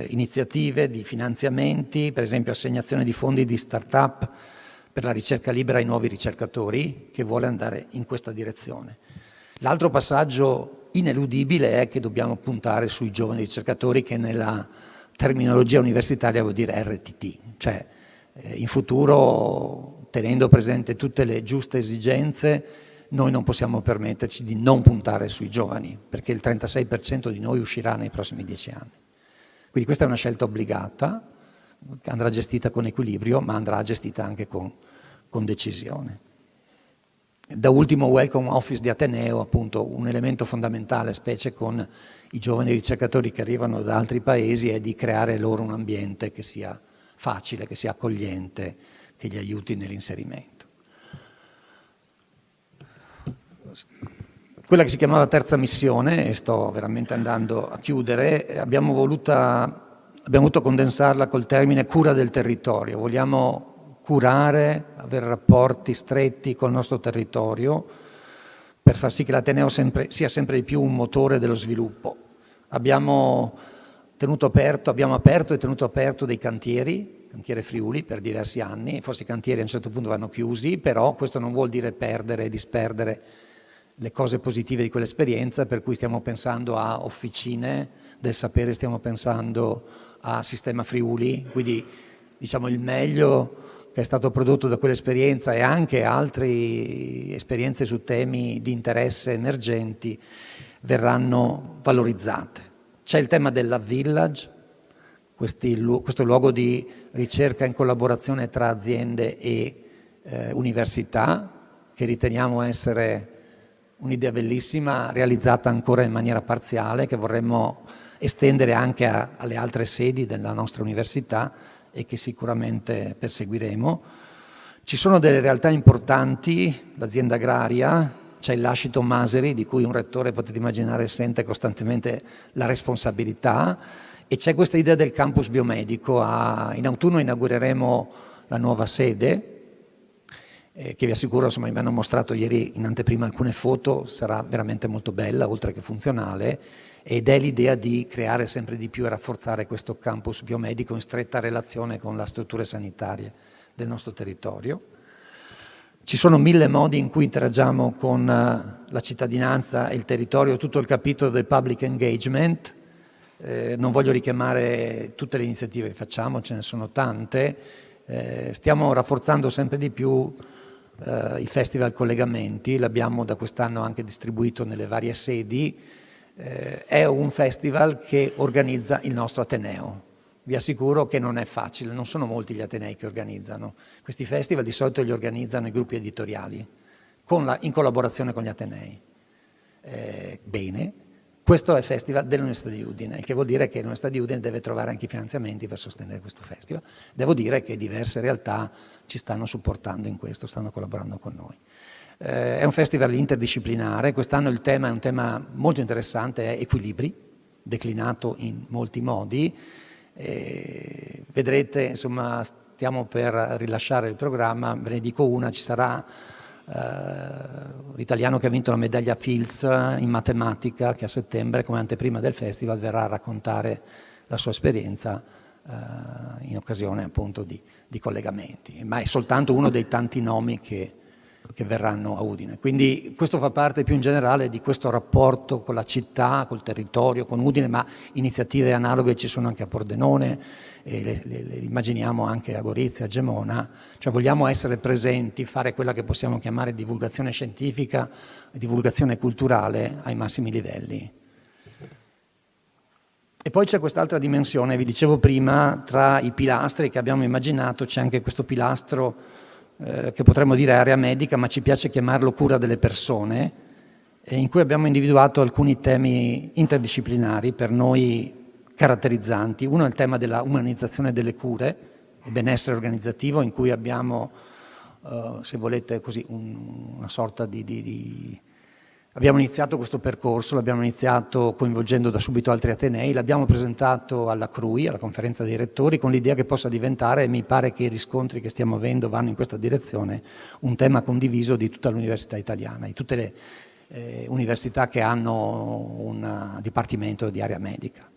iniziative, di finanziamenti, per esempio assegnazione di fondi di start-up per la ricerca libera ai nuovi ricercatori, che vuole andare in questa direzione. L'altro passaggio ineludibile è che dobbiamo puntare sui giovani ricercatori, che nella terminologia universitaria vuol dire RTT, cioè in futuro, tenendo presente tutte le giuste esigenze, noi non possiamo permetterci di non puntare sui giovani, perché il 36% di noi uscirà nei prossimi 10 anni. Quindi questa è una scelta obbligata, che andrà gestita con equilibrio, ma andrà gestita anche con decisione. Da ultimo, Welcome Office di Ateneo, appunto un elemento fondamentale, specie con i giovani ricercatori che arrivano da altri paesi, è di creare loro un ambiente che sia facile, che sia accogliente, che gli aiuti nell'inserimento. Quella che si chiamava terza missione, e sto veramente andando a chiudere, abbiamo voluto condensarla col termine cura del territorio. Vogliamo curare, avere rapporti stretti col nostro territorio per far sì che l'Ateneo sia sempre di più un motore dello sviluppo. Abbiamo aperto e tenuto aperto dei cantiere Friuli per diversi anni, forse i cantieri a un certo punto vanno chiusi, però questo non vuol dire perdere e disperdere le cose positive di quell'esperienza, per cui stiamo pensando a officine del sapere, stiamo pensando a Sistema Friuli, quindi diciamo il meglio che è stato prodotto da quell'esperienza e anche altre esperienze su temi di interesse emergenti verranno valorizzate. C'è il tema del Lab Village, questo luogo di ricerca in collaborazione tra aziende e università, che riteniamo essere un'idea bellissima, realizzata ancora in maniera parziale, che vorremmo estendere anche alle altre sedi della nostra università e che sicuramente perseguiremo. Ci sono delle realtà importanti, l'azienda agraria, c'è il lascito Maseri, di cui un rettore, potete immaginare, sente costantemente la responsabilità, e c'è questa idea del campus biomedico. In autunno inaugureremo la nuova sede, che vi assicuro, insomma, mi hanno mostrato ieri in anteprima alcune foto, sarà veramente molto bella, oltre che funzionale, ed è l'idea di creare sempre di più e rafforzare questo campus biomedico in stretta relazione con le strutture sanitarie del nostro territorio. Ci sono 1000 modi in cui interagiamo con la cittadinanza e il territorio, tutto il capitolo del public engagement. Non voglio richiamare tutte le iniziative che facciamo, ce ne sono tante. Stiamo rafforzando sempre di più il Festival Collegamenti, l'abbiamo da quest'anno anche distribuito nelle varie sedi. È un festival che organizza il nostro Ateneo. Vi assicuro che non è facile, non sono molti gli atenei che organizzano. Questi festival di solito li organizzano i gruppi editoriali, in collaborazione con gli atenei. Bene, questo è il festival dell'Università di Udine, il che vuol dire che l'Università di Udine deve trovare anche i finanziamenti per sostenere questo festival. Devo dire che diverse realtà ci stanno supportando in questo, stanno collaborando con noi. È un festival interdisciplinare, quest'anno il tema è un tema molto interessante, è equilibri, declinato in molti modi. Vedrete, insomma, stiamo per rilasciare il programma, ve ne dico una, ci sarà l'italiano che ha vinto la medaglia Fields in matematica, che a settembre, come anteprima del festival, verrà a raccontare la sua esperienza in occasione appunto di collegamenti, ma è soltanto uno dei tanti nomi che verranno a Udine. Quindi questo fa parte più in generale di questo rapporto con la città, col territorio, con Udine, ma iniziative analoghe ci sono anche a Pordenone, e le immaginiamo anche a Gorizia, a Gemona. Cioè vogliamo essere presenti, fare quella che possiamo chiamare divulgazione scientifica, divulgazione culturale ai massimi livelli. E poi c'è quest'altra dimensione, vi dicevo prima, tra i pilastri che abbiamo immaginato c'è anche questo pilastro che potremmo dire area medica, ma ci piace chiamarlo cura delle persone, in cui abbiamo individuato alcuni temi interdisciplinari per noi caratterizzanti. Uno è il tema della umanizzazione delle cure e benessere organizzativo, in cui abbiamo, se volete così, una sorta Abbiamo iniziato questo percorso, l'abbiamo iniziato coinvolgendo da subito altri atenei, l'abbiamo presentato alla CRUI, alla conferenza dei rettori, con l'idea che possa diventare, e mi pare che i riscontri che stiamo avendo vanno in questa direzione, un tema condiviso di tutta l'università italiana, di tutte le università che hanno un dipartimento di area medica.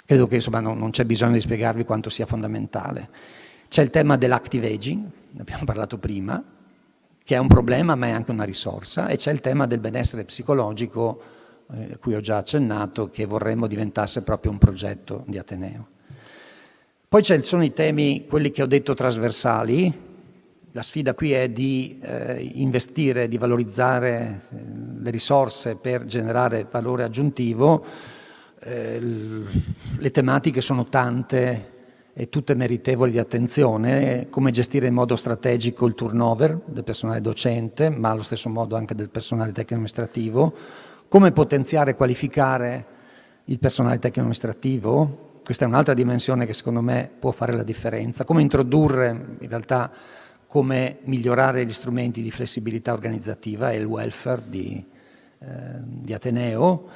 Credo che insomma non c'è bisogno di spiegarvi quanto sia fondamentale. C'è il tema dell'active aging, ne abbiamo parlato prima, che è un problema ma è anche una risorsa, e c'è il tema del benessere psicologico, a cui ho già accennato, che vorremmo diventasse proprio un progetto di Ateneo. Poi sono i temi, quelli che ho detto trasversali. La sfida qui è di investire, di valorizzare le risorse per generare valore aggiuntivo. Le tematiche sono tante e tutte meritevoli di attenzione: come gestire in modo strategico il turnover del personale docente, ma allo stesso modo anche del personale tecnico-amministrativo, come potenziare e qualificare il personale tecnico-amministrativo, questa è un'altra dimensione che secondo me può fare la differenza, come introdurre, in realtà come migliorare gli strumenti di flessibilità organizzativa e il welfare di Ateneo,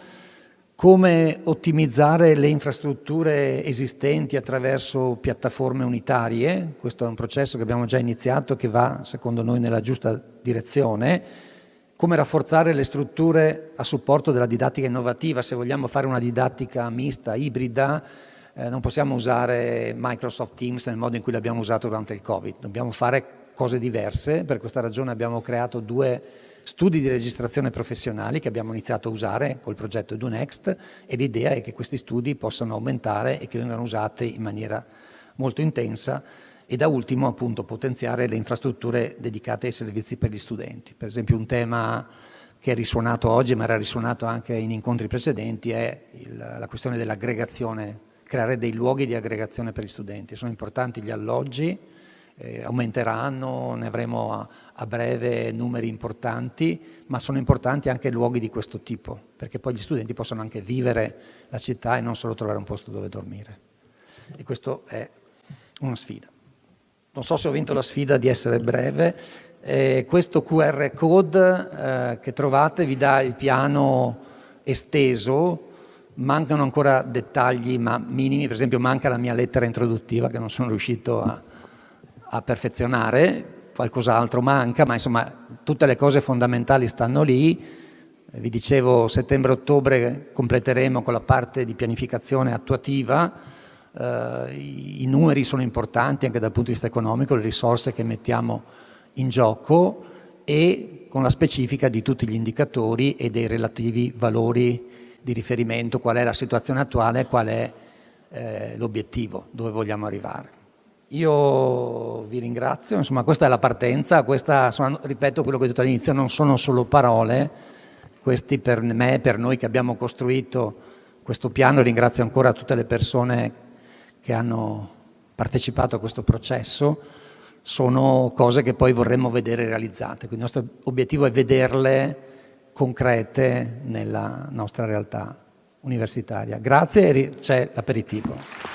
come ottimizzare le infrastrutture esistenti attraverso piattaforme unitarie. Questo è un processo che abbiamo già iniziato, che va secondo noi nella giusta direzione. Come rafforzare le strutture a supporto della didattica innovativa. Se vogliamo fare una didattica mista, ibrida, non possiamo usare Microsoft Teams nel modo in cui l'abbiamo usato durante il Covid, dobbiamo fare cose diverse. Per questa ragione abbiamo creato 2 studi di registrazione professionali che abbiamo iniziato a usare col progetto EduNext, e l'idea è che questi studi possano aumentare e che vengano usati in maniera molto intensa, e da ultimo appunto potenziare le infrastrutture dedicate ai servizi per gli studenti. Per esempio un tema che è risuonato oggi, ma era risuonato anche in incontri precedenti, è la questione dell'aggregazione, creare dei luoghi di aggregazione per gli studenti. Sono importanti gli alloggi, aumenteranno, ne avremo a breve numeri importanti, ma sono importanti anche luoghi di questo tipo, perché poi gli studenti possono anche vivere la città e non solo trovare un posto dove dormire. E questo è una sfida. Non so se ho vinto la sfida di essere breve. Questo QR code che trovate vi dà il piano esteso. Mancano ancora dettagli ma minimi, per esempio manca la mia lettera introduttiva che non sono riuscito a perfezionare, qualcos'altro manca, ma insomma tutte le cose fondamentali stanno lì. Vi dicevo, settembre-ottobre completeremo con la parte di pianificazione attuativa. I numeri sono importanti anche dal punto di vista economico, le risorse che mettiamo in gioco, e con la specifica di tutti gli indicatori e dei relativi valori di riferimento, qual è la situazione attuale e qual è l'obiettivo, dove vogliamo arrivare. Io vi ringrazio, insomma questa è la partenza, ripeto quello che ho detto all'inizio, non sono solo parole, questi per me, per noi che abbiamo costruito questo piano, ringrazio ancora tutte le persone che hanno partecipato a questo processo, sono cose che poi vorremmo vedere realizzate, quindi il nostro obiettivo è vederle concrete nella nostra realtà universitaria. Grazie, e c'è l'aperitivo.